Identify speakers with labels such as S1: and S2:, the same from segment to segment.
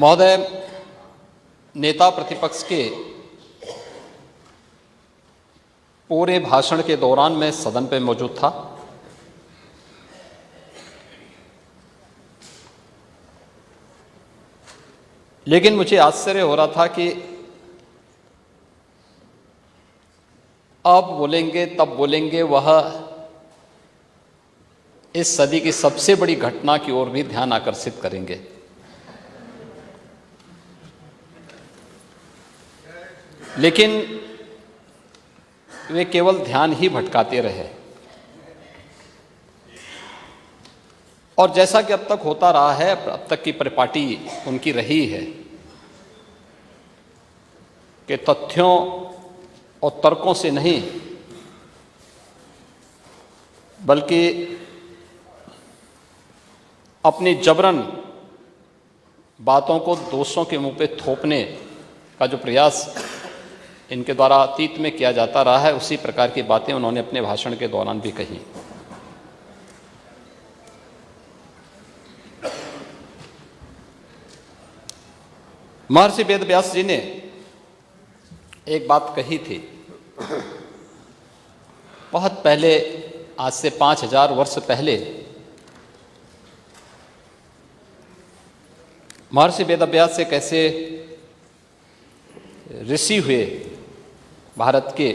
S1: महोदय, नेता प्रतिपक्ष के पूरे भाषण के दौरान मैं सदन पे मौजूद था। लेकिन मुझे आश्चर्य हो रहा था कि अब बोलेंगे तब बोलेंगे, वह इस सदी की सबसे बड़ी घटना की ओर भी ध्यान आकर्षित करेंगे। लेकिन वे केवल ध्यान ही भटकाते रहे। और जैसा कि अब तक होता रहा है, अब तक की परिपाटी उनकी रही है कि तथ्यों और तर्कों से नहीं, बल्कि अपनी जबरन बातों को दोषों के मुंह पे थोपने का जो प्रयास इनके द्वारा अतीत में किया जाता रहा है, उसी प्रकार की बातें उन्होंने अपने भाषण के दौरान भी कही। महर्षि वेदव्यास जी ने एक बात कही थी बहुत पहले, आज से 5000 वर्ष पहले। महर्षि वेदव्यास से कैसे ऋषि हुए भारत के,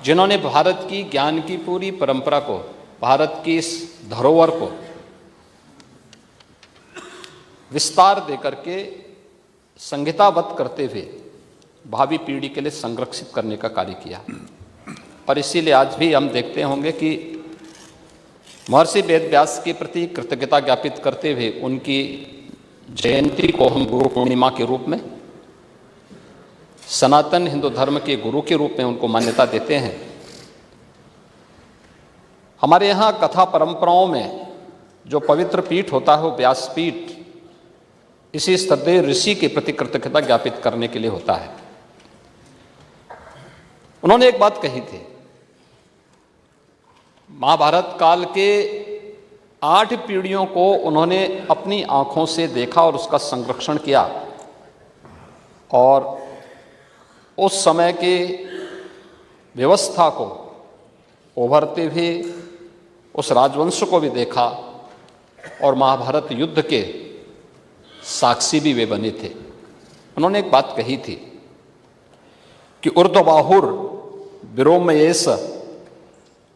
S1: जिन्होंने भारत की ज्ञान की पूरी परंपरा को, भारत की इस धरोहर को विस्तार देकर के संहिताबद्ध करते हुए भावी पीढ़ी के लिए संरक्षित करने का कार्य किया। और इसीलिए आज भी हम देखते होंगे कि महर्षि वेदव्यास के प्रति कृतज्ञता ज्ञापित करते हुए उनकी जयंती को हम गुरु पूर्णिमा के रूप में, सनातन हिंदू धर्म के गुरु के रूप में उनको मान्यता देते हैं। हमारे यहाँ कथा परंपराओं में जो पवित्र पीठ होता है वो व्यासपीठ इसी श्रद्धेय ऋषि के प्रति कृतज्ञता ज्ञापित करने के लिए होता है। उन्होंने एक बात कही थी, महाभारत काल के 8 पीढ़ियों को उन्होंने अपनी आंखों से देखा और उसका संरक्षण किया, और उस समय के व्यवस्था को उभरते हुए उस राजवंश को भी देखा, और महाभारत युद्ध के साक्षी भी वे बने थे। उन्होंने एक बात कही थी कि ऊर्ध्वबाहुर विरोमयेश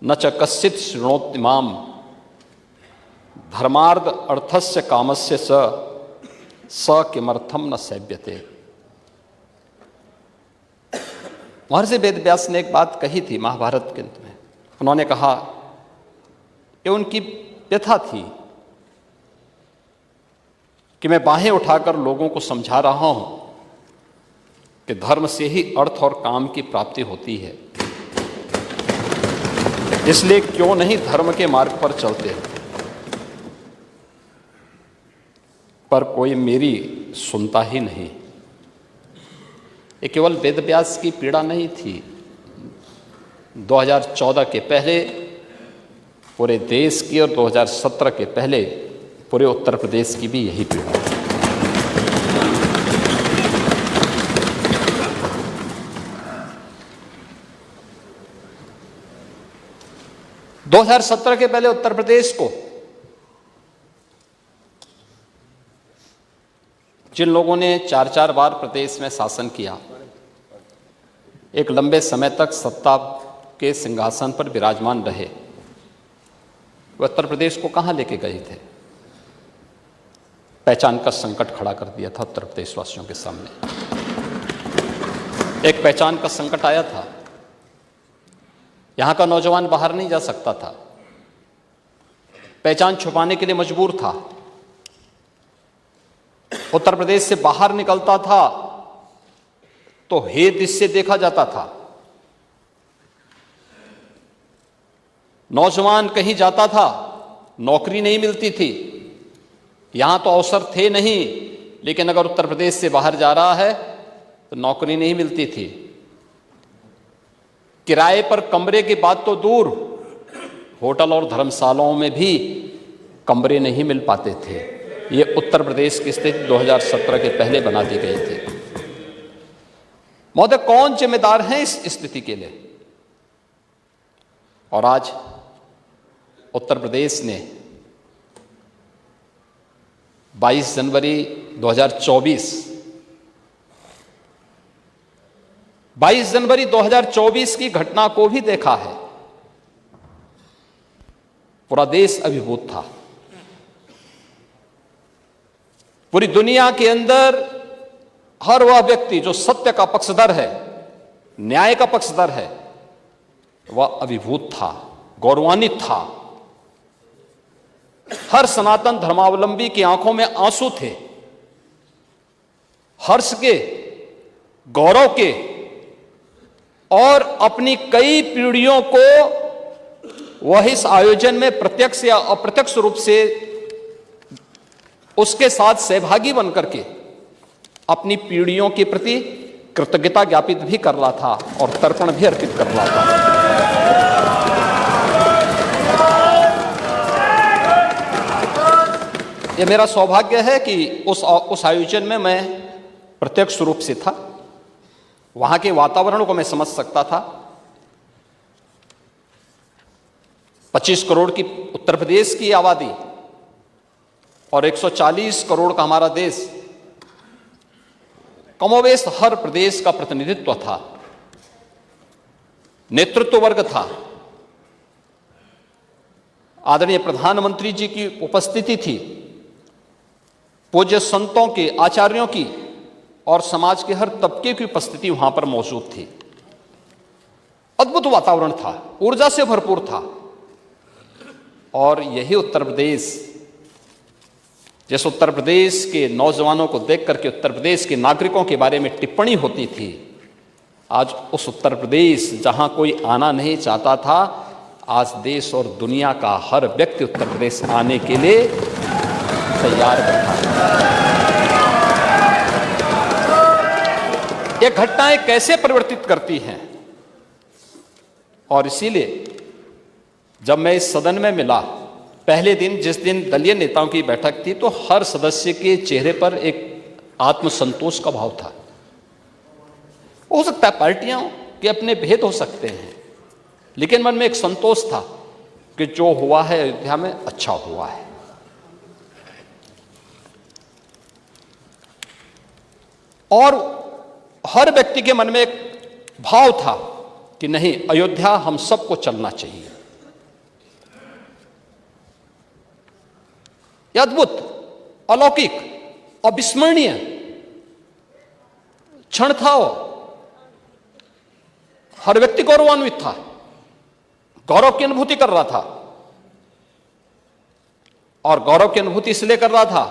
S1: न च कश्चित् शृणोति माम धर्मार्थ अर्थस्य कामस्य स किमर्थम न सेव्यते। महर्षि वेदव्यास ने एक बात कही थी महाभारत के अंत में। उन्होंने कहा, ये उनकी व्यथा थी कि मैं बाहें उठाकर लोगों को समझा रहा हूं कि धर्म से ही अर्थ और काम की प्राप्ति होती है, इसलिए क्यों नहीं धर्म के मार्ग पर चलते हैं। पर कोई मेरी सुनता ही नहीं। ये केवल वेदव्यास की पीड़ा नहीं थी। 2014 के पहले पूरे देश की और 2017 के पहले पूरे उत्तर प्रदेश की भी यही पीड़ा है। 2017 के पहले उत्तर प्रदेश को जिन लोगों ने 4-4 बार प्रदेश में शासन किया, एक लंबे समय तक सत्ता के सिंहासन पर विराजमान रहे, वह उत्तर प्रदेश को कहां लेके गए थे? पहचान का संकट खड़ा कर दिया था उत्तर प्रदेश वासियों के सामने। एक पहचान का संकट आया था। यहां का नौजवान बाहर नहीं जा सकता था, पहचान छुपाने के लिए मजबूर था। उत्तर प्रदेश से बाहर निकलता था तो हे दिस से देखा जाता था। नौजवान कहीं जाता था, नौकरी नहीं मिलती थी। यहां तो अवसर थे नहीं, लेकिन अगर उत्तर प्रदेश से बाहर जा रहा है तो नौकरी नहीं मिलती थी। किराए पर कमरे की बात तो दूर, होटल और धर्मशालाओं में भी कमरे नहीं मिल पाते थे। ये उत्तर प्रदेश की स्थिति 2017 के पहले बना दी गई थी। महोदय, कौन जिम्मेदार है इस स्थिति के लिए? और आज उत्तर प्रदेश ने 22 जनवरी 2024 की घटना को भी देखा है। पूरा देश अभिभूत था। पूरी दुनिया के अंदर हर वह व्यक्ति जो सत्य का पक्षधर है, न्याय का पक्षधर है, वह अभिभूत था, गौरवान्वित था। हर सनातन धर्मावलंबी की आंखों में आंसू थे, हर्ष के, गौरव के, और अपनी कई पीढ़ियों को वह इस आयोजन में प्रत्यक्ष या अप्रत्यक्ष रूप से उसके साथ सहभागी बनकर के अपनी पीढ़ियों के प्रति कृतज्ञता ज्ञापित भी कर रहा था और तर्पण भी अर्पित कर रहा था। यह मेरा सौभाग्य है कि उस आयोजन में मैं प्रत्यक्ष रूप से था। वहां के वातावरण को मैं समझ सकता था। 25 करोड़ की उत्तर प्रदेश की आबादी और 140 करोड़ का हमारा देश, कमोबेश हर प्रदेश का प्रतिनिधित्व था, नेतृत्व वर्ग था। आदरणीय प्रधानमंत्री जी की उपस्थिति थी, पूज्य संतों के, आचार्यों की और समाज के हर तबके की उपस्थिति वहां पर मौजूद थी। अद्भुत वातावरण था, ऊर्जा से भरपूर था। और यही उत्तर प्रदेश, जिस उत्तर प्रदेश के नौजवानों को देख करके उत्तर प्रदेश के नागरिकों के बारे में टिप्पणी होती थी, आज उस उत्तर प्रदेश जहां कोई आना नहीं चाहता था, आज देश और दुनिया का हर व्यक्ति उत्तर प्रदेश आने के लिए तैयार बैठा है। ये घटनाएं कैसे परिवर्तित करती हैं? और इसीलिए जब मैं इस सदन में मिला पहले दिन, जिस दिन दलीय नेताओं की बैठक थी, तो हर सदस्य के चेहरे पर एक आत्मसंतोष का भाव था। हो सकता है पार्टियां के अपने भेद हो सकते हैं, लेकिन मन में एक संतोष था कि जो हुआ है अयोध्या में अच्छा हुआ है। और हर व्यक्ति के मन में एक भाव था कि नहीं, अयोध्या हम सबको चलना चाहिए। यह अद्भुत, अलौकिक, अविस्मरणीय क्षण था। हर व्यक्ति गौरवान्वित था, गौरव की अनुभूति कर रहा था। और गौरव की अनुभूति इसलिए कर रहा था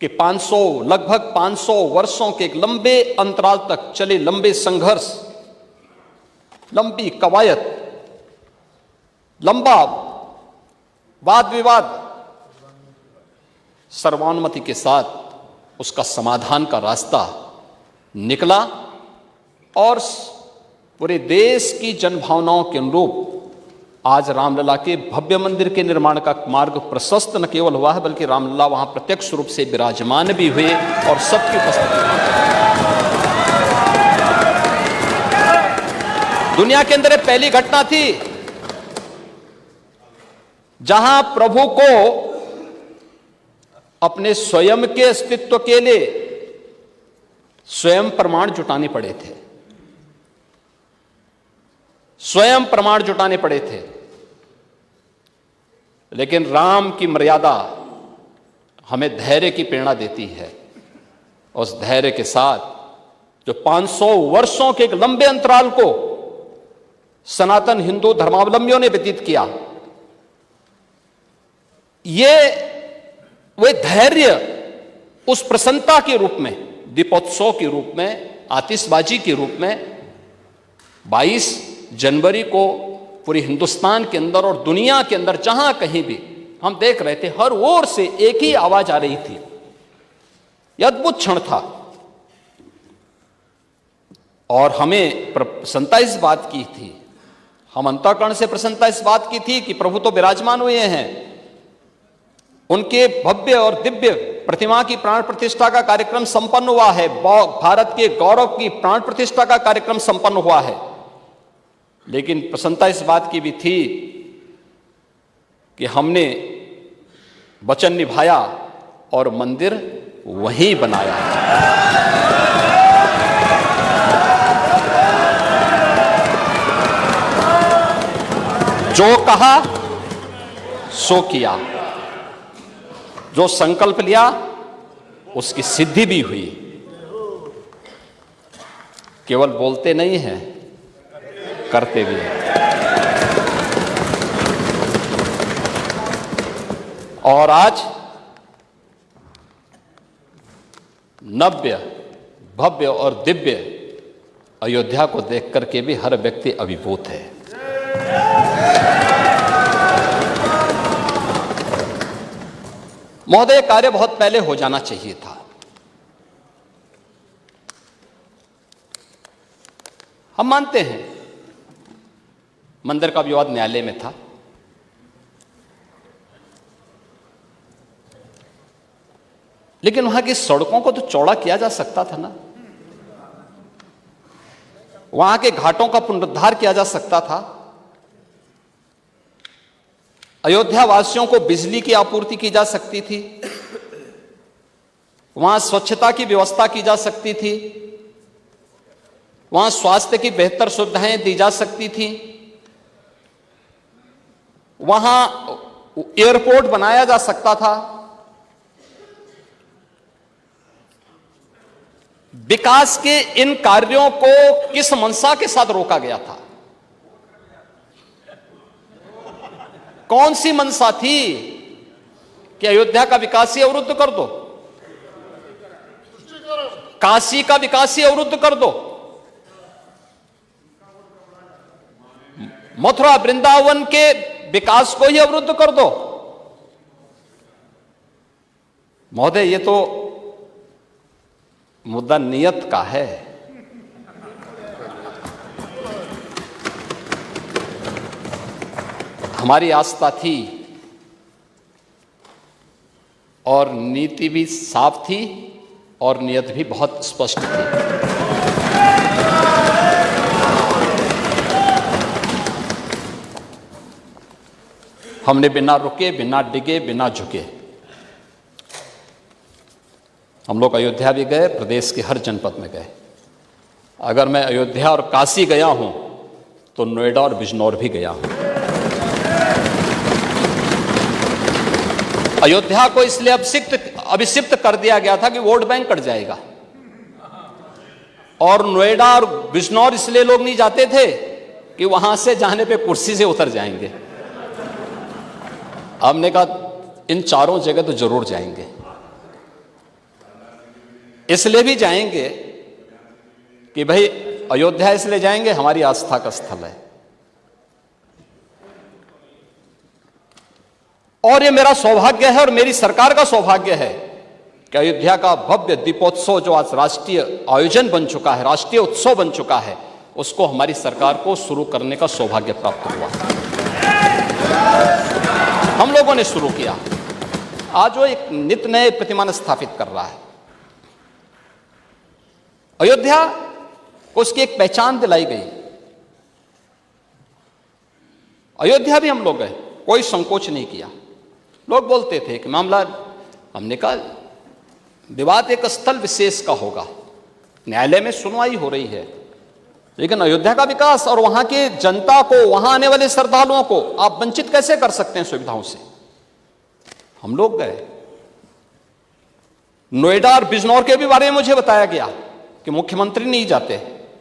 S1: कि लगभग 500 वर्षों के एक लंबे अंतराल तक चले लंबे संघर्ष, लंबी कवायद, लंबा वाद विवाद, सर्वानुमति के साथ उसका समाधान का रास्ता निकला और पूरे देश की जनभावनाओं के अनुरूप आज रामलला के भव्य मंदिर के निर्माण का मार्ग प्रशस्त न केवल हुआ है, बल्कि रामलला वहां प्रत्यक्ष रूप से विराजमान भी हुए और सबकी उपस्थिति। दुनिया के अंदर पहली घटना थी जहां प्रभु को अपने स्वयं के अस्तित्व के लिए स्वयं प्रमाण जुटाने पड़े थे, स्वयं प्रमाण जुटाने पड़े थे। लेकिन राम की मर्यादा हमें धैर्य की प्रेरणा देती है। उस धैर्य के साथ जो 500 वर्षों के एक लंबे अंतराल को सनातन हिंदू धर्मावलंबियों ने व्यतीत किया, ये वे धैर्य उस प्रसन्नता के रूप में, दीपोत्सव के रूप में, आतिशबाजी के रूप में 22 जनवरी को पूरे हिंदुस्तान के अंदर और दुनिया के अंदर जहां कहीं भी हम देख रहे थे, हर ओर से एक ही आवाज आ रही थी। यह अद्भुत क्षण था और हमें प्रसन्नता इस बात की थी, हम अंतःकरण से प्रसन्नता इस बात की थी कि प्रभु तो विराजमान हुए हैं, उनके भव्य और दिव्य प्रतिमा की प्राण प्रतिष्ठा का कार्यक्रम संपन्न हुआ है। भारत के गौरव की प्राण प्रतिष्ठा का कार्यक्रम संपन्न हुआ है। लेकिन प्रसन्नता इस बात की भी थी कि हमने वचन निभाया और मंदिर वहीं बनाया। जो कहा सो किया, जो संकल्प लिया उसकी सिद्धि भी हुई। केवल बोलते नहीं हैं, करते भी हैं। और आज नव्य, भव्य और दिव्य अयोध्या को देख करके भी हर व्यक्ति अभिभूत है। महोदय, कार्य बहुत पहले हो जाना चाहिए था। हम मानते हैं मंदिर का विवाद न्यायालय में था, लेकिन वहां की सड़कों को तो चौड़ा किया जा सकता था ना, वहां के घाटों का पुनरुद्धार किया जा सकता था, अयोध्या वासियों को बिजली की आपूर्ति की जा सकती थी, वहां स्वच्छता की व्यवस्था की जा सकती थी, वहां स्वास्थ्य की बेहतर सुविधाएं दी जा सकती थी, वहां एयरपोर्ट बनाया जा सकता था। विकास के इन कार्यों को किस मंशा के साथ रोका गया था? कौन सी मंशा थी कि अयोध्या का विकास ही अवरुद्ध कर दो, काशी का विकास ही अवरुद्ध कर दो, मथुरा वृंदावन के विकास को ही अवरुद्ध कर दो? महोदय, ये तो मुद्दा नियत का है। हमारी आस्था थी और नीति भी साफ थी और नियत भी बहुत स्पष्ट थी। हमने बिना रुके, बिना डिगे, बिना झुके हम लोग अयोध्या भी गए, प्रदेश के हर जनपद में गए। अगर मैं अयोध्या और काशी गया हूं तो नोएडा और बिजनौर भी गया हूं। अयोध्या को इसलिए अभिषिक्त कर दिया गया था कि वोट बैंक कट जाएगा, और नोएडा और बिजनौर इसलिए लोग नहीं जाते थे कि वहां से जाने पे कुर्सी से उतर जाएंगे। हमने कहा इन चारों जगह तो जरूर जाएंगे। इसलिए भी जाएंगे कि भाई अयोध्या इसलिए जाएंगे, हमारी आस्था का स्थल है, और ये मेरा सौभाग्य है और मेरी सरकार का सौभाग्य है कि अयोध्या का भव्य दीपोत्सव जो आज राष्ट्रीय आयोजन बन चुका है, राष्ट्रीय उत्सव बन चुका है, उसको हमारी सरकार को शुरू करने का सौभाग्य प्राप्त हुआ। हम लोगों ने शुरू किया। आज वो एक नित नए प्रतिमान स्थापित कर रहा है। अयोध्या को उसकी एक पहचान दिलाई गई। अयोध्या भी हम लोग गए, कोई संकोच नहीं किया। लोग बोलते थे कि मामला, हमने कहा विवाद एक स्थल विशेष का होगा, न्यायालय में सुनवाई हो रही है, लेकिन अयोध्या का विकास और वहां के जनता को, वहां आने वाले श्रद्धालुओं को आप वंचित कैसे कर सकते हैं सुविधाओं से? हम लोग गए। नोएडा और बिजनौर के भी बारे में मुझे बताया गया कि मुख्यमंत्री नहीं जाते।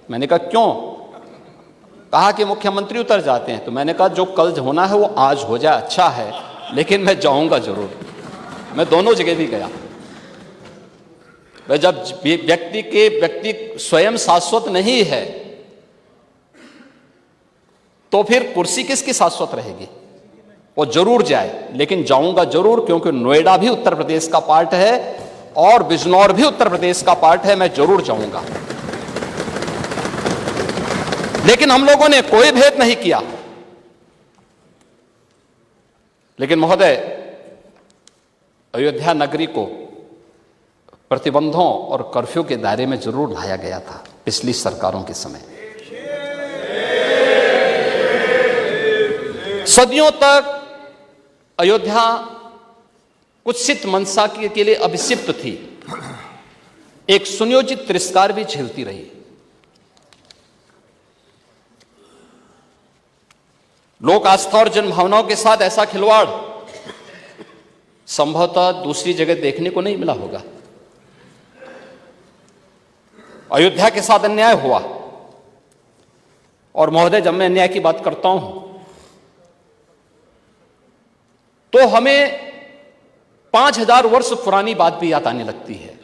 S1: मैंने कहा क्यों? कहा कि मुख्यमंत्री उतर जाते हैं। तो मैंने कहा जो कल होना है वो आज हो जाए, अच्छा है, लेकिन मैं जाऊंगा जरूर। मैं दोनों जगह भी गया। जब व्यक्ति स्वयं शाश्वत नहीं है तो फिर कुर्सी किसकी शाश्वत रहेगी? वो जरूर जाए, लेकिन जाऊंगा जरूर, क्योंकि नोएडा भी उत्तर प्रदेश का पार्ट है और बिजनौर भी उत्तर प्रदेश का पार्ट है। मैं जरूर जाऊंगा। लेकिन हम लोगों ने कोई भेद नहीं किया। लेकिन महोदय, अयोध्या नगरी को प्रतिबंधों और कर्फ्यू के दायरे में जरूर लाया गया था पिछली सरकारों के समय। सदियों तक अयोध्या कुत्सित मनसा के लिए अभिषिक्त थी, एक सुनियोजित तिरस्कार भी झेलती रही। लोक आस्था और जनभावनाओं के साथ ऐसा खिलवाड़ संभवतः दूसरी जगह देखने को नहीं मिला होगा। अयोध्या के साथ अन्याय हुआ, और महोदय जब मैं अन्याय की बात करता हूं तो हमें 5000 वर्ष पुरानी बात भी याद आने लगती है।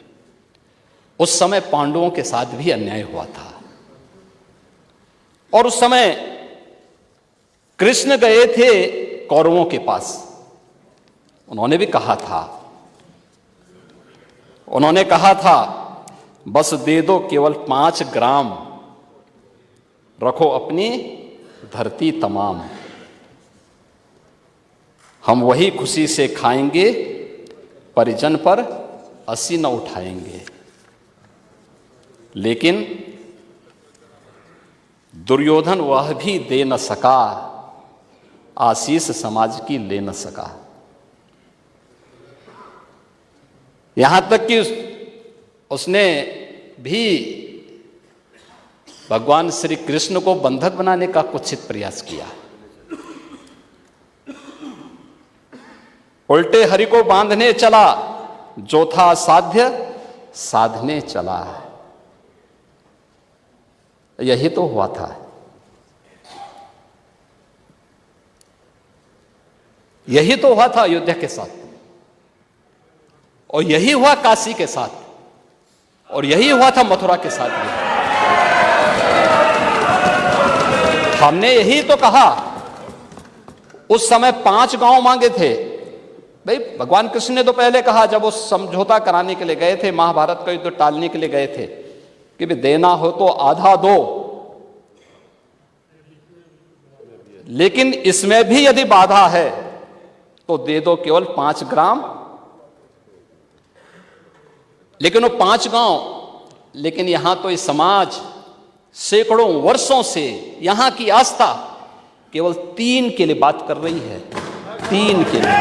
S1: उस समय पांडवों के साथ भी अन्याय हुआ था, और उस समय कृष्ण गए थे कौरवों के पास। उन्होंने भी कहा था बस दे दो केवल 5 ग्राम, रखो अपनी धरती तमाम, हम वही खुशी से खाएंगे, परिजन पर असी न उठाएंगे। लेकिन दुर्योधन वह भी दे न सका, आशीष समाज की ले न सका। यहां तक कि उसने भी भगवान श्री कृष्ण को बंधक बनाने का कुत्सित प्रयास किया। उल्टे हरि को बांधने चला, जो था साध्य साधने चला। यही तो हुआ था, यही तो हुआ था अयोध्या के साथ, और यही हुआ काशी के साथ, और यही हुआ था मथुरा के साथ भी। हमने यही तो कहा, उस समय 5 गांव मांगे थे। भाई भगवान कृष्ण ने तो पहले कहा, जब वो समझौता कराने के लिए गए थे, महाभारत का युद्ध टालने के लिए गए थे, कि भी देना हो तो आधा दो, लेकिन इसमें भी यदि बाधा है तो दे दो केवल 5 ग्राम। लेकिन वो 5 गांव, लेकिन यहां तो इस समाज सैकड़ों वर्षों से यहां की आस्था केवल 3 के लिए बात कर रही है, 3 के लिए।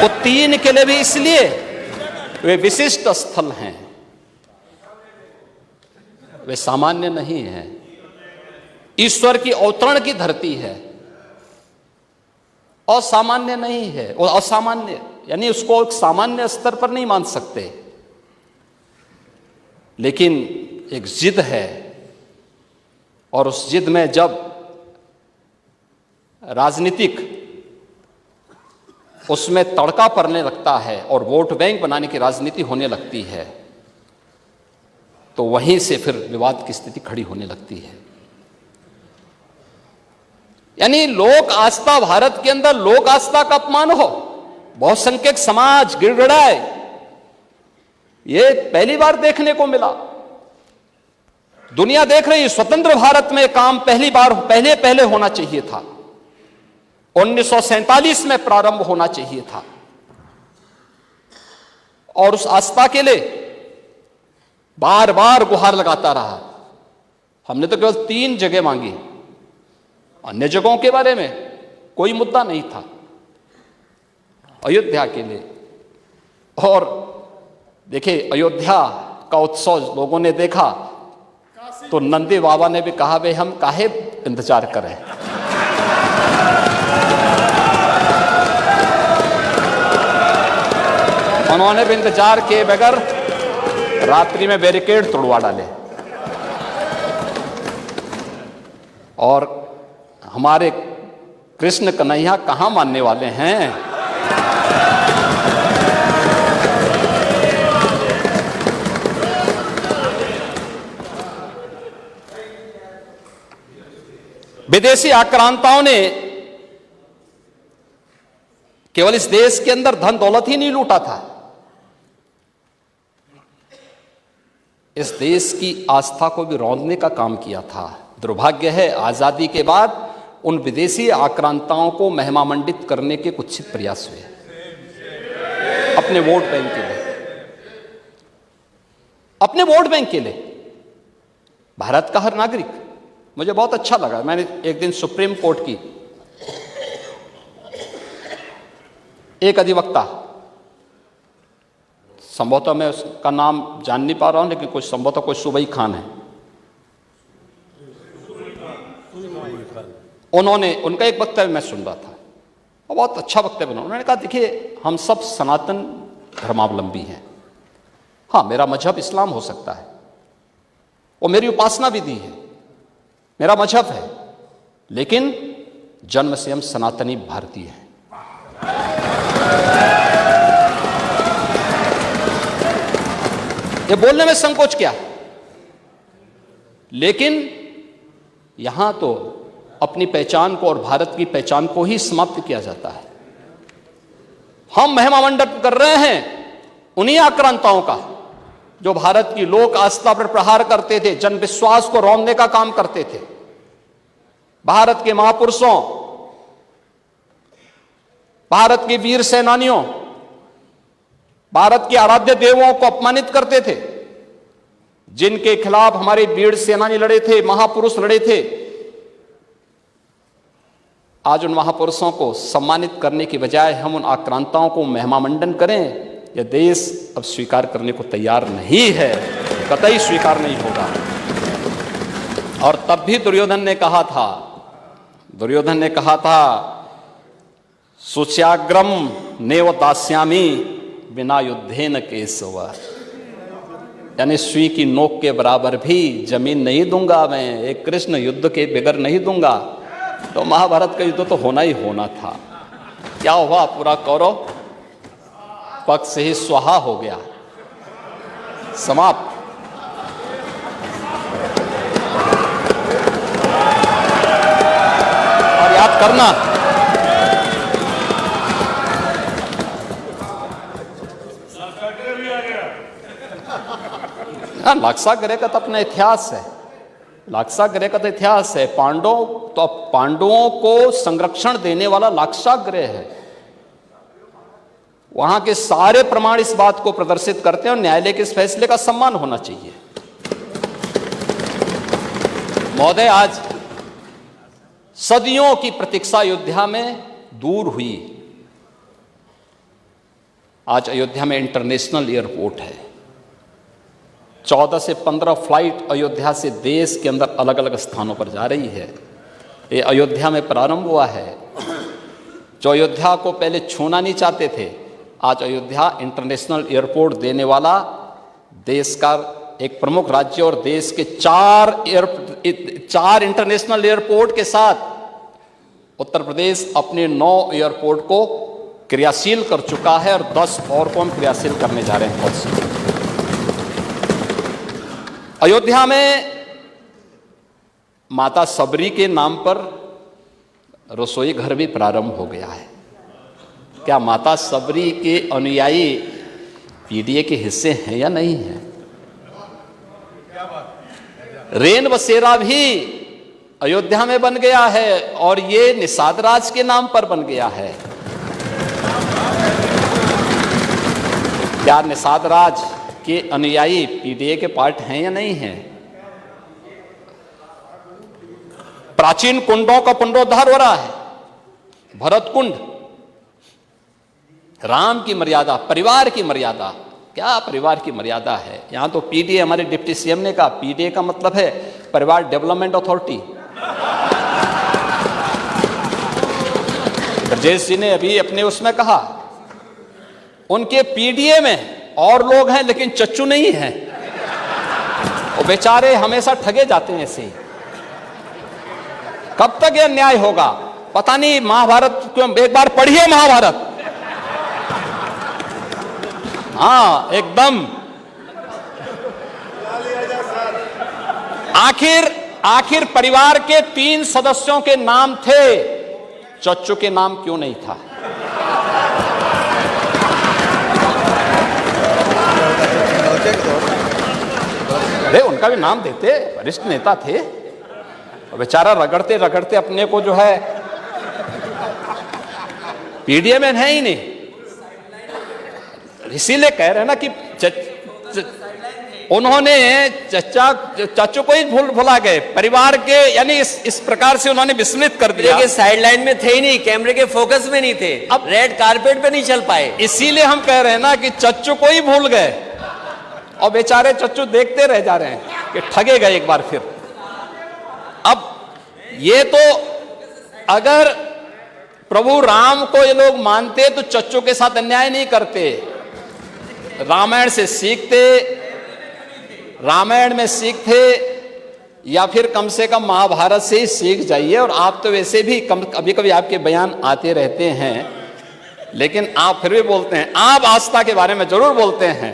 S1: वो 3 के लिए भी इसलिए वे विशिष्ट स्थल हैं, वे सामान्य नहीं है, ईश्वर की अवतरण की धरती है, असामान्य नहीं है। वो असामान्य यानी उसको एक सामान्य स्तर पर नहीं मान सकते, लेकिन एक जिद है, और उस जिद में जब राजनीतिक उसमें तड़का पड़ने लगता है और वोट बैंक बनाने की राजनीति होने लगती है, तो वहीं से फिर विवाद की स्थिति खड़ी होने लगती है। यानी लोक आस्था, भारत के अंदर लोक आस्था का अपमान हो, बहुसंख्यक समाज गिड़गिड़ाए, ये पहली बार देखने को मिला। दुनिया देख रही, स्वतंत्र भारत में काम पहले होना चाहिए था, 1947 में प्रारंभ होना चाहिए था, और उस आस्था के लिए बार बार गुहार लगाता रहा। हमने तो केवल 3 जगह मांगी, अन्य जगहों के बारे में कोई मुद्दा नहीं था, अयोध्या के लिए। और देखिए, अयोध्या का उत्सव लोगों ने देखा तो नंदी बाबा ने भी कहा, भाई हम काहे इंतजार करें, उन्होंने भी इंतजार किए बगैर रात्रि में बैरिकेड तोड़वा डाले। और हमारे कृष्ण कन्हैया कहां मानने वाले हैं। विदेशी आक्रांताओं ने केवल इस देश के अंदर धन दौलत ही नहीं लूटा था, इस देश की आस्था को भी रौंदने का काम किया था। दुर्भाग्य है, आजादी के बाद उन विदेशी आक्रांताओं को महिमामंडित करने के कुत्सित प्रयास हुए अपने वोट बैंक के लिए, अपने वोट बैंक के लिए। भारत का हर नागरिक, मुझे बहुत अच्छा लगा, मैंने एक दिन सुप्रीम कोर्ट की एक अधिवक्ता, संभवतः मैं उसका नाम जान नहीं पा रहा हूं, लेकिन कुछ संभवतः कोई सुबई खान है, उन्होंने, उनका एक वक्तव्य मैं सुन रहा था और बहुत अच्छा वक्तव्य बना। उन्होंने कहा देखिए हम सब सनातन धर्मावलंबी हैं, हाँ मेरा मजहब इस्लाम हो सकता है, वो मेरी उपासना विधि है, मेरा मजहब है, लेकिन जन्म से हम सनातनी भारतीय हैं। ये बोलने में संकोच क्या, लेकिन यहां तो अपनी पहचान को और भारत की पहचान को ही समाप्त किया जाता है। हम महिमामंडन कर रहे हैं उन्हीं आक्रांताओं का जो भारत की लोक आस्था पर प्रहार करते थे, जन विश्वास को रौंदने का काम करते थे। भारत के महापुरुषों, भारत के वीर सेनानियों, भारत के आराध्य देवों को अपमानित करते थे, जिनके खिलाफ हमारे वीर सेनानी लड़े थे, महापुरुष लड़े थे। आज उन महापुरुषों को सम्मानित करने की बजाय हम उन आक्रांताओं को महिमामंडन करें, यह देश अब स्वीकार करने को तैयार नहीं है, कतई स्वीकार नहीं होगा। और तब भी दुर्योधन ने कहा था सुच्याग्रम नेव दास्यामी बिना युद्धेन केशव, यानी सुई की नोक के बराबर भी जमीन नहीं दूंगा मैं, एक कृष्ण युद्ध के बगैर नहीं दूंगा। तो महाभारत का युद्ध तो होना ही होना था। क्या हुआ, पूरा कौरव पक्ष ही स्वाहा हो गया, समाप्त। और याद करना, लाक्षागृह का तो अपना इतिहास है, लाक्षागृह का तो इतिहास है। पांडवों को संरक्षण देने वाला लाक्षागृह है। वहां के सारे प्रमाण इस बात को प्रदर्शित करते हैं और न्यायालय के इस फैसले का सम्मान होना चाहिए। महोदय, आज सदियों की प्रतीक्षा अयोध्या में दूर हुई। आज अयोध्या में इंटरनेशनल एयरपोर्ट है। 14 से 15 फ्लाइट अयोध्या से देश के अंदर अलग अलग स्थानों पर जा रही है। ये अयोध्या में प्रारंभ हुआ है। जो अयोध्या को पहले छूना नहीं चाहते थे, आज अयोध्या इंटरनेशनल एयरपोर्ट देने वाला देश का एक प्रमुख राज्य और देश के 4 इंटरनेशनल एयरपोर्ट के साथ उत्तर प्रदेश अपने 9 एयरपोर्ट को क्रियाशील कर चुका है और 10 और को हम क्रियाशील करने जा रहे हैं। अयोध्या में माता सबरी के नाम पर रसोई घर भी प्रारंभ हो गया है। क्या माता सबरी के अनुयायी पीडीए के हिस्से हैं या नहीं हैं? रेन बसेरा भी अयोध्या में बन गया है और ये निषाद राज के नाम पर बन गया है। क्या निषाद राज के अनुयायी पीडीए के पार्ट हैं या नहीं हैं? प्राचीन कुंडों का पुनरुद्धार हो रहा है। भरत कुंड, राम की मर्यादा, परिवार की मर्यादा, क्या परिवार की मर्यादा है। यहां तो पीडीए, हमारे डिप्टी सीएम ने कहा, पीडीए का मतलब है परिवार डेवलपमेंट अथॉरिटी। ब्रजेश जी ने अभी अपने उसमें कहा उनके पीडीए में और लोग हैं लेकिन चच्चू नहीं है। वो बेचारे हमेशा ठगे जाते हैं ऐसे ही। कब तक यह न्याय होगा पता नहीं। महाभारत क्यों, एक बार पढ़िए महाभारत। हाँ एकदम। आखिर परिवार के 3 सदस्यों के नाम थे, चच्चू के नाम क्यों नहीं था? अरे उनका भी नाम देते, वरिष्ठ नेता थे, बेचारा रगड़ते रगड़ते अपने को जो है पीडीएमएन है ही नहीं, इसीलिए कह रहे हैं ना कि उन्होंने चाचू को ही भुला गए, परिवार के, यानी इस प्रकार से उन्होंने विस्मृत कर दिया
S2: कि साइड लाइन में थे ही नहीं, कैमरे के फोकस में नहीं थे, अब रेड कारपेट पे नहीं चल पाए।
S1: इसीलिए हम कह रहे हैं ना कि चच्चू को ही भूल गए और बेचारे चच्चू देखते रह जा रहे हैं कि ठगे गए एक बार फिर। अब ये तो अगर प्रभु राम को ये लोग मानते तो चच्चू के साथ अन्याय नहीं करते, रामायण से सीखते, रामायण में सीखते, या फिर कम से कम महाभारत से ही सीख जाइए। और आप तो वैसे भी कभी कभी आपके बयान आते रहते हैं, लेकिन आप फिर भी बोलते हैं, आप आस्था के बारे में जरूर बोलते हैं।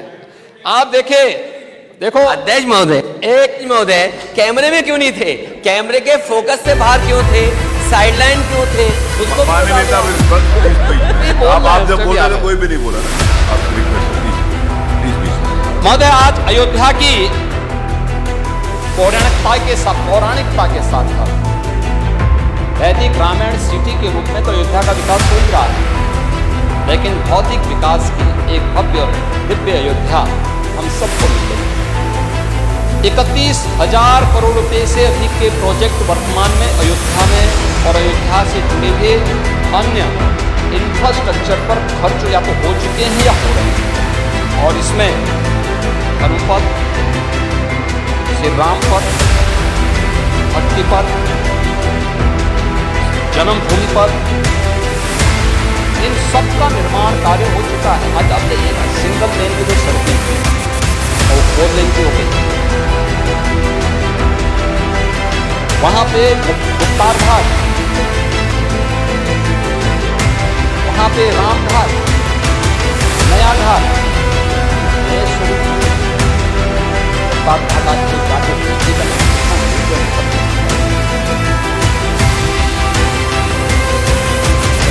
S1: आप देखो
S2: अध्यक्ष महोदय, एक महोदय कैमरे में क्यों नहीं थे, कैमरे के फोकस से बाहर क्यों थे, साइडलाइन क्यों थे, उसको
S3: आप जब बोल रहे कोई भी नहीं बोला।
S1: महोदय, आज अयोध्या की पौराणिकता के साथ था, वैदिक रामायण सिटी के रूप में तो अयोध्या का विकास हो ही रहा है, लेकिन भौतिक विकास की एक भव्य और दिव्य अयोध्या हम सबको मिल गई। 31,000 करोड़ रुपए से अधिक के प्रोजेक्ट वर्तमान में अयोध्या में और अयोध्या से जुड़े हुए अन्य इंफ्रास्ट्रक्चर पर खर्च या तो हो चुके हैं या हो रहे हैं। और इसमें धर्मपथ, श्री राम पथ, भक्ति पथ, जन्मभूमि पथ, इन सब का निर्माण कार्य हो चुका है। आज आप देखिए, सिंगल लेन की जो सड़कें थी और 4 लेन की हो गई, वहां पे गुप्तार घाट, वहां पे राम घाट, नया घाट,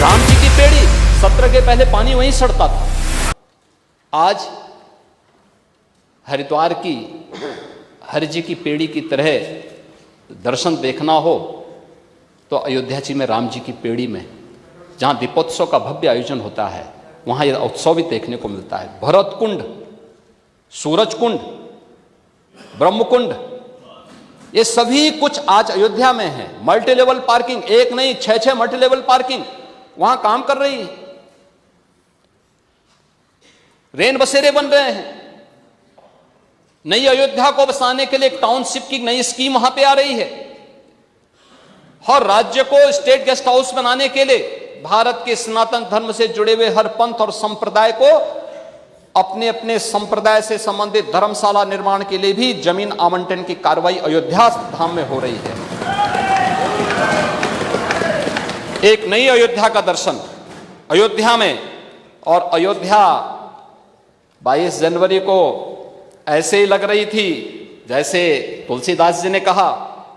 S1: राम जी की पेड़ी, सत्र के पहले पानी वहीं सड़ता था। आज हरिद्वार की हरि जी की पेड़ी की तरह दर्शन देखना हो तो अयोध्या जी में राम जी की पेड़ी में, जहां दीपोत्सव का भव्य आयोजन होता है, वहां यह उत्सव भी देखने को मिलता है। भरत कुंड, सूरज कुंड, ब्रह्मकुंड, ये सभी कुछ आज अयोध्या में है। मल्टी लेवल पार्किंग, एक नहीं 6 मल्टी लेवल पार्किंग वहां काम कर रही है। रेन बसेरे बन रहे हैं। नई अयोध्या को बसाने के लिए एक टाउनशिप की नई स्कीम वहां पे आ रही है। हर राज्य को स्टेट गेस्ट हाउस बनाने के लिए भारत के सनातन धर्म से जुड़े हुए हर पंथ और संप्रदाय को अपने अपने संप्रदाय से संबंधित धर्मशाला निर्माण के लिए भी जमीन आवंटन की कार्रवाई अयोध्या धाम में हो रही है। एक नई अयोध्या का दर्शन अयोध्या में। और अयोध्या 22 जनवरी को ऐसे ही लग रही थी जैसे तुलसीदास जी ने कहा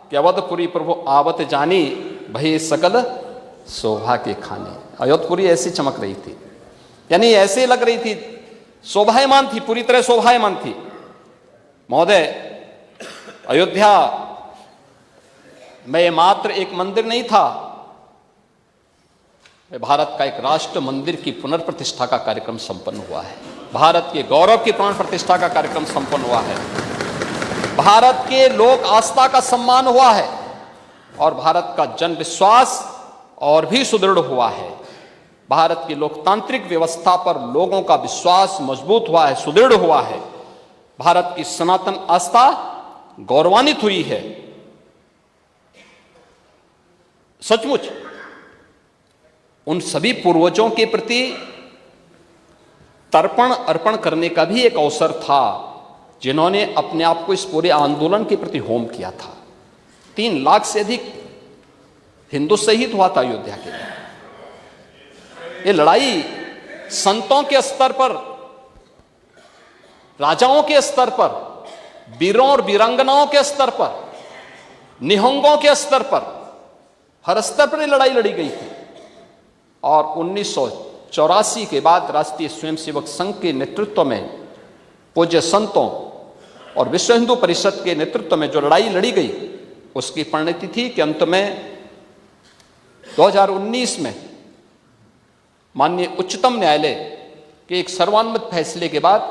S1: कि अवधपुरी प्रभु आवत जानी, भई सकल शोभा के खाने। अयोधपुरी ऐसी चमक रही थी, यानी ऐसे ही लग रही थी, शोभायमान थी, पूरी तरह शोभायमान थी। महोदय, अयोध्या में मात्र एक मंदिर नहीं था, भारत का एक राष्ट्र मंदिर की पुनर्प्रतिष्ठा का कार्यक्रम संपन्न हुआ है। भारत के गौरव की प्राण प्रतिष्ठा का कार्यक्रम संपन्न हुआ है। भारत के लोक आस्था का सम्मान हुआ है और भारत का जन विश्वास और भी सुदृढ़ हुआ है। भारत की लोकतांत्रिक व्यवस्था पर लोगों का विश्वास मजबूत हुआ है, सुदृढ़ हुआ है। भारत की सनातन आस्था गौरवान्वित हुई है। सचमुच उन सभी पूर्वजों के प्रति तर्पण अर्पण करने का भी एक अवसर था जिन्होंने अपने आप को इस पूरे आंदोलन के प्रति होम किया था। 3 लाख से अधिक हिंदू शहीद हुआ था अयोध्या के लिए। ये लड़ाई संतों के स्तर पर, राजाओं के स्तर पर, वीरों और वीरांगनाओं के स्तर पर, निहंगों के स्तर पर, हर स्तर पर ये लड़ाई लड़ी गई थी। और 1984 के बाद राष्ट्रीय स्वयंसेवक संघ के नेतृत्व में, पूज्य संतों और विश्व हिंदू परिषद के नेतृत्व में जो लड़ाई लड़ी गई, उसकी परिणति थी कि अंत में 2019 में माननीय उच्चतम न्यायालय के एक सर्वानुमत फैसले के बाद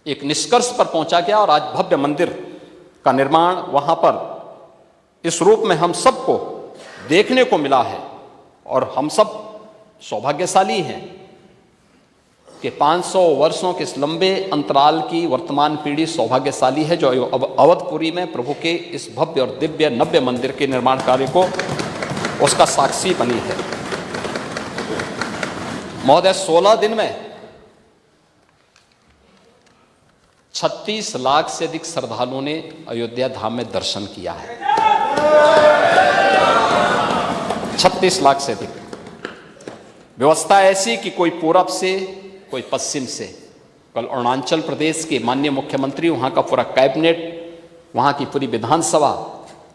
S1: एक निष्कर्ष पर पहुंचा गया और आज भव्य मंदिर का निर्माण वहां पर इस रूप में हम सबको देखने को मिला है। और हम सब सौभाग्यशाली हैं कि 500 वर्षों के इस लंबे अंतराल की वर्तमान पीढ़ी सौभाग्यशाली है जो अवधपुरी में प्रभु के इस भव्य और दिव्य नव्य मंदिर के निर्माण कार्य को उसका साक्षी बनी है। महोदय, 16 दिन में 36 लाख से अधिक श्रद्धालुओं ने अयोध्या धाम में दर्शन किया है। 36 लाख से अधिक। व्यवस्था ऐसी कि कोई पूरब से कोई पश्चिम से। कल अरुणाचल प्रदेश के माननीय मुख्यमंत्री, वहां का पूरा कैबिनेट, वहां की पूरी विधानसभा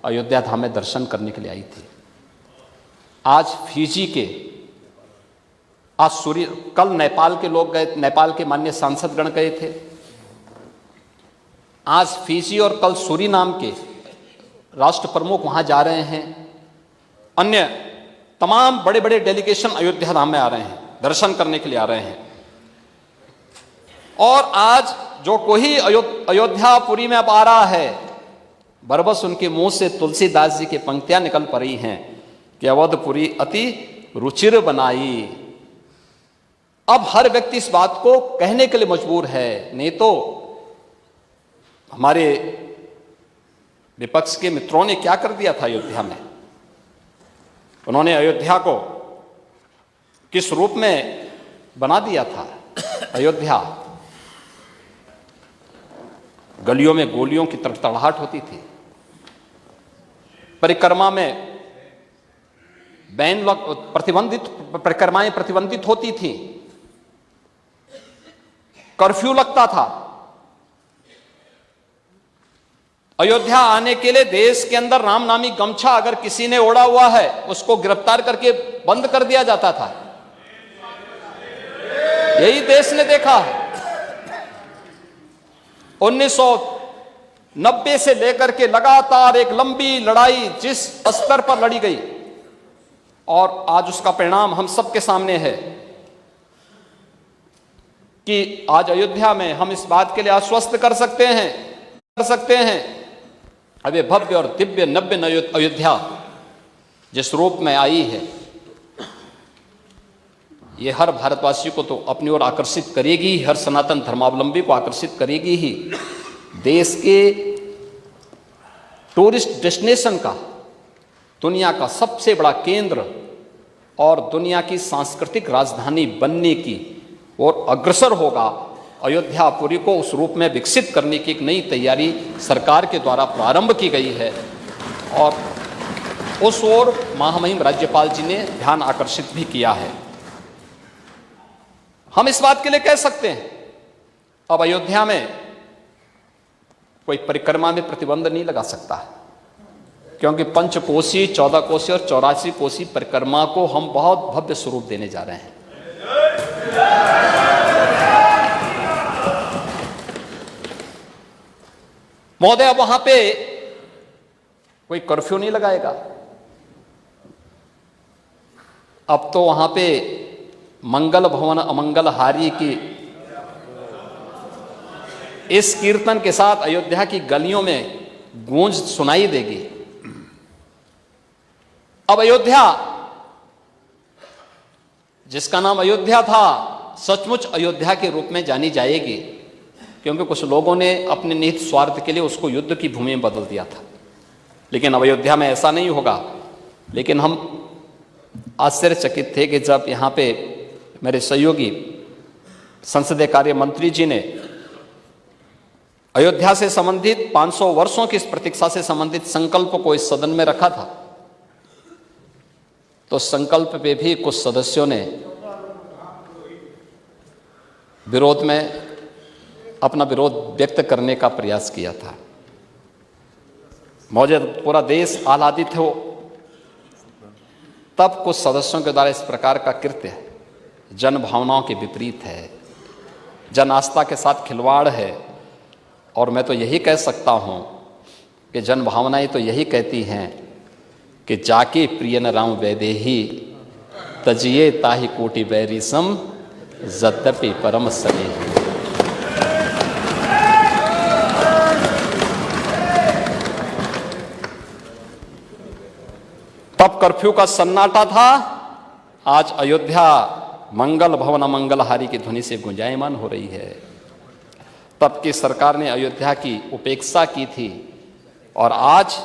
S1: अयोध्या धाम में दर्शन करने के लिए आई थी। आज फिजी के, कल नेपाल के लोग गए, नेपाल के माननीय सांसदगण गए थे। आज फिजी और कल सूरीनाम के राष्ट्र प्रमुख वहां जा रहे हैं। अन्य तमाम बड़े बड़े डेलीगेशन अयोध्या धाम में आ रहे हैं, दर्शन करने के लिए आ रहे हैं। और आज जो कोई अयोध्यापुरी में अब आ रहा है, बरबस उनके मुंह से तुलसीदास जी की पंक्तियां निकल पड़ी हैं कि अवधपुरी अति रुचिर बनाई। अब हर व्यक्ति इस बात को कहने के लिए मजबूर है। नहीं तो हमारे विपक्ष के मित्रों ने क्या कर दिया था अयोध्या में। उन्होंने अयोध्या को किस रूप में बना दिया था। अयोध्या गलियों में गोलियों की तड़तड़ाहट होती थी। परिक्रमा में परिक्रमाएं प्रतिबंधित होती थी। कर्फ्यू लगता था। अयोध्या आने के लिए देश के अंदर रामनामी गमछा अगर किसी ने ओढ़ा हुआ है उसको गिरफ्तार करके बंद कर दिया जाता था। यही देश ने देखा है। 1990 से लेकर के लगातार एक लंबी लड़ाई जिस स्तर पर लड़ी गई और आज उसका परिणाम हम सबके सामने है कि आज अयोध्या में हम इस बात के लिए आश्वस्त कर सकते हैं अब ये भव्य और दिव्य नव्य अयोध्या जिस रूप में आई है, ये हर भारतवासी को तो अपनी ओर आकर्षित करेगी, हर सनातन धर्मावलंबी को आकर्षित करेगी ही। देश के टूरिस्ट डेस्टिनेशन का, दुनिया का सबसे बड़ा केंद्र और दुनिया की सांस्कृतिक राजधानी बनने की ओर अग्रसर होगा। अयोध्यापुरी को उस रूप में विकसित करने की एक नई तैयारी सरकार के द्वारा प्रारंभ की गई है और उस ओर महामहिम राज्यपाल जी ने ध्यान आकर्षित भी किया है। हम इस बात के लिए कह सकते हैं अब अयोध्या में कोई परिक्रमा में प्रतिबंध नहीं लगा सकता, क्योंकि पंचकोसी, 14 कोसी और 84 कोसी परिक्रमा को हम बहुत भव्य स्वरूप देने जा रहे हैं। महोदय, अब वहां पे कोई कर्फ्यू नहीं लगाएगा। अब तो वहां पे मंगल भवन अमंगल हारी की इस कीर्तन के साथ अयोध्या की गलियों में गूंज सुनाई देगी। अब अयोध्या, जिसका नाम अयोध्या था, सचमुच अयोध्या के रूप में जानी जाएगी, क्योंकि कुछ लोगों ने अपने निहित स्वार्थ के लिए उसको युद्ध की भूमि में बदल दिया था। लेकिन अब अयोध्या में ऐसा नहीं होगा। लेकिन हम आश्चर्यचकित थे कि जब यहाँ पे मेरे सहयोगी संसदीय कार्य मंत्री जी ने अयोध्या से संबंधित 500 वर्षों की इस प्रतीक्षा से संबंधित संकल्प को इस सदन में रखा था, तो संकल्प पे भी कुछ सदस्यों ने विरोध में अपना विरोध व्यक्त करने का प्रयास किया था। मौजूद पूरा देश आह्लादित हो, तब कुछ सदस्यों के द्वारा इस प्रकार का कृत्य जन भावनाओं के विपरीत है, जन आस्था के साथ खिलवाड़ है। और मैं तो यही कह सकता हूं कि जन भावनाएं तो यही कहती हैं कि जाके प्रिय न राम वैदेही तजिए ताहि कोटि बैरी सम यद्यपि परम स्नेही। तब कर्फ्यू का सन्नाटा था, आज अयोध्या मंगल भवन मंगलहारी की ध्वनि से गुंजायमान हो रही है। तब की सरकार ने अयोध्या की उपेक्षा की थी और आज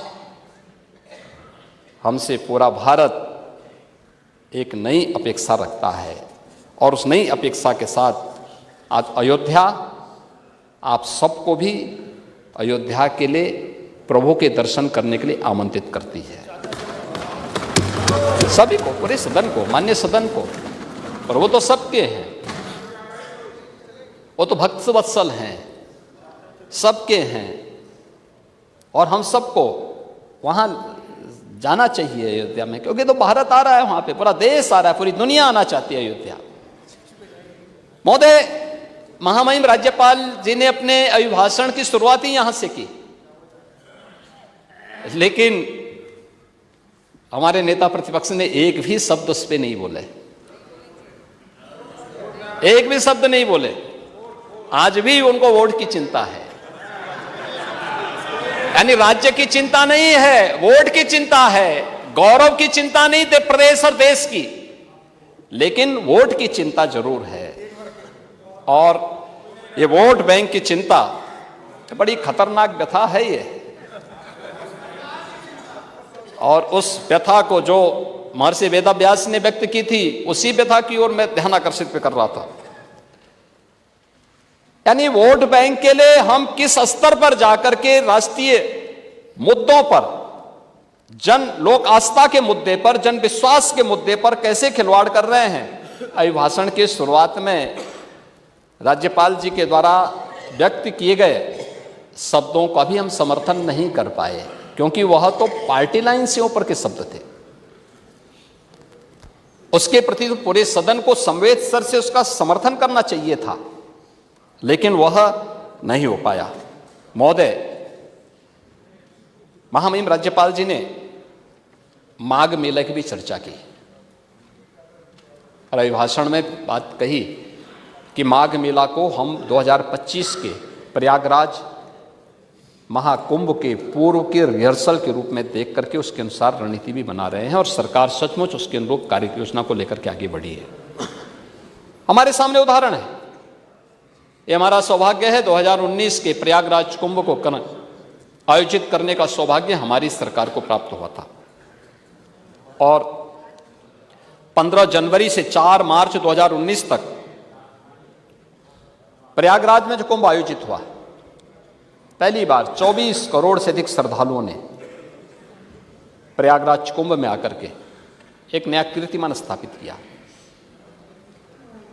S1: हमसे पूरा भारत एक नई अपेक्षा रखता है और उस नई अपेक्षा के साथ आज अयोध्या आप सबको भी अयोध्या के लिए प्रभु के दर्शन करने के लिए आमंत्रित करती है। सभी को, पूरे सदन को, मान्य सदन को। पर वो तो सबके हैं, वो तो भक्त वत्सल हैं, सबके हैं और हम सबको वहां जाना चाहिए अयोध्या में, क्योंकि तो भारत आ रहा है वहां पे, पूरा देश आ रहा है, पूरी दुनिया आना चाहती है अयोध्या। महोदय, महामहिम राज्यपाल जी ने अपने अभिभाषण की शुरुआत ही यहां से की, लेकिन हमारे नेता प्रतिपक्ष ने एक भी शब्द उस पर नहीं बोले, एक भी शब्द नहीं बोले। आज भी उनको वोट की चिंता है, यानी राज्य की चिंता नहीं है, वोट की चिंता है, गौरव की चिंता नहीं थे प्रदेश और देश की, लेकिन वोट की चिंता जरूर है। और ये वोट बैंक की चिंता बड़ी खतरनाक व्यथा है ये, और उस व्यथा को जो महर्षि वेदव्यास ने व्यक्त की थी, उसी व्यथा की ओर मैं ध्यान आकर्षित कर रहा था। यानी वोट बैंक के लिए हम किस स्तर पर जाकर के राष्ट्रीय मुद्दों पर, जन लोक आस्था के मुद्दे पर, जन विश्वास के मुद्दे पर कैसे खिलवाड़ कर रहे हैं। अभिभाषण की शुरुआत में राज्यपाल जी के द्वारा व्यक्त किए गए शब्दों का भी हम समर्थन नहीं कर पाए, क्योंकि वह तो पार्टी लाइन से ऊपर के शब्द थे। उसके प्रति तो पूरे सदन को संवेद स्तर से उसका समर्थन करना चाहिए था, लेकिन वह नहीं हो पाया। महोदय, महामहिम राज्यपाल जी ने माघ मेले की भी चर्चा की और अभिभाषण में बात कही कि माघ मेला को हम 2025 के प्रयागराज महाकुंभ के पूर्व के रिहर्सल के रूप में देख करके उसके अनुसार रणनीति भी बना रहे हैं और सरकार सचमुच उसके अनुरूप कार्य योजना को लेकर के आगे बढ़ी है। हमारे सामने उदाहरण है, ये हमारा सौभाग्य है 2019 के प्रयागराज कुंभ को आयोजित करने का सौभाग्य हमारी सरकार को प्राप्त हुआ था और 15 जनवरी से 4 मार्च 2019 तक प्रयागराज में जो कुंभ आयोजित हुआ, पहली बार 24 करोड़ से अधिक श्रद्धालुओं ने प्रयागराज कुंभ में आकर के एक नया कीर्तिमान स्थापित किया।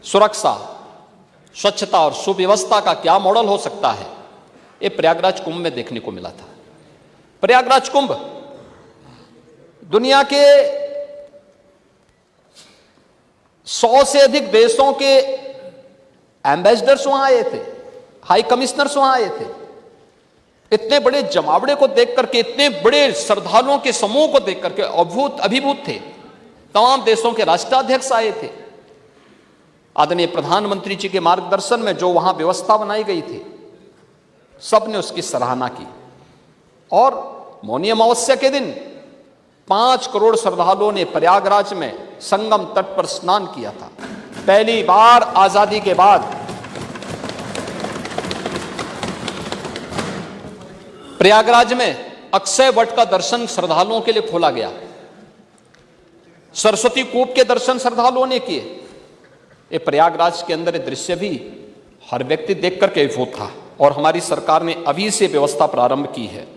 S1: सुरक्षा, स्वच्छता और सुव्यवस्था का क्या मॉडल हो सकता है, ये प्रयागराज कुंभ में देखने को मिला था। प्रयागराज कुंभ दुनिया के 100 से अधिक देशों के एम्बेसडर्स वहां आए थे, हाई कमिश्नर्स वहां आए थे। इतने बड़े जमावड़े को देख करके, इतने बड़े श्रद्धालुओं के समूह को देख करके अभिभूत थे। तमाम देशों के राष्ट्राध्यक्ष आए थे। आदरणीय प्रधानमंत्री जी के मार्गदर्शन में जो वहां व्यवस्था बनाई गई थी, सबने उसकी सराहना की। और मौनी अमावस्या के दिन 5 करोड़ श्रद्धालुओं ने प्रयागराज में संगम तट पर स्नान किया था। पहली बार आजादी के बाद प्रयागराज में अक्षय वट का दर्शन श्रद्धालुओं के लिए खोला गया। सरस्वती कूप के दर्शन श्रद्धालुओं ने किए। ये प्रयागराज के अंदर ये दृश्य भी हर व्यक्ति देख करके अभिभूत था। और हमारी सरकार ने अभी से व्यवस्था प्रारंभ की है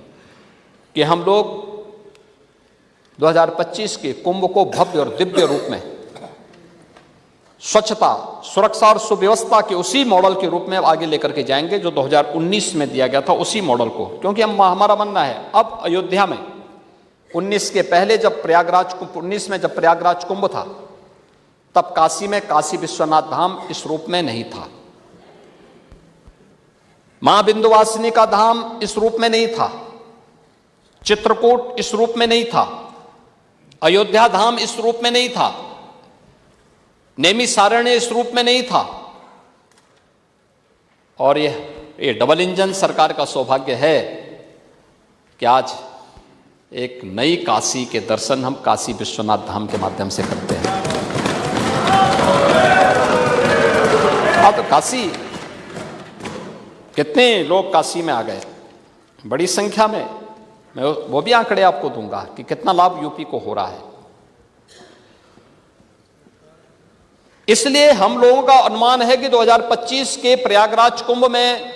S1: कि हम लोग 2025 के कुंभ को भव्य और दिव्य रूप में स्वच्छता, सुरक्षा और सुव्यवस्था के उसी मॉडल के रूप में आगे लेकर के जाएंगे जो 2019 में दिया गया था, उसी मॉडल को। क्योंकि हमारा मानना है, अब अयोध्या में 19 के पहले जब 19 में जब प्रयागराज कुंभ था, तब काशी में काशी विश्वनाथ धाम इस रूप में नहीं था, मां विंध्यवासिनी का धाम इस रूप में नहीं था। चित्रकूट इस रूप में नहीं था, अयोध्या धाम इस रूप में नहीं था, नैमिषारण्य इस रूप में नहीं था। और ये डबल इंजन सरकार का सौभाग्य है कि आज एक नई काशी के दर्शन हम काशी विश्वनाथ धाम के माध्यम से करते हैं। तो काशी, कितने लोग काशी में आ गए, बड़ी संख्या में। मैं वो भी आंकड़े आपको दूंगा कि कितना लाभ यूपी को हो रहा है। इसलिए हम लोगों का अनुमान है कि 2025 के प्रयागराज कुंभ में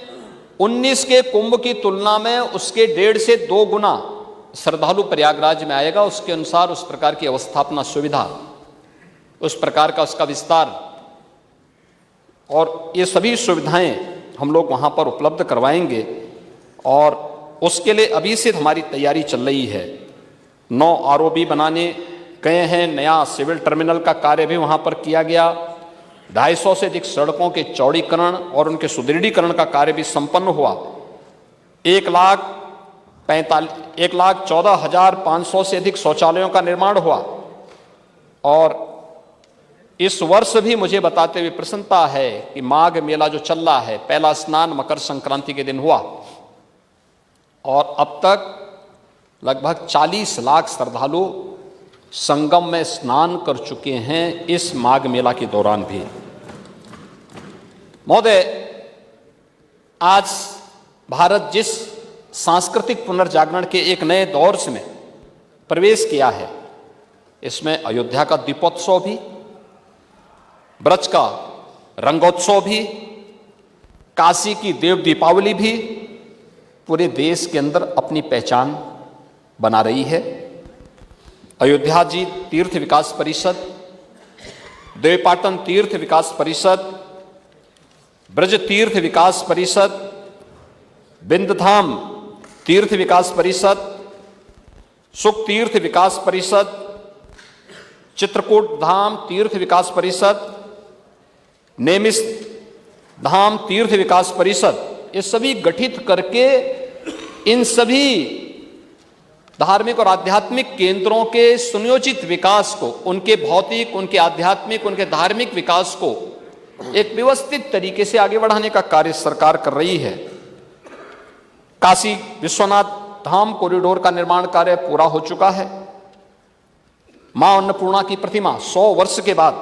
S1: 19 के कुंभ की तुलना में उसके 1.5 से 2 गुना श्रद्धालु प्रयागराज में आएगा। उसके अनुसार उस प्रकार की अवस्थापना सुविधा, उस प्रकार का उसका विस्तार और ये सभी सुविधाएं हम लोग वहां पर उपलब्ध करवाएंगे। और उसके लिए अभी से हमारी तैयारी चल रही है। 9 आरओबी बनाने गए हैं, नया सिविल टर्मिनल का कार्य भी वहां पर किया गया। 250 से अधिक सड़कों के चौड़ीकरण और उनके सुदृढ़ीकरण का कार्य भी संपन्न हुआ। 1,14,500 से अधिक शौचालयों का निर्माण हुआ। और इस वर्ष भी मुझे बताते हुए प्रसन्नता है कि माघ मेला जो चल रहा है, पहला स्नान मकर संक्रांति के दिन हुआ और अब तक लगभग 40 लाख श्रद्धालु संगम में स्नान कर चुके हैं इस माघ मेला के दौरान भी। महोदय, आज भारत जिस सांस्कृतिक पुनर्जागरण के एक नए दौर में प्रवेश किया है, इसमें अयोध्या का दीपोत्सव भी, ब्रज का रंगोत्सव भी, काशी की देव दीपावली भी पूरे देश के अंदर अपनी पहचान बना रही है। अयोध्या जी तीर्थ विकास परिषद, देवपाटन तीर्थ विकास परिषद, ब्रज तीर्थ विकास परिषद, विंध्यधाम तीर्थ विकास परिषद, सुख तीर्थ विकास परिषद, चित्रकूट धाम तीर्थ विकास परिषद, नैमिष धाम तीर्थ विकास परिषद, ये सभी गठित करके इन सभी धार्मिक और आध्यात्मिक केंद्रों के सुनियोजित विकास को, उनके भौतिक, उनके आध्यात्मिक, उनके धार्मिक विकास को एक व्यवस्थित तरीके से आगे बढ़ाने का कार्य सरकार कर रही है। काशी विश्वनाथ धाम कॉरिडोर का निर्माण कार्य पूरा हो चुका है। मां अन्नपूर्णा की प्रतिमा 100 वर्ष के बाद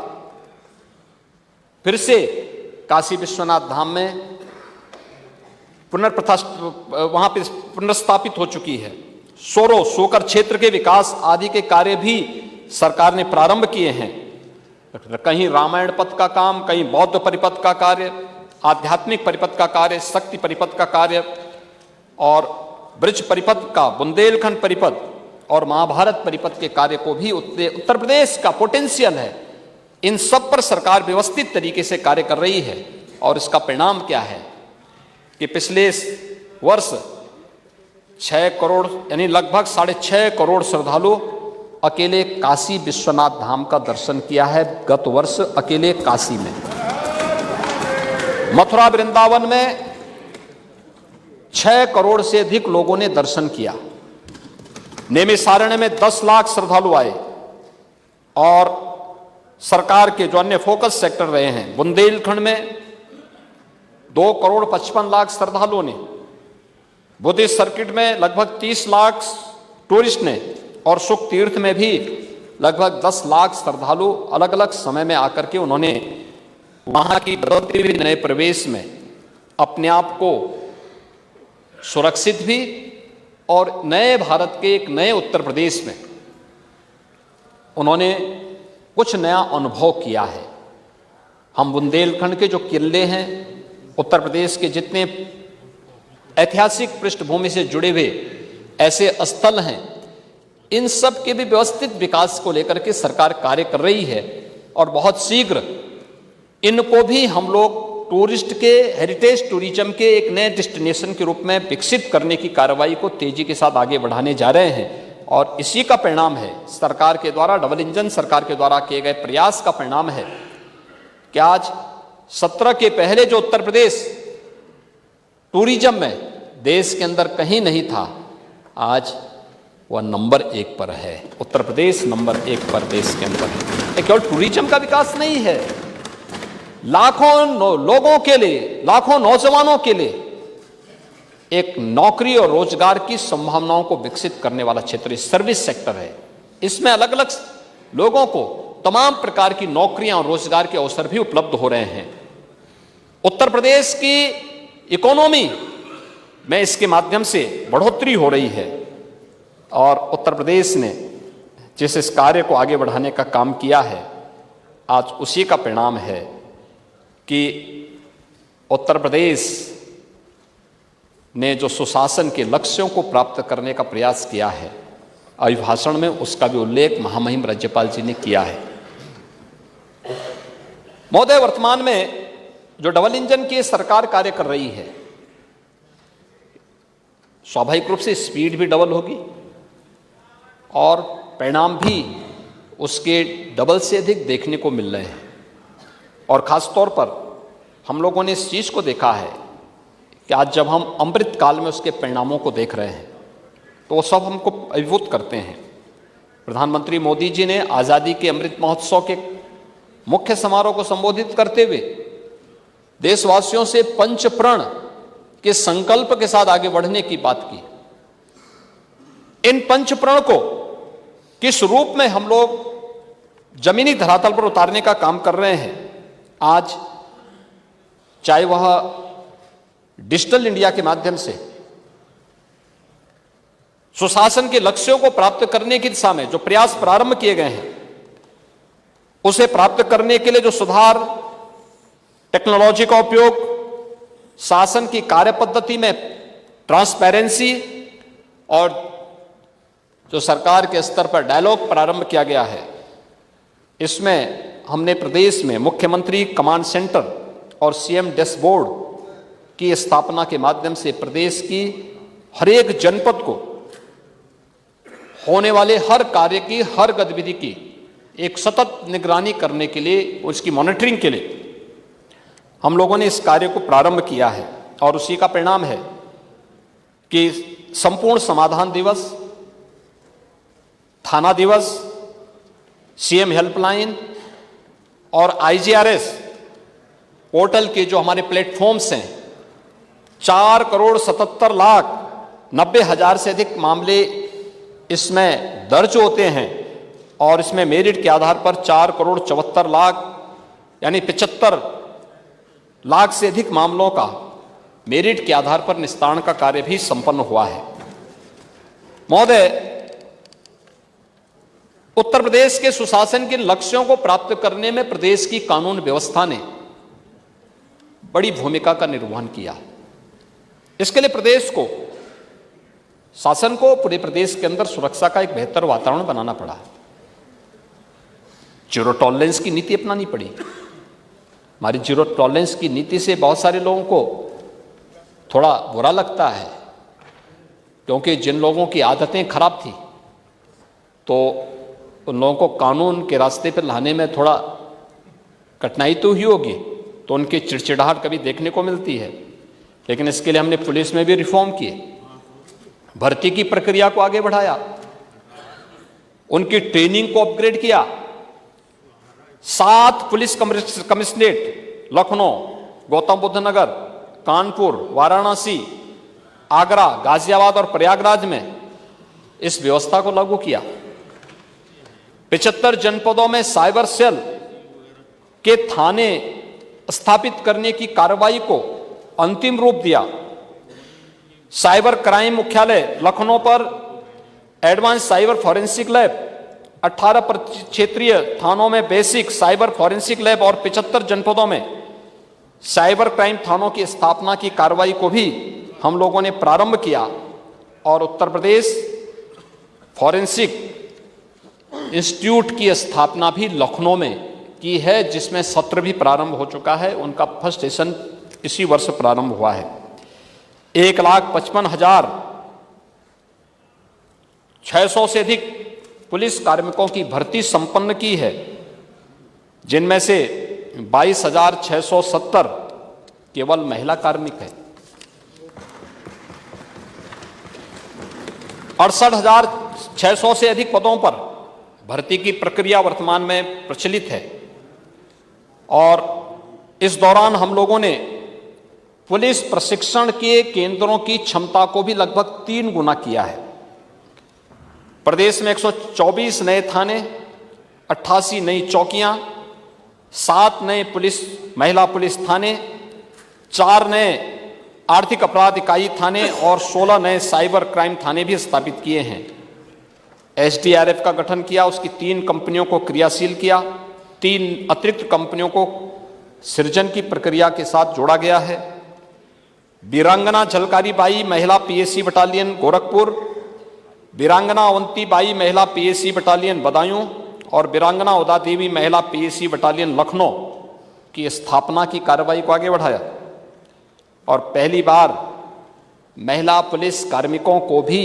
S1: फिर से काशी विश्वनाथ धाम में वहां पर पुनर्स्थापित हो चुकी है। सोकर क्षेत्र के विकास आदि के कार्य भी सरकार ने प्रारंभ किए हैं। कहीं रामायण पथ का काम, कहीं बौद्ध परिपथ का कार्य, आध्यात्मिक परिपथ का कार्य, शक्ति परिपथ का कार्य और ब्रज परिपथ का, बुंदेलखंड परिपथ और महाभारत परिपथ के कार्य को भी उत्तर प्रदेश का पोटेंशियल है, इन सब पर सरकार व्यवस्थित तरीके से कार्य कर रही है। और इसका परिणाम क्या है कि पिछले वर्ष 6 करोड़ यानी लगभग 6.5 करोड़ श्रद्धालु अकेले काशी विश्वनाथ धाम का दर्शन किया है गत वर्ष अकेले काशी में। मथुरा वृंदावन में 6 करोड़ से अधिक लोगों ने दर्शन किया। नैमिषारण्य में 10 लाख श्रद्धालु आए। और सरकार के जो अन्य फोकस सेक्टर रहे हैं, बुंदेलखंड में 2 करोड़ 55 लाख श्रद्धालुओं ने, बुद्धिस्ट सर्किट में लगभग 30 लाख टूरिस्ट ने और सुख तीर्थ में भी लगभग 10 लाख श्रद्धालु अलग अलग समय में आकर के उन्होंने वहां की बदलते हुए नए प्रवेश में अपने आप को सुरक्षित भी और नए भारत के एक नए उत्तर प्रदेश में उन्होंने कुछ नया अनुभव किया है। हम बुंदेलखंड के जो किले हैं, उत्तर प्रदेश के जितने ऐतिहासिक पृष्ठभूमि से जुड़े हुए ऐसे स्थल हैं, इन सब के भी व्यवस्थित विकास को लेकर के सरकार कार्य कर रही है। और बहुत शीघ्र इनको भी हम लोग टूरिस्ट के, हेरिटेज टूरिज्म के एक नए डेस्टिनेशन के रूप में विकसित करने की कार्रवाई को तेजी के साथ आगे बढ़ाने जा रहे हैं। और इसी का परिणाम है, सरकार के द्वारा, डबल इंजन सरकार के द्वारा किए गए प्रयास का परिणाम है कि आज 17 के पहले जो उत्तर प्रदेश टूरिज्म में देश के अंदर कहीं नहीं था, आज वह नंबर 1 पर है। उत्तर प्रदेश नंबर 1 पर देश के अंदर है। ये केवल टूरिज्म का विकास नहीं है, लाखों लोगों के लिए, लाखों नौजवानों के लिए एक नौकरी और रोजगार की संभावनाओं को विकसित करने वाला क्षेत्र सर्विस सेक्टर है। इसमें अलग अलग लोगों को तमाम प्रकार की नौकरियां और रोजगार के अवसर भी उपलब्ध हो रहे हैं। उत्तर प्रदेश की इकोनॉमी में इसके माध्यम से बढ़ोतरी हो रही है और उत्तर प्रदेश ने जिस इस कार्य को आगे बढ़ाने का काम किया है, आज उसी का परिणाम है कि उत्तर प्रदेश ने जो सुशासन के लक्ष्यों को प्राप्त करने का प्रयास किया है, अभिभाषण में उसका भी उल्लेख महामहिम राज्यपाल जी ने किया है। महोदय, वर्तमान में जो डबल इंजन की सरकार कार्य कर रही है, स्वाभाविक रूप से स्पीड भी डबल होगी और परिणाम भी उसके डबल से अधिक देखने को मिल रहे हैं। और ख़ास तौर पर हम लोगों ने इस चीज़ को देखा है कि आज जब हम अमृत काल में उसके परिणामों को देख रहे हैं तो वो सब हमको अभिभूत करते हैं। प्रधानमंत्री मोदी जी ने आज़ादी के अमृत महोत्सव के मुख्य समारोह को संबोधित करते हुए देशवासियों से पंच प्रण के संकल्प के साथ आगे बढ़ने की बात की। इन पंच प्रण को किस रूप में हम लोग जमीनी धरातल पर उतारने का काम कर रहे हैं, आज चाहे वह डिजिटल इंडिया के माध्यम से सुशासन के लक्ष्यों को प्राप्त करने की दिशा में जो प्रयास प्रारंभ किए गए हैं, उसे प्राप्त करने के लिए जो सुधार, टेक्नोलॉजी का उपयोग, शासन की कार्य पद्धति में ट्रांसपेरेंसी और जो सरकार के स्तर पर डायलॉग प्रारंभ किया गया है, इसमें हमने प्रदेश में मुख्यमंत्री कमांड सेंटर और सीएम डैशबोर्ड की स्थापना के माध्यम से प्रदेश की हर एक जनपद को होने वाले हर कार्य की, हर गतिविधि की एक सतत निगरानी करने के लिए, उसकी मॉनिटरिंग के लिए हम लोगों ने इस कार्य को प्रारंभ किया है। और उसी का परिणाम है कि संपूर्ण समाधान दिवस, थाना दिवस, सीएम हेल्पलाइन और आईजीआरएस पोर्टल के जो हमारे प्लेटफॉर्म्स हैं, 4,77,90,000 से अधिक मामले इसमें दर्ज होते हैं और इसमें मेरिट के आधार पर 4,74,00,000 यानी 75 लाख से अधिक मामलों का मेरिट के आधार पर निस्तारण का कार्य भी संपन्न हुआ है। महोदय, उत्तर प्रदेश के सुशासन के लक्ष्यों को प्राप्त करने में प्रदेश की कानून व्यवस्था ने बड़ी भूमिका का निर्वहन किया। इसके लिए प्रदेश को, शासन को पूरे प्रदेश के अंदर सुरक्षा का एक बेहतर वातावरण बनाना पड़ा। जीरो टॉलरेंस की नीति अपनानी पड़ी। हमारी जीरो टॉलरेंस की नीति से बहुत सारे लोगों को थोड़ा बुरा लगता है, क्योंकि जिन लोगों की आदतें खराब थी तो उन लोगों को कानून के रास्ते पर लाने में थोड़ा कठिनाई तो ही होगी, तो उनकी चिड़चिड़ाहट कभी देखने को मिलती है। लेकिन इसके लिए हमने पुलिस में भी रिफॉर्म किए, भर्ती की प्रक्रिया को आगे बढ़ाया, उनकी ट्रेनिंग को अपग्रेड किया। 7 पुलिस कमिश्नरेट लखनऊ, गौतम बुद्ध नगर, कानपुर, वाराणसी, आगरा, गाजियाबाद और प्रयागराज में इस व्यवस्था को लागू किया। 75 जनपदों में साइबर सेल के थाने स्थापित करने की कार्रवाई को अंतिम रूप दिया। साइबर क्राइम मुख्यालय लखनऊ पर एडवांस साइबर फॉरेंसिक लैब, 18 क्षेत्रीय थानों में बेसिक साइबर फॉरेंसिक लैब और 75 जनपदों में साइबर क्राइम थानों की स्थापना की कार्रवाई को भी हम लोगों ने प्रारंभ किया। और उत्तर प्रदेश फॉरेंसिक इंस्टीट्यूट की स्थापना भी लखनऊ में की है, जिसमें सत्र भी प्रारंभ हो चुका है। उनका फर्स्ट सेशन इसी वर्ष प्रारंभ हुआ है। 1,55,600 से अधिक पुलिस कार्मिकों की भर्ती संपन्न की है, जिनमें से 22,670 केवल महिला कार्मिक है। 68,000 600 से अधिक पदों पर भर्ती की प्रक्रिया वर्तमान में प्रचलित है और इस दौरान हम लोगों ने पुलिस प्रशिक्षण के केंद्रों की क्षमता को भी लगभग 3 गुना किया है। प्रदेश में 124 नए थाने, 88 नई चौकियां, 7 नए महिला पुलिस थाने, 4 नए आर्थिक अपराध इकाई थाने और 16 नए साइबर क्राइम थाने भी स्थापित किए हैं। एसडीआरएफ का गठन किया, उसकी 3 कंपनियों को क्रियाशील किया, 3 अतिरिक्त कंपनियों को सृजन की प्रक्रिया के साथ जोड़ा गया है। वीरांगना झलकारी बाई महिला पीएसी बटालियन गोरखपुर, वीरांगना अवंती बाई महिला पीएसी बटालियन बदायूं और वीरांगना उदा देवी महिला पीएसी बटालियन लखनऊ की स्थापना की कार्रवाई को आगे बढ़ाया और पहली बार महिला पुलिस कार्मिकों को भी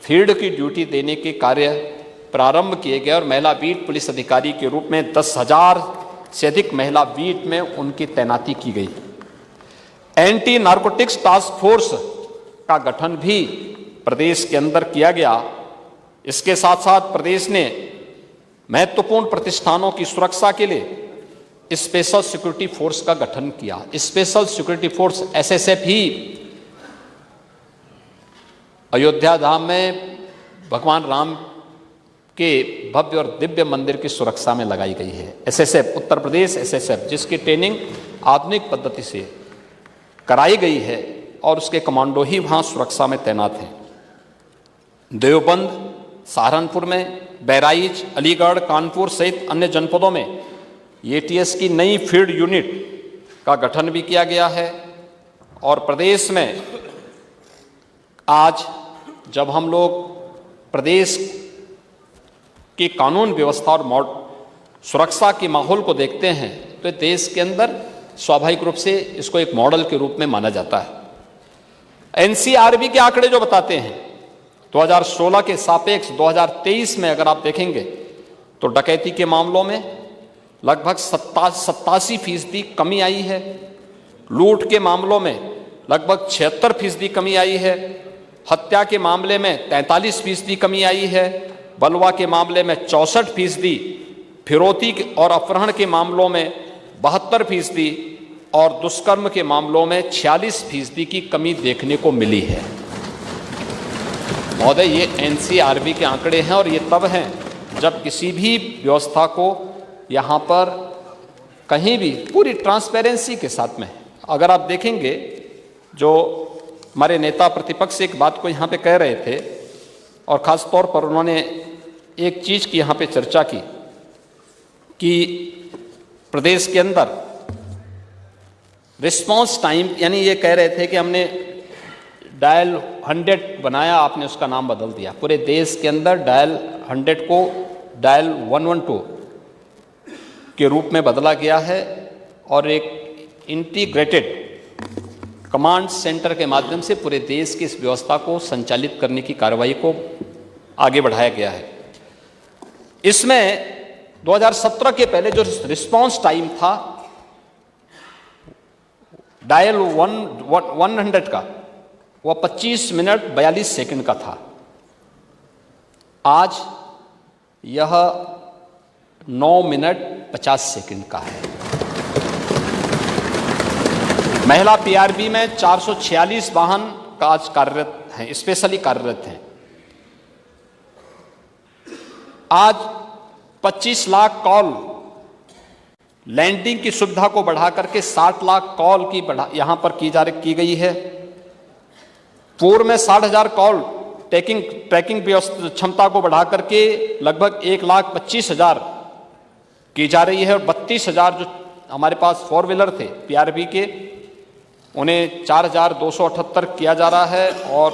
S1: फील्ड की ड्यूटी देने के कार्य प्रारंभ किए गए और महिला बीट पुलिस अधिकारी के रूप में 10,000 से अधिक महिला बीट में उनकी तैनाती की गई। एंटी नारकोटिक्स टास्क फोर्स का गठन भी प्रदेश के अंदर किया गया। इसके साथ साथ प्रदेश ने महत्वपूर्ण प्रतिष्ठानों की सुरक्षा के लिए स्पेशल सिक्योरिटी फोर्स का गठन किया। स्पेशल सिक्योरिटी फोर्स एसएसएफ ही अयोध्या धाम में भगवान राम के भव्य और दिव्य मंदिर की सुरक्षा में लगाई गई है। एसएसएफ उत्तर प्रदेश एसएसएफ, जिसकी ट्रेनिंग आधुनिक पद्धति से कराई गई है और उसके कमांडो ही वहां सुरक्षा में तैनात हैं। देवबंद, सहारनपुर में, बहराइच, अलीगढ़, कानपुर सहित अन्य जनपदों में एटीएस की नई फील्ड यूनिट का गठन भी किया गया है। और प्रदेश में आज जब हम लोग प्रदेश की कानून व्यवस्था और सुरक्षा के माहौल को देखते हैं तो देश के अंदर स्वाभाविक रूप से इसको एक मॉडल के रूप में माना जाता है। एनसीआरबी के आंकड़े जो बताते हैं 2016 के सापेक्ष 2023 में अगर आप देखेंगे तो डकैती के मामलों में लगभग 87% कमी आई है, लूट के मामलों में लगभग 76% कमी आई है, हत्या के मामले में 43% कमी आई है, बलवा के मामले में 64%, फिरौती और अपहरण के मामलों में 72% और दुष्कर्म के मामलों में 46% की कमी देखने को मिली है। महोदय, ये एनसीआरबी के आंकड़े हैं और ये तब हैं जब किसी भी व्यवस्था को यहाँ पर कहीं भी पूरी ट्रांसपेरेंसी के साथ में, अगर आप देखेंगे जो हमारे नेता प्रतिपक्ष एक बात को यहाँ पे कह रहे थे और ख़ास तौर पर उन्होंने एक चीज़ की यहाँ पे चर्चा की कि प्रदेश के अंदर रिस्पांस टाइम, यानी ये कह रहे थे कि हमने डायल 100 बनाया, आपने उसका नाम बदल दिया। पूरे देश के अंदर डायल 100 को डायल 112 के रूप में बदला गया है और एक इंटीग्रेटेड कमांड सेंटर के माध्यम से पूरे देश की इस व्यवस्था को संचालित करने की कार्रवाई को आगे बढ़ाया गया है। इसमें 2017 के पहले जो रिस्पांस टाइम था डायल 100 का, वह 25 मिनट 42 सेकंड का था। आज यह 9 मिनट 50 सेकंड का है। महिला पीआरबी में 446 वाहन का आज कार्यरत हैं, स्पेशली कार्यरत हैं। आज 25 लाख कॉल लैंडिंग की सुविधा को बढ़ा करके 60 लाख कॉल की यहां पर की गई है। पूर्व में 60,000 कॉल ट्रैकिंग क्षमता को बढ़ा करके लगभग 1,25,000 की जा रही है और 32,000 जो हमारे पास 4 व्हीलर थे पीआरबी के, उन्हें 4,278 किया जा रहा है और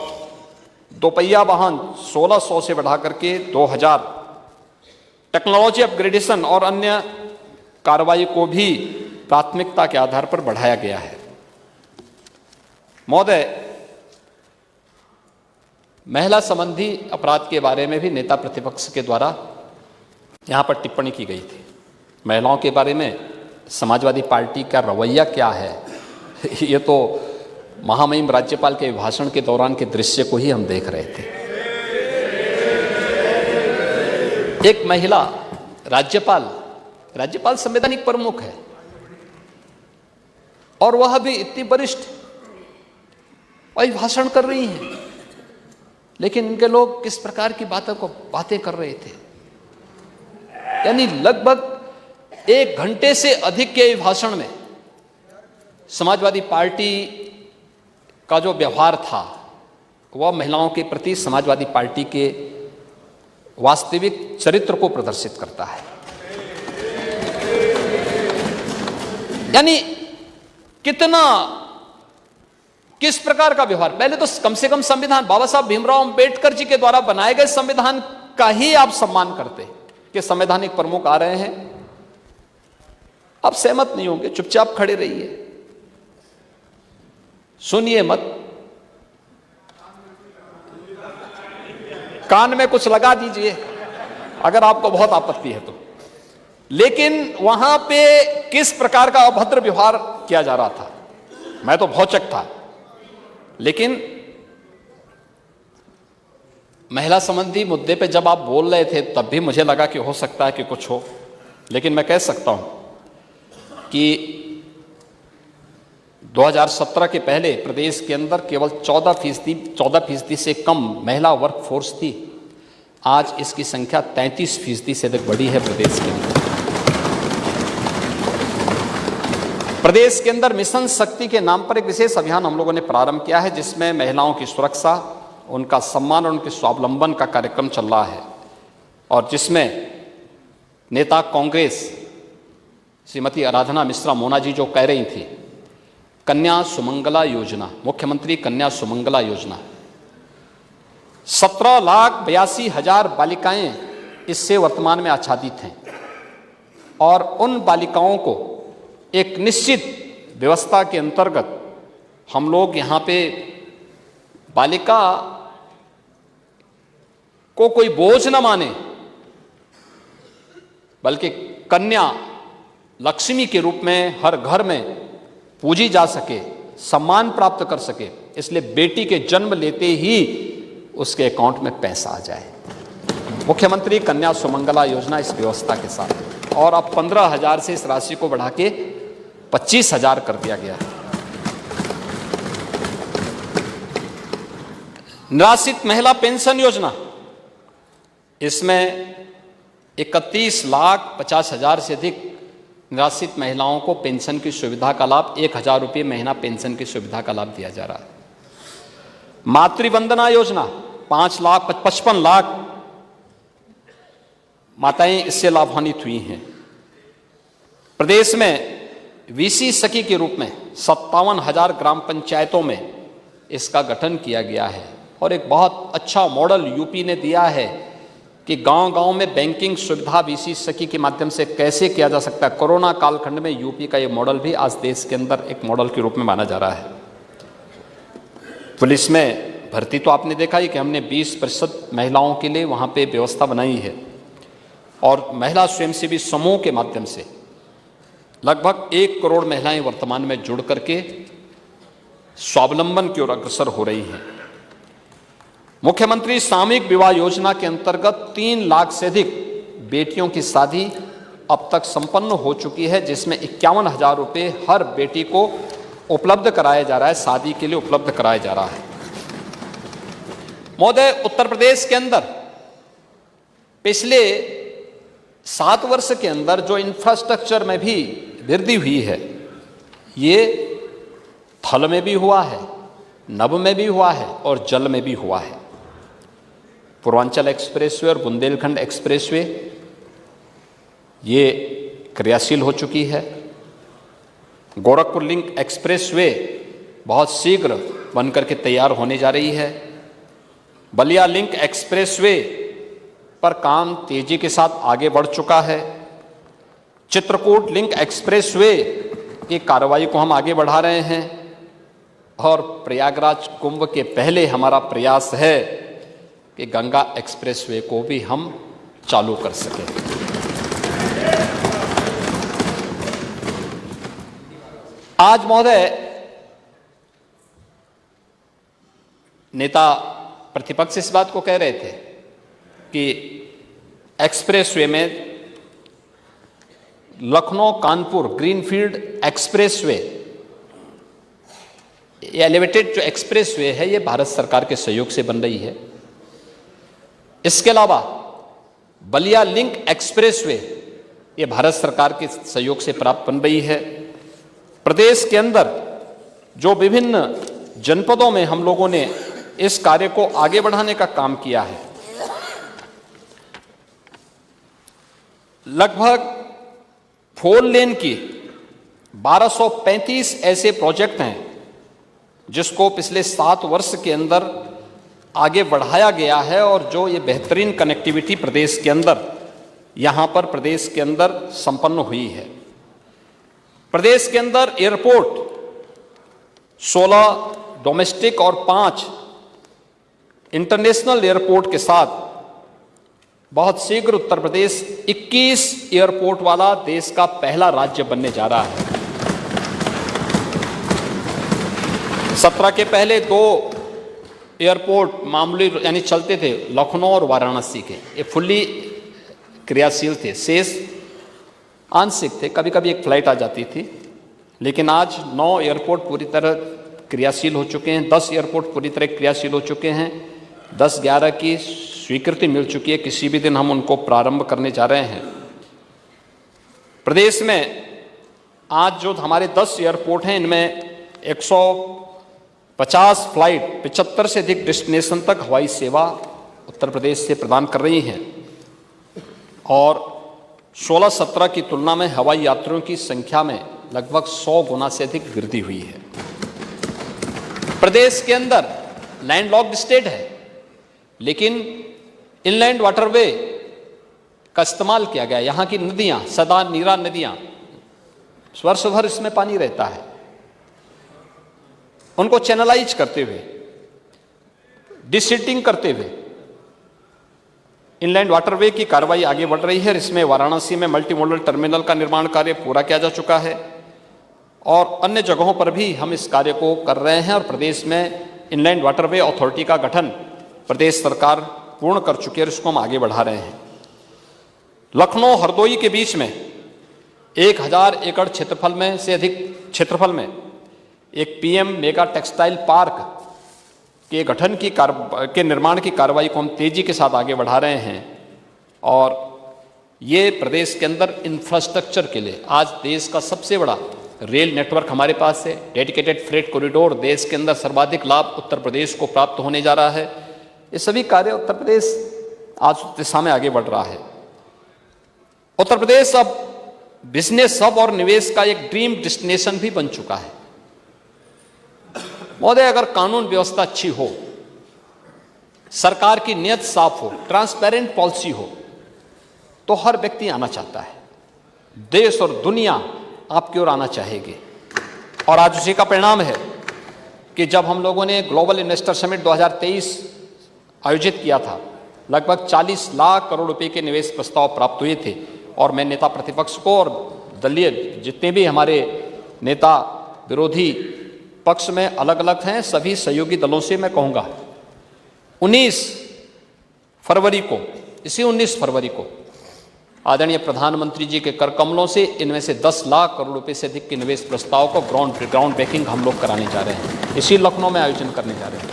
S1: दोपहिया वाहन 1,600 से बढ़ा करके 2,000। टेक्नोलॉजी अपग्रेडेशन और अन्य कार्रवाई को भी प्राथमिकता के आधार पर बढ़ाया गया है। महोदय, महिला संबंधी अपराध के बारे में भी नेता प्रतिपक्ष के द्वारा यहाँ पर टिप्पणी की गई थी। महिलाओं के बारे में समाजवादी पार्टी का रवैया क्या है, ये तो महामहिम राज्यपाल के भाषण के दौरान के दृश्य को ही हम देख रहे थे। एक महिला राज्यपाल संवैधानिक प्रमुख है और वह भी इतनी वरिष्ठ वही भाषण कर रही हैं, लेकिन इनके लोग किस प्रकार की बातें कर रहे थे। यानी लगभग 1 घंटे से अधिक के भाषण में समाजवादी पार्टी का जो व्यवहार था वह महिलाओं के प्रति समाजवादी पार्टी के वास्तविक चरित्र को प्रदर्शित करता है। यानी किस प्रकार का व्यवहार। पहले तो कम से कम संविधान बाबा साहब भीमराव अंबेडकर जी के द्वारा बनाए गए संविधान का ही आप सम्मान करते कि संवैधानिक प्रमुख आ रहे हैं। आप सहमत नहीं होंगे, चुपचाप खड़े रहिए, सुनिए मत, कान में कुछ लगा दीजिए अगर आपको बहुत आपत्ति है तो। लेकिन वहां पे किस प्रकार का अभद्र व्यवहार किया जा रहा था, मैं तो भौचक था। लेकिन महिला संबंधी मुद्दे पे जब आप बोल रहे थे तब भी मुझे लगा कि हो सकता है कि कुछ हो। लेकिन मैं कह सकता हूं कि 2017 के पहले प्रदेश के अंदर केवल 14% से कम महिला वर्क फोर्स थी। आज इसकी संख्या 33% से अधिक बढ़ी है प्रदेश के अंदर। प्रदेश के अंदर मिशन शक्ति के नाम पर एक विशेष अभियान हम लोगों ने प्रारंभ किया है, जिसमें महिलाओं की सुरक्षा, उनका सम्मान और उनके स्वावलंबन का कार्यक्रम चल रहा है, और जिसमें नेता कांग्रेस श्रीमती आराधना मिश्रा मोना जी जो कह रही थी कन्या सुमंगला योजना, मुख्यमंत्री कन्या सुमंगला योजना, 17,82,000 बालिकाएं इससे वर्तमान में आच्छादित हैं। और उन बालिकाओं को एक निश्चित व्यवस्था के अंतर्गत हम लोग यहाँ पे बालिका को कोई बोझ न माने, बल्कि कन्या लक्ष्मी के रूप में हर घर में पूजी जा सके, सम्मान प्राप्त कर सके, इसलिए बेटी के जन्म लेते ही उसके अकाउंट में पैसा आ जाए। मुख्यमंत्री कन्या सुमंगला योजना इस व्यवस्था के साथ, और अब 15,000 से इस राशि को बढ़ा के 25,000 कर दिया गया है। निराश्रित महिला पेंशन योजना, इसमें 31,50,000 से अधिक निराश्रित महिलाओं को पेंशन की सुविधा का लाभ, 1,000 रुपये महीना पेंशन की सुविधा का लाभ दिया जा रहा है। मातृवंदना योजना, 55 लाख माताएं इससे लाभान्वित हुई हैं। प्रदेश में वीसी सखी के रूप में 57,000 ग्राम पंचायतों में इसका गठन किया गया है, और एक बहुत अच्छा मॉडल यूपी ने दिया है कि गांव-गांव में बैंकिंग सुविधा वीसी सखी के माध्यम से कैसे किया जा सकता है। कोरोना कालखंड में यूपी का ये मॉडल भी आज देश के अंदर एक मॉडल के रूप में माना जा रहा है। पुलिस में भर्ती तो आपने देखा ही कि हमने 20% महिलाओं के लिए वहाँ पे व्यवस्था बनाई है, और महिला स्वयंसेवी समूह के माध्यम से लगभग 1 करोड़ महिलाएं वर्तमान में जुड़ करके स्वावलंबन की ओर अग्रसर हो रही हैं। मुख्यमंत्री सामूहिक विवाह योजना के अंतर्गत 3 लाख से अधिक बेटियों की शादी अब तक संपन्न हो चुकी है, जिसमें 51,000 रुपये हर बेटी को उपलब्ध कराया जा रहा है, शादी के लिए उपलब्ध कराया जा रहा है। महोदय, उत्तर प्रदेश के अंदर पिछले 7 वर्ष के अंदर जो इंफ्रास्ट्रक्चर में भी वृद्धि हुई है, ये थल में भी हुआ है, नभ में भी हुआ है और जल में भी हुआ है। पूर्वांचल एक्सप्रेसवे और बुंदेलखंड एक्सप्रेसवे ये क्रियाशील हो चुकी है। गोरखपुर लिंक एक्सप्रेसवे बहुत शीघ्र बनकर के तैयार होने जा रही है। बलिया लिंक एक्सप्रेसवे पर काम तेजी के साथ आगे बढ़ चुका है। चित्रकूट लिंक एक्सप्रेसवे की कार्रवाई को हम आगे बढ़ा रहे हैं, और प्रयागराज कुंभ के पहले हमारा प्रयास है कि गंगा एक्सप्रेसवे को भी हम चालू कर सकें। आज महोदय, नेता प्रतिपक्ष इस बात को कह रहे थे कि एक्सप्रेसवे में लखनऊ कानपुर ग्रीनफील्ड एक्सप्रेसवे, ये एलिवेटेड जो एक्सप्रेसवे है ये भारत सरकार के सहयोग से बन रही है। इसके अलावा बलिया लिंक एक्सप्रेसवे ये भारत सरकार के सहयोग से प्राप्त बन रही है। प्रदेश के अंदर जो विभिन्न जनपदों में हम लोगों ने इस कार्य को आगे बढ़ाने का काम किया है, लगभग 4 लेन की 1235 ऐसे प्रोजेक्ट हैं जिसको पिछले 7 वर्ष के अंदर आगे बढ़ाया गया है और जो ये बेहतरीन कनेक्टिविटी प्रदेश के अंदर, यहाँ पर प्रदेश के अंदर संपन्न हुई है। प्रदेश के अंदर एयरपोर्ट 16 डोमेस्टिक और 5 इंटरनेशनल एयरपोर्ट के साथ बहुत शीघ्र उत्तर प्रदेश 21 एयरपोर्ट वाला देश का पहला राज्य बनने जा रहा है। 17 के पहले 2 एयरपोर्ट मामूली यानी चलते थे, लखनऊ और वाराणसी के, ये फुल्ली क्रियाशील थे, शेष आंशिक थे, कभी कभी एक फ्लाइट आ जाती थी। लेकिन आज 9 एयरपोर्ट पूरी तरह क्रियाशील हो चुके हैं, 10 एयरपोर्ट पूरी तरह क्रियाशील हो चुके हैं, 10-11 की स्वीकृति मिल चुकी है, किसी भी दिन हम उनको प्रारंभ करने जा रहे हैं। प्रदेश में आज जो हमारे 10 एयरपोर्ट हैं, इनमें 150 फ्लाइट 75 से अधिक डेस्टिनेशन तक हवाई सेवा उत्तर प्रदेश से प्रदान कर रही हैं और 16-17 की तुलना में हवाई यात्रियों की संख्या में लगभग 100 गुना से अधिक वृद्धि हुई है। प्रदेश के अंदर लैंडलॉक्ड स्टेट है, लेकिन इनलैंड वाटरवे का इस्तेमाल किया गया। यहाँ की नदियाँ, सदा नीरा नदियाँ, वर्ष भर इसमें पानी रहता है, उनको चैनलाइज करते हुए, डिसिल्टिंग करते हुए इनलैंड वाटरवे की कार्रवाई आगे बढ़ रही है। इसमें वाराणसी में मल्टी मॉडल टर्मिनल का निर्माण कार्य पूरा किया जा चुका है और अन्य जगहों पर भी हम इस कार्य को कर रहे हैं और प्रदेश में इनलैंड वाटरवे अथॉरिटी का गठन प्रदेश सरकार पूर्ण कर चुकी है और इसको हम आगे बढ़ा रहे हैं। लखनऊ हरदोई के बीच में 1000 एकड़ क्षेत्रफल में से अधिक क्षेत्रफल में एक पीएम मेगा टेक्सटाइल पार्क के गठन के निर्माण की कार्रवाई को हम तेजी के साथ आगे बढ़ा रहे हैं और ये प्रदेश के अंदर इंफ्रास्ट्रक्चर के लिए आज देश का सबसे बड़ा रेल नेटवर्क हमारे पास है। डेडिकेटेड फ्रेट कॉरिडोर, देश के अंदर सर्वाधिक लाभ उत्तर प्रदेश को प्राप्त होने जा रहा है। ये सभी कार्य उत्तर प्रदेश आज उस दिशा में आगे बढ़ रहा है। उत्तर प्रदेश अब बिजनेस हब और निवेश का एक ड्रीम डेस्टिनेशन भी बन चुका है। महोदय, अगर कानून व्यवस्था अच्छी हो, सरकार की नीयत साफ हो, ट्रांसपेरेंट पॉलिसी हो, तो हर व्यक्ति आना चाहता है। देश और दुनिया आपकी ओर आना चाहेगी और आज उसी का परिणाम है कि जब हम लोगों ने ग्लोबल इन्वेस्टर समिट 2023 आयोजित किया था, लगभग 40 लाख करोड़ रुपए के निवेश प्रस्ताव प्राप्त हुए थे और मैं नेता प्रतिपक्ष को और दलीय जितने भी हमारे नेता विरोधी पक्ष में अलग अलग हैं, सभी सहयोगी दलों से मैं कहूँगा 19 फरवरी को, इसी 19 फरवरी को आदरणीय प्रधानमंत्री जी के कर कमलों से इनमें से 10 लाख करोड़ रुपए से अधिक के निवेश प्रस्ताव को ग्राउंड ब्रेकिंग हम लोग कराने जा रहे हैं, इसी लखनऊ में आयोजन करने जा रहे हैं।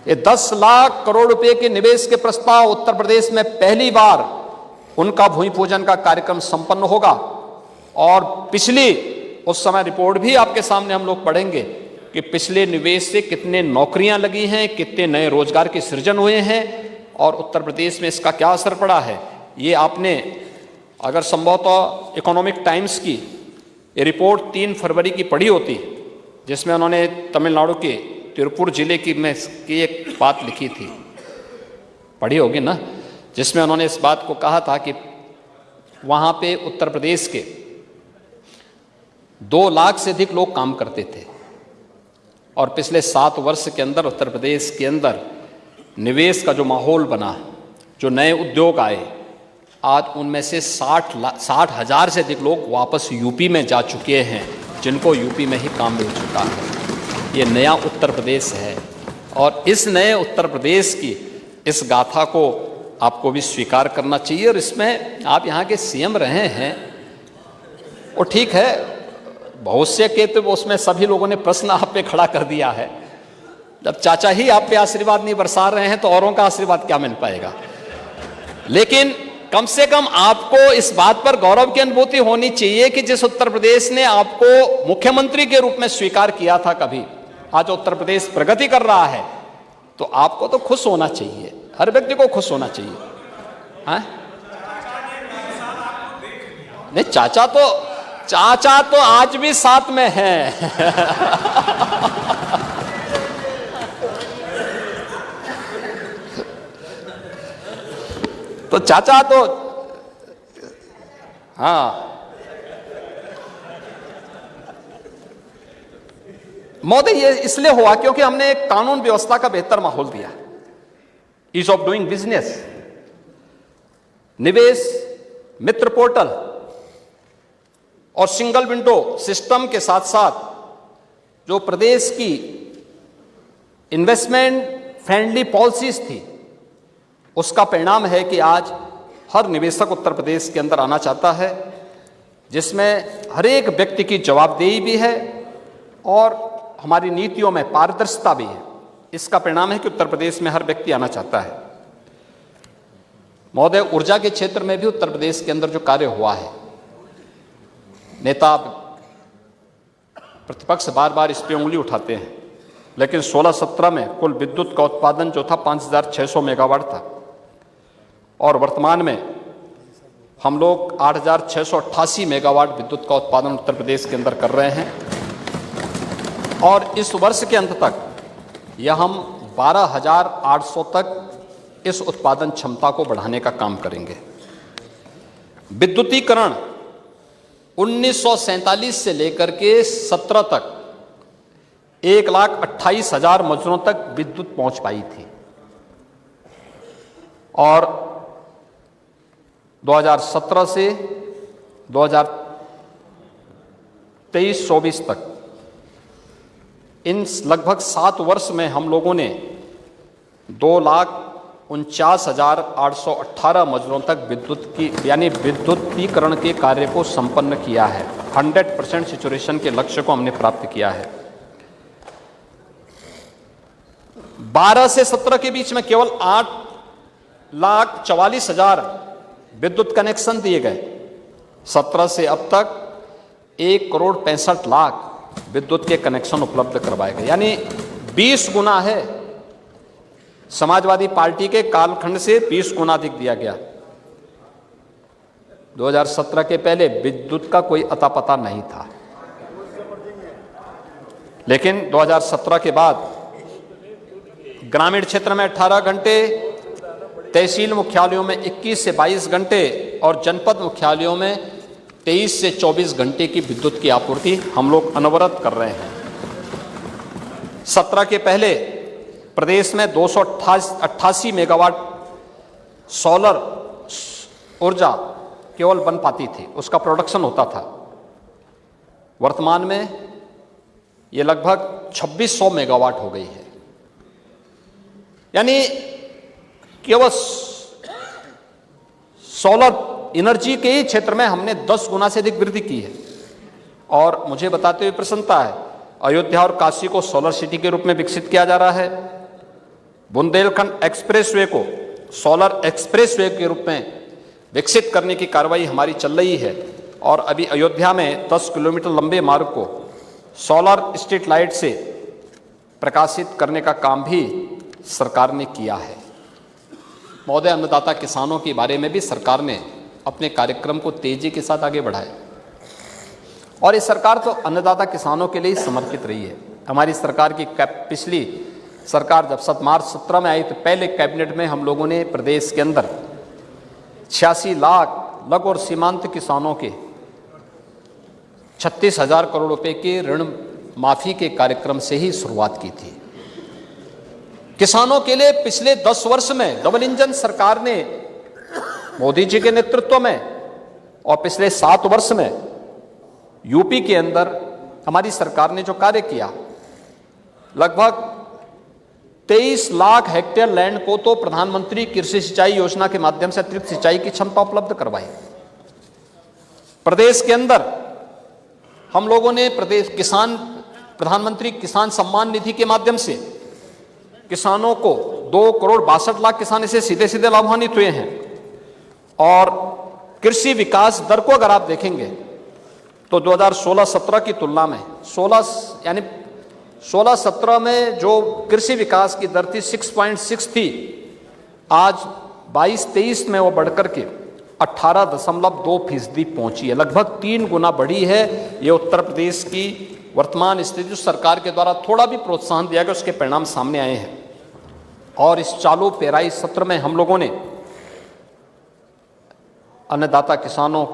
S1: ये 10 लाख करोड़ रुपए के निवेश के प्रस्ताव उत्तर प्रदेश में पहली बार उनका भूमि पूजन का कार्यक्रम संपन्न होगा और पिछली उस समय रिपोर्ट भी आपके सामने हम लोग पढ़ेंगे कि पिछले निवेश से कितने नौकरियां लगी हैं, कितने नए रोजगार के सृजन हुए हैं और उत्तर प्रदेश में इसका क्या असर पड़ा है। ये आपने अगर संभवतः इकोनॉमिक टाइम्स की ये रिपोर्ट 3 फरवरी की पढ़ी होती, जिसमें उन्होंने तमिलनाडु के तिरुपुर जिले की एक बात लिखी थी, पढ़ी होगी ना, जिसमें उन्होंने इस बात को कहा था कि वहाँ पे उत्तर प्रदेश के 2 लाख से अधिक लोग काम करते थे और पिछले 7 वर्ष के अंदर उत्तर प्रदेश के अंदर निवेश का जो माहौल बना, जो नए उद्योग आए, आज उनमें से 60,000 से अधिक लोग वापस यूपी में जा चुके हैं, जिनको यूपी में ही काम मिल चुका है। ये नया उत्तर प्रदेश है और इस नए उत्तर प्रदेश की इस गाथा को आपको भी स्वीकार करना चाहिए। और इसमें आप यहाँ के सीएम रहे हैं, और ठीक है, भविष्य के तो उसमें सभी लोगों ने प्रश्न आप पे खड़ा कर दिया है। जब चाचा ही आप पे आशीर्वाद नहीं बरसा रहे हैं तो औरों का आशीर्वाद क्या मिल पाएगा। लेकिन कम से कम आपको इस बात पर गौरव की अनुभूति होनी चाहिए कि जिस उत्तर प्रदेश ने आपको मुख्यमंत्री के रूप में स्वीकार किया था कभी, आज उत्तर प्रदेश प्रगति कर रहा है, तो आपको तो खुश होना चाहिए, हर व्यक्ति को खुश होना चाहिए। हाँ? नहीं, चाचा तो आज भी साथ में हैं। तो चाचा तो हाँ, महोदय ये इसलिए हुआ क्योंकि हमने एक कानून व्यवस्था का बेहतर माहौल दिया। ईज ऑफ डूइंग बिजनेस, निवेश मित्र पोर्टल और सिंगल विंडो सिस्टम के साथ साथ जो प्रदेश की इन्वेस्टमेंट फ्रेंडली पॉलिसीज थी, उसका परिणाम है कि आज हर निवेशक उत्तर प्रदेश के अंदर आना चाहता है, जिसमें हर एक व्यक्ति की जवाबदेही भी है और हमारी नीतियों में पारदर्शिता भी है। इसका परिणाम है कि उत्तर प्रदेश में हर व्यक्ति आना चाहता है। महोदय, ऊर्जा के क्षेत्र में भी उत्तर प्रदेश के अंदर जो कार्य हुआ है, नेता प्रतिपक्ष बार बार इस पे उंगली उठाते हैं, लेकिन 16-17 में कुल विद्युत का उत्पादन जो था 5,600 मेगावाट था, और वर्तमान में हम लोग 8,688 मेगावाट विद्युत का उत्पादन उत्तर प्रदेश के अंदर कर रहे हैं। और इस वर्ष के अंत तक यह हम 12,800 तक इस उत्पादन क्षमता को बढ़ाने का काम करेंगे। विद्युतीकरण 1947 से लेकर के 17 तक 1,28,000 मजदूरों तक विद्युत पहुंच पाई थी, और 2017 से 2023-24 तक इन लगभग 7 वर्ष में हम लोगों ने 2,49,818 मजदूरों तक विद्युत की यानी विद्युतीकरण के कार्य को संपन्न किया है। 100% सैचुरेशन के लक्ष्य को हमने प्राप्त किया है। 12 से 17 के बीच में केवल 8,44,000 विद्युत कनेक्शन दिए गए। 17 से अब तक 1,65,00,000 विद्युत के कनेक्शन उपलब्ध करवाए गए, यानी 20 गुना है। समाजवादी पार्टी के कालखंड से 20 गुना अधिक दिया गया। 2017 के पहले विद्युत का कोई अता पता नहीं था, लेकिन 2017 के बाद ग्रामीण क्षेत्र में 18 घंटे, तहसील मुख्यालयों में 21 से 22 घंटे और जनपद मुख्यालयों में 23 से 24 घंटे की विद्युत की आपूर्ति हम लोग अनवरत कर रहे हैं। 17 के पहले प्रदेश में 288 मेगावाट सोलर ऊर्जा केवल बन पाती थी, उसका प्रोडक्शन होता था। वर्तमान में ये लगभग 2600 मेगावाट हो गई है, यानी केवल सोलर एनर्जी के ही क्षेत्र में हमने 10 गुना से अधिक वृद्धि की है। और मुझे बताते हुए प्रसन्नता है, अयोध्या और काशी को सोलर सिटी के रूप में विकसित किया जा रहा है। बुंदेलखंड एक्सप्रेसवे को सोलर एक्सप्रेसवे के रूप में विकसित करने की कार्रवाई हमारी चल रही है, और अभी अयोध्या में 10 किलोमीटर लंबे मार्ग को सोलर स्ट्रीट लाइट से प्रकाशित करने का काम भी सरकार ने किया है। महोदय, अन्नदाता किसानों के बारे में भी सरकार ने अपने कार्यक्रम को तेजी के साथ आगे बढ़ाया, और ये सरकार तो अन्नदाता किसानों के लिए समर्पित रही है। हमारी सरकार की पिछली सरकार जब मार्च 17 में आई तो पहले कैबिनेट में हम लोगों ने प्रदेश के अंदर 86 लाख लघु और सीमांत किसानों के 36,000 करोड़ रुपए के ऋण माफी के कार्यक्रम से ही शुरुआत की थी। किसानों के लिए पिछले 10 वर्ष में डबल इंजन सरकार ने मोदी जी के नेतृत्व में, और पिछले 7 वर्ष में यूपी के अंदर हमारी सरकार ने जो कार्य किया, लगभग 23 लाख हेक्टेयर लैंड को तो प्रधानमंत्री कृषि सिंचाई योजना के माध्यम से अतिरिक्त सिंचाई की क्षमता उपलब्ध करवाई। प्रदेश के अंदर हम लोगों ने प्रधानमंत्री किसान सम्मान निधि के माध्यम से किसानों को 2,62,00,000 किसान इससे सीधे सीधे लाभान्वित हुए हैं। और कृषि विकास दर को अगर आप देखेंगे तो 2016-17 की तुलना में 16-17 में जो कृषि विकास की दर थी 6.6 थी, आज 22-23 में वो बढ़कर के 18.2% पहुंची है। लगभग 3 गुना बढ़ी है। ये उत्तर प्रदेश की वर्तमान स्थिति जो सरकार के द्वारा थोड़ा भी प्रोत्साहन दिया गया उसके परिणाम सामने आए हैं। और इस चालू पेराई सत्र में हम लोगों ने अन्नदाता किसानों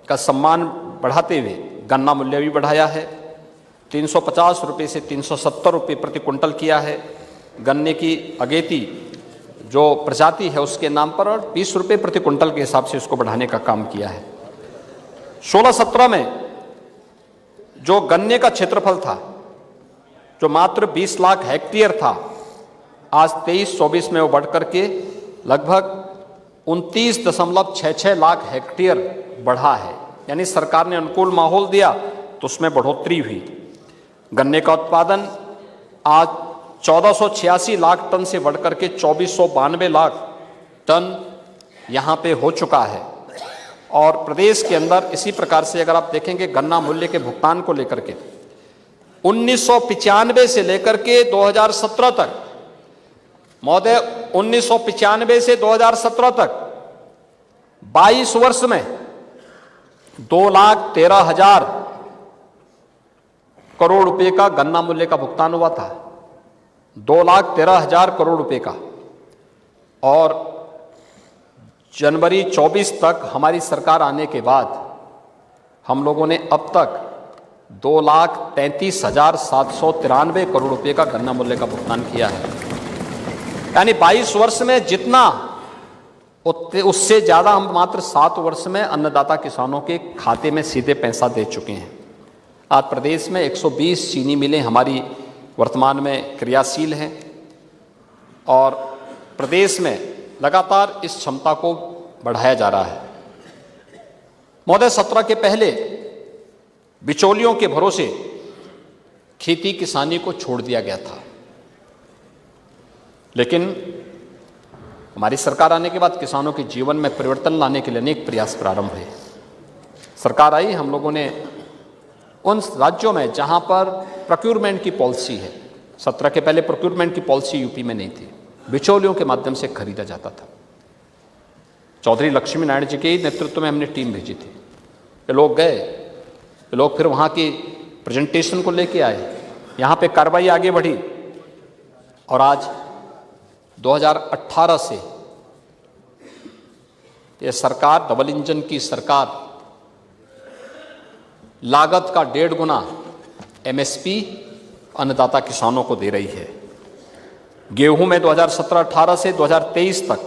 S1: का सम्मान बढ़ाते हुए गन्ना मूल्य भी बढ़ाया है। 350 रुपये से 370 रुपये प्रति क्विंटल किया है। गन्ने की अगेती जो प्रजाति है उसके नाम पर और 20 रुपये प्रति क्विंटल के हिसाब से उसको बढ़ाने का काम किया है। 16-17 में जो गन्ने का क्षेत्रफल था जो मात्र 20 लाख हेक्टेयर था, आज 23-24 में वो बढ़कर के लगभग 29.66 लाख हेक्टेयर बढ़ा है। यानी सरकार ने अनुकूल माहौल दिया तो उसमें बढ़ोतरी हुई। गन्ने का उत्पादन आज 1486 लाख टन से बढ़कर के 2492 लाख टन यहाँ पे हो चुका है। और प्रदेश के अंदर इसी प्रकार से अगर आप देखेंगे गन्ना मूल्य के भुगतान को लेकर के 1995 से लेकर के 2017 तक, महोदय 1995 से 2017 तक 22 वर्ष में 2,13,000 करोड़ रुपए का गन्ना मूल्य का भुगतान हुआ था। 2,13,000 करोड़ रुपए का। और जनवरी 24 तक हमारी सरकार आने के बाद हम लोगों ने अब तक 2,33,793 करोड़ रुपए का गन्ना मूल्य का भुगतान किया है। यानी 22 वर्ष में जितना उससे ज़्यादा हम मात्र 7 वर्ष में अन्नदाता किसानों के खाते में सीधे पैसा दे चुके हैं। आज प्रदेश में 120 चीनी मिलें हमारी वर्तमान में क्रियाशील हैं और प्रदेश में लगातार इस क्षमता को बढ़ाया जा रहा है। महोदय 17 के पहले बिचौलियों के भरोसे खेती किसानी को छोड़ दिया गया था, लेकिन हमारी सरकार आने के बाद किसानों के जीवन में परिवर्तन लाने के लिए अनेक प्रयास प्रारंभ हुए। सरकार आई, हम लोगों ने उन राज्यों में जहां पर प्रोक्योरमेंट की पॉलिसी है, 17 के पहले प्रोक्योरमेंट की पॉलिसी यूपी में नहीं थी, बिचौलियों के माध्यम से खरीदा जाता था। चौधरी लक्ष्मी नारायण जी के नेतृत्व में हमने टीम भेजी थी। ये लोग गए, ये लोग फिर वहाँ की प्रेजेंटेशन को लेके आए, यहाँ पे कार्रवाई आगे बढ़ी और आज 2018 से ये सरकार डबल इंजन की सरकार लागत का 1.5 गुना एमएसपी अन्नदाता किसानों को दे रही है। गेहूं में 2017-18 से 2023 तक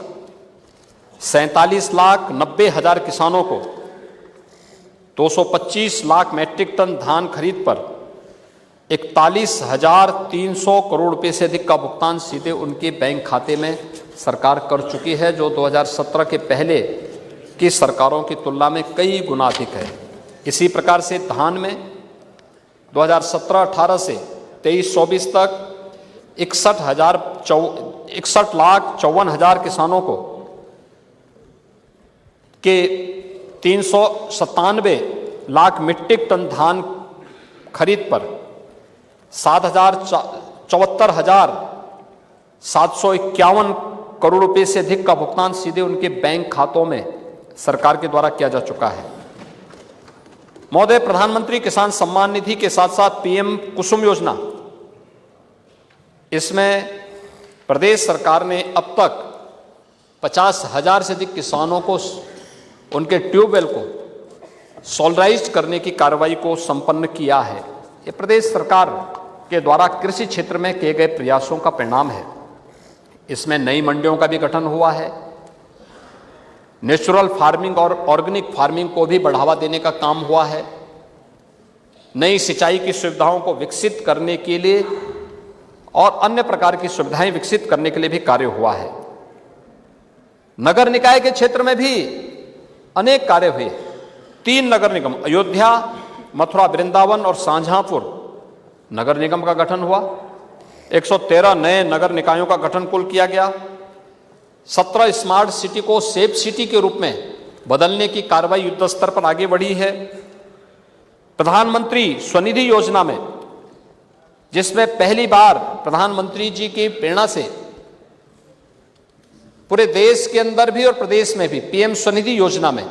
S1: 47,90,000 किसानों को 225 लाख मैट्रिक टन धान खरीद पर 41,300 करोड़ रुपए से अधिक का भुगतान सीधे उनके बैंक खाते में सरकार कर चुकी है, जो 2017 के पहले की सरकारों की तुलना में कई गुना अधिक है। इसी प्रकार से धान में 2017-18 से 23-24 तक 61,54,000 किसानों को के 397 लाख मीट्रिक टन धान खरीद पर 74,751 करोड़ रुपए से अधिक का भुगतान सीधे उनके बैंक खातों में सरकार के द्वारा किया जा चुका है। महोदय, प्रधानमंत्री किसान सम्मान निधि के साथ साथ पीएम कुसुम योजना, इसमें प्रदेश सरकार ने अब तक 50,000 से अधिक किसानों को उनके ट्यूबवेल को सोलराइज करने की कार्रवाई को संपन्न किया है। ये प्रदेश सरकार के द्वारा कृषि क्षेत्र में किए गए प्रयासों का परिणाम है। इसमें नई मंडियों का भी गठन हुआ है, नेचुरल फार्मिंग और ऑर्गेनिक फार्मिंग को भी बढ़ावा देने का काम हुआ है, नई सिंचाई की सुविधाओं को विकसित करने के लिए और अन्य प्रकार की सुविधाएं विकसित करने के लिए भी कार्य हुआ है। नगर निकाय के क्षेत्र में भी अनेक कार्य हुए। 3 नगर निगम, अयोध्या, मथुरा वृंदावन और शाहजहांपुर नगर निगम का गठन हुआ। 113 नए नगर निकायों का गठन कुल किया गया। 17 स्मार्ट सिटी को सेफ सिटी के रूप में बदलने की कार्रवाई युद्ध स्तर पर आगे बढ़ी है। प्रधानमंत्री स्वनिधि योजना में, जिसमें पहली बार प्रधानमंत्री जी की प्रेरणा से पूरे देश के अंदर भी और प्रदेश में भी पीएम स्वनिधि योजना में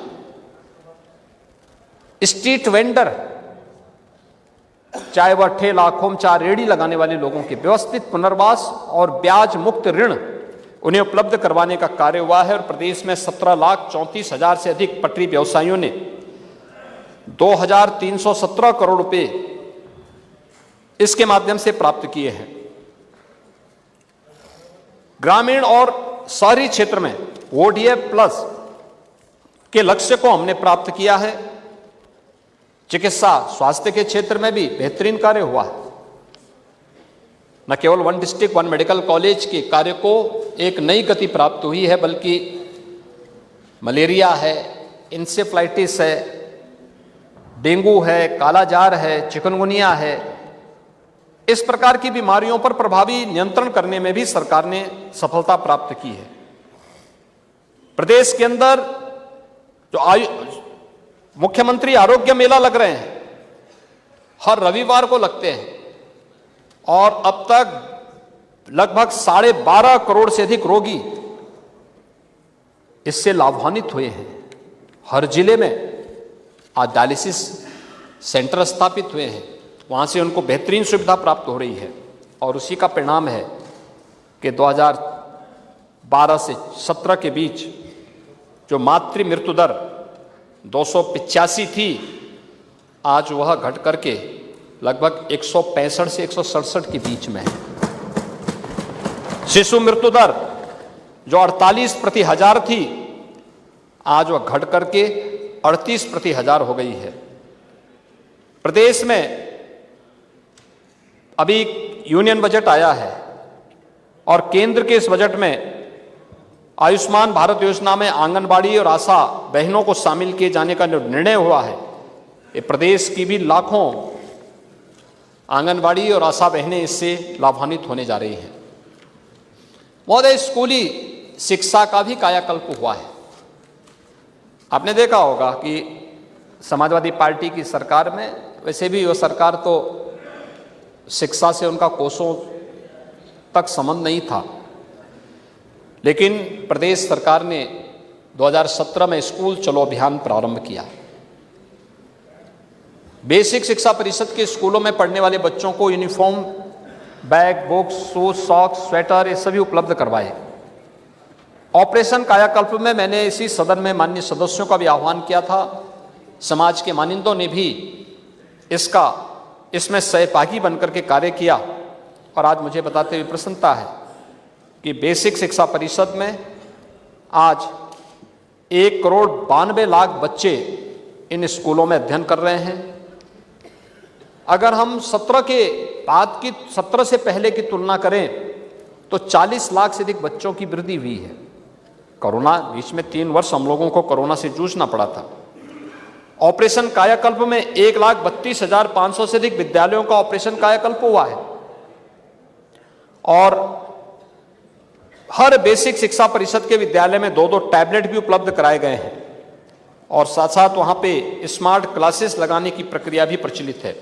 S1: स्ट्रीट वेंडर, चाहे वह ठेला खोमचा रेहड़ी लगाने वाले लोगों के व्यवस्थित पुनर्वास और ब्याज मुक्त ऋण उन्हें उपलब्ध करवाने का कार्य हुआ है। और प्रदेश में 17,34,000 से अधिक पटरी व्यवसायियों ने 2,317 करोड़ रुपए इसके माध्यम से प्राप्त किए हैं। ग्रामीण और शहरी क्षेत्र में ओडीएफ प्लस के लक्ष्य को हमने प्राप्त किया है। चिकित्सा स्वास्थ्य के क्षेत्र में भी बेहतरीन कार्य हुआ है। न केवल 1 डिस्ट्रिक्ट 1 मेडिकल कॉलेज के कार्य को एक नई गति प्राप्त हुई है, बल्कि मलेरिया है, इंसेफ्लाइटिस है, डेंगू है, कालाजार है, चिकनगुनिया है, इस प्रकार की बीमारियों पर प्रभावी नियंत्रण करने में भी सरकार ने सफलता प्राप्त की है। प्रदेश के अंदर जो मुख्यमंत्री आरोग्य मेला लग रहे हैं, हर रविवार को लगते हैं और अब तक लगभग 12.5 करोड़ से अधिक रोगी इससे लाभान्वित हुए हैं। हर जिले में आज डायलिसिस सेंटर स्थापित हुए हैं, वहां से उनको बेहतरीन सुविधा प्राप्त हो रही है। और उसी का परिणाम है कि 2012 से 17 के बीच जो मातृ मृत्यु दर 285 थी, आज वह घट करके लगभग 165 से 167 के बीच में है। शिशु मृत्यु दर जो 48 प्रति हजार थी, आज वह घट करके 38 प्रति हजार हो गई है। प्रदेश में अभी यूनियन बजट आया है और केंद्र के इस बजट में आयुष्मान भारत योजना में आंगनबाड़ी और आशा बहनों को शामिल किए जाने का जो निर्णय हुआ है, ये प्रदेश की भी लाखों आंगनबाड़ी और आशा बहनें इससे लाभान्वित होने जा रही हैं। महोदय, स्कूली शिक्षा का भी कायाकल्प हुआ है। आपने देखा होगा कि समाजवादी पार्टी की सरकार में, वैसे भी वो सरकार तो शिक्षा से उनका कोसों तक संबंध नहीं था, लेकिन प्रदेश सरकार ने 2017 में स्कूल चलो अभियान प्रारंभ किया। बेसिक शिक्षा परिषद के स्कूलों में पढ़ने वाले बच्चों को uniform, bag, books, shoes, socks, sweater, ये सभी उपलब्ध करवाए। ऑपरेशन कायाकल्प में मैंने इसी सदन में माननीय सदस्यों का भी आह्वान किया था। समाज के मानिंदों ने भी इसमें सहभागी बनकर के कार्य किया और आज मुझे बताते हुए प्रसन्नता है कि बेसिक शिक्षा परिषद में आज 1,92,00,000 बच्चे इन स्कूलों में अध्ययन कर रहे हैं। अगर हम 17 से पहले की तुलना करें तो 40 लाख से अधिक बच्चों की वृद्धि हुई है। कोरोना बीच में 3 वर्ष हम लोगों को कोरोना से जूझना पड़ा था। ऑपरेशन कायाकल्प में 1,32,500 से अधिक विद्यालयों का ऑपरेशन कायाकल्प हुआ है और हर बेसिक शिक्षा परिषद के विद्यालय में 2-2 टैबलेट भी उपलब्ध कराए गए हैं और साथ साथ वहां पे स्मार्ट क्लासेस लगाने की प्रक्रिया भी प्रचलित है।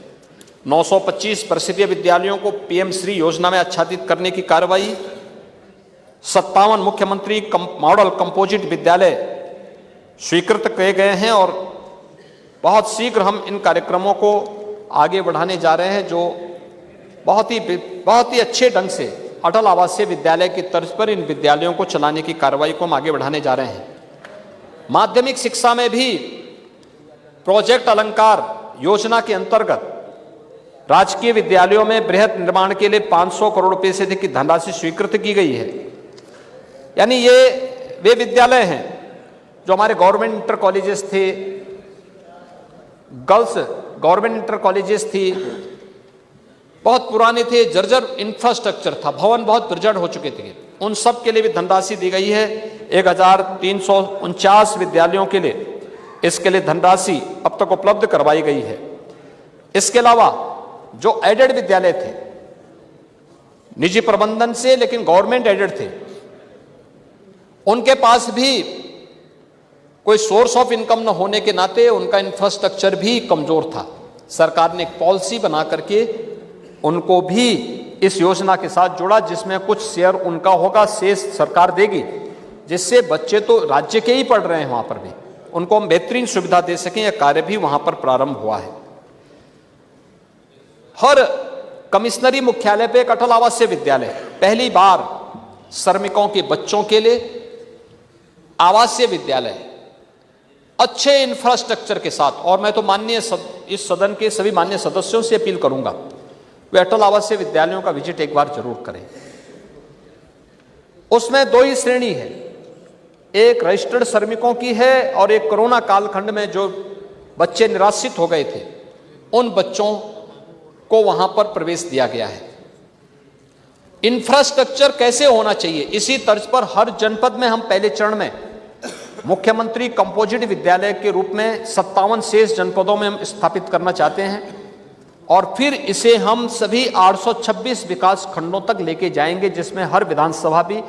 S1: 925 परिषदीय विद्यालयों को पीएम श्री योजना में आच्छादित करने की कार्रवाई, 57 मुख्यमंत्री मॉडल कंपोजिट विद्यालय स्वीकृत किए गए हैं और बहुत शीघ्र हम इन कार्यक्रमों को आगे बढ़ाने जा रहे हैं, जो बहुत ही अच्छे ढंग से अटल आवासीय विद्यालय की तर्ज पर इन विद्यालयों को चलाने की कार्रवाई को हम आगे बढ़ाने जा रहे हैं। माध्यमिक शिक्षा में भी प्रोजेक्ट अलंकार योजना के अंतर्गत राजकीय विद्यालयों में बृहद निर्माण के लिए 500 करोड़ रुपए से अधिक की धनराशि स्वीकृत की गई है। यानी ये वे विद्यालय हैं जो हमारे गवर्नमेंट इंटर कॉलेजेस थे, गर्ल्स गवर्नमेंट इंटर कॉलेजेस थी, बहुत पुराने थे, जर्जर इंफ्रास्ट्रक्चर था, भवन बहुत बर्जर हो चुके थे, उन सब के लिए भी धनराशि दी गई है। 1349 विद्यालयों के लिए इसके लिए धनराशि अब तक उपलब्ध करवाई गई है। इसके अलावा जो एडेड विद्यालय थे, निजी प्रबंधन से लेकिन गवर्नमेंट एडेड थे, उनके पास भी कोई सोर्स ऑफ इनकम न होने के नाते उनका इंफ्रास्ट्रक्चर भी कमजोर था। सरकार ने एक पॉलिसी बना करके उनको भी इस योजना के साथ जोड़ा, जिसमें कुछ शेयर उनका होगा, शेष सरकार देगी, जिससे बच्चे तो राज्य के ही पढ़ रहे हैं, वहां पर भी उनको हम बेहतरीन सुविधा दे सकें। यह कार्य भी वहां पर प्रारंभ हुआ है। हर कमिश्नरी मुख्यालय पे एक अटल आवासीय विद्यालय, पहली बार श्रमिकों के बच्चों के लिए आवासीय विद्यालय अच्छे इंफ्रास्ट्रक्चर के साथ। और मैं तो माननीय इस सदन के सभी माननीय सदस्यों से अपील करूंगा, वे अटल आवासीय विद्यालयों का विजिट एक बार जरूर करें। उसमें दो ही श्रेणी है, एक रजिस्टर्ड श्रमिकों की है और एक कोरोना कालखंड में जो बच्चे निराश्रित हो गए थे, उन बच्चों को वहां पर प्रवेश दिया गया है। इंफ्रास्ट्रक्चर कैसे होना चाहिए, इसी तर्ज पर हर जनपद में हम पहले चरण में मुख्यमंत्री कंपोजिट विद्यालय के रूप में 57 शेष जनपदों में हम स्थापित करना चाहते हैं, और फिर इसे हम सभी 826 विकास खंडों तक लेके जाएंगे, जिसमें हर विधानसभा भी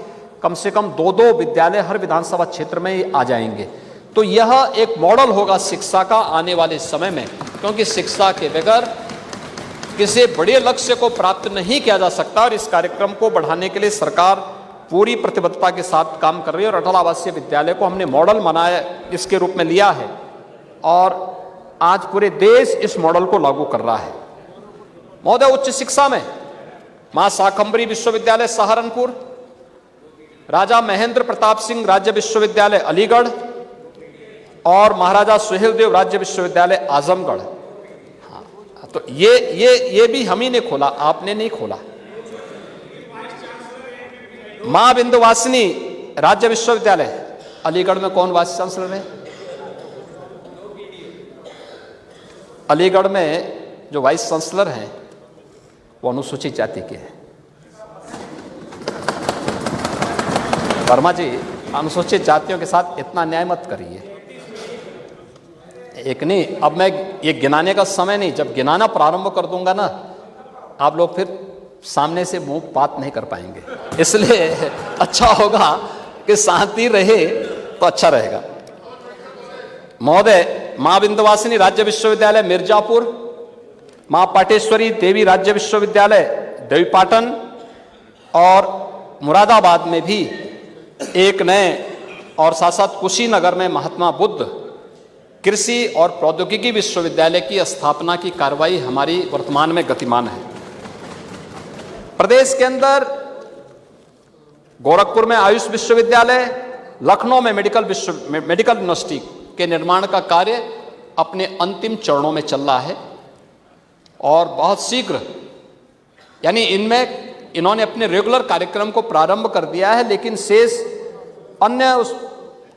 S1: कम से कम 2-2 विद्यालय हर विधानसभा क्षेत्र में आ जाएंगे। तो यह एक मॉडल होगा शिक्षा का आने वाले समय में, क्योंकि शिक्षा के बगैर किसी बड़े लक्ष्य को प्राप्त नहीं किया जा सकता। और इस कार्यक्रम को बढ़ाने के लिए सरकार पूरी प्रतिबद्धता के साथ काम कर रही है, और अटल आवासीय विद्यालय को हमने मॉडल बनाया, इसके रूप में लिया है, और आज पूरे देश इस मॉडल को लागू कर रहा है। महोदय, उच्च शिक्षा में मां शाकंभरी विश्वविद्यालय सहारनपुर, राजा महेंद्र प्रताप सिंह राज्य विश्वविद्यालय अलीगढ़ और महाराजा सुहेलदेव राज्य विश्वविद्यालय आजमगढ़। हाँ, तो ये भी हम ही ने खोला, आपने नहीं खोला। मां विंध्यवासिनी राज्य विश्वविद्यालय अलीगढ़ में कौन वाइस चांसलर है? अलीगढ़ में जो वाइस चांसलर हैं वो अनुसूचित जाति के हैं। वर्मा जी, अनुसूचित जातियों के साथ इतना न्याय मत करिए। एक नहीं, अब मैं ये गिनाने का समय नहीं, जब गिनाना प्रारंभ कर दूंगा ना, आप लोग फिर सामने से मुंह बात नहीं कर पाएंगे, इसलिए अच्छा होगा कि शांति रहे तो अच्छा रहेगा। महोदय, मां विंध्यवासिनी राज्य विश्वविद्यालय मिर्जापुर, मां पाटेश्वरी देवी राज्य विश्वविद्यालय देवीपाटन, और मुरादाबाद में भी एक नए, और साथ साथ कुशीनगर में महात्मा बुद्ध कृषि और प्रौद्योगिकी विश्वविद्यालय की स्थापना की कार्रवाई हमारी वर्तमान में गतिमान है। प्रदेश के अंदर गोरखपुर में आयुष विश्वविद्यालय, लखनऊ में मेडिकल यूनिवर्सिटी के निर्माण का कार्य अपने अंतिम चरणों में चल रहा है, और बहुत शीघ्र, यानी इनमें इन्होंने अपने रेगुलर कार्यक्रम को प्रारंभ कर दिया है, लेकिन शेष अन्य उस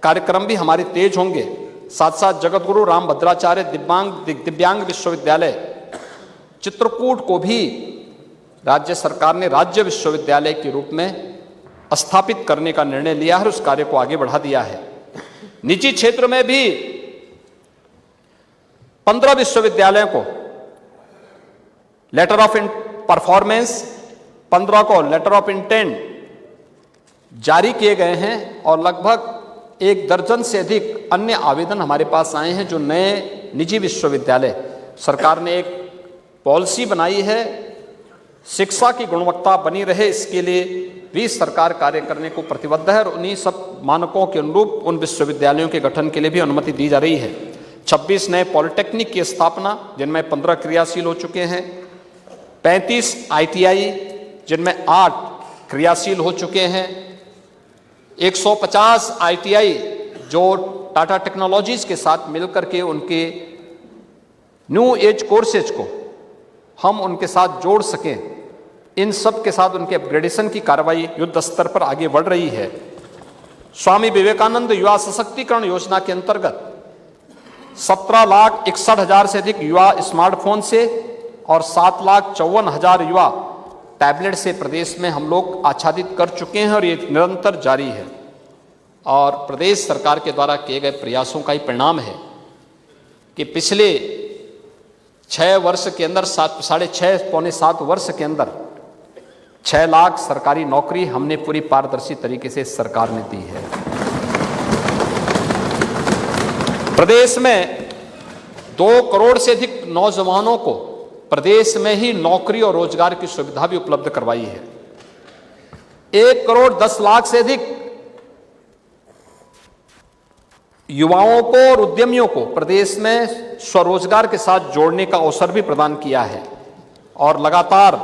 S1: कार्यक्रम भी हमारे तेज होंगे। साथ साथ जगतगुरु रामभद्राचार्य दिव्यांग विश्वविद्यालय चित्रकूट को भी राज्य सरकार ने राज्य विश्वविद्यालय के रूप में स्थापित करने का निर्णय लिया है, उस कार्य को आगे बढ़ा दिया है। निजी क्षेत्र में भी 15 विश्वविद्यालयों को लेटर ऑफ परफॉर्मेंस, 15 को लेटर ऑफ इंटेंट जारी किए गए हैं, और लगभग 1 दर्जन से अधिक अन्य आवेदन हमारे पास आए हैं, जो नए निजी विश्वविद्यालय। सरकार ने एक पॉलिसी बनाई है, शिक्षा की गुणवत्ता बनी रहे, इसके लिए भी सरकार कार्य करने को प्रतिबद्ध है, और उन्हीं सब मानकों के अनुरूप उन विश्वविद्यालयों के गठन के लिए भी अनुमति दी जा रही है। 26 नए पॉलिटेक्निक की स्थापना, जिनमें 15 क्रियाशील हो चुके हैं, 35 ITI जिनमें 8 क्रियाशील हो चुके हैं, 150 ITI जो टाटा टेक्नोलॉजीज के साथ मिलकर के उनके न्यू एज कोर्सेज को हम उनके साथ जोड़ सकें, इन सब के साथ उनके अपग्रेडेशन की कार्रवाई युद्ध स्तर पर आगे बढ़ रही है। स्वामी विवेकानंद युवा सशक्तिकरण योजना के अंतर्गत 17,61,000 से अधिक युवा स्मार्टफोन से और 7,54,000 युवा टैबलेट से प्रदेश में हम लोग आच्छादित कर चुके हैं और ये निरंतर जारी है। और प्रदेश सरकार के द्वारा किए गए प्रयासों का ही परिणाम है कि पिछले 6 वर्ष के अंदर 6.5 पौने 7 वर्ष के अंदर 6 लाख सरकारी नौकरी हमने पूरी पारदर्शी तरीके से सरकार ने दी है। प्रदेश में 2 करोड़ से अधिक नौजवानों को प्रदेश में ही नौकरी और रोजगार की सुविधा भी उपलब्ध करवाई है। 1 करोड़ 10 लाख से अधिक युवाओं को और उद्यमियों को प्रदेश में स्वरोजगार के साथ जोड़ने का अवसर भी प्रदान किया है। और लगातार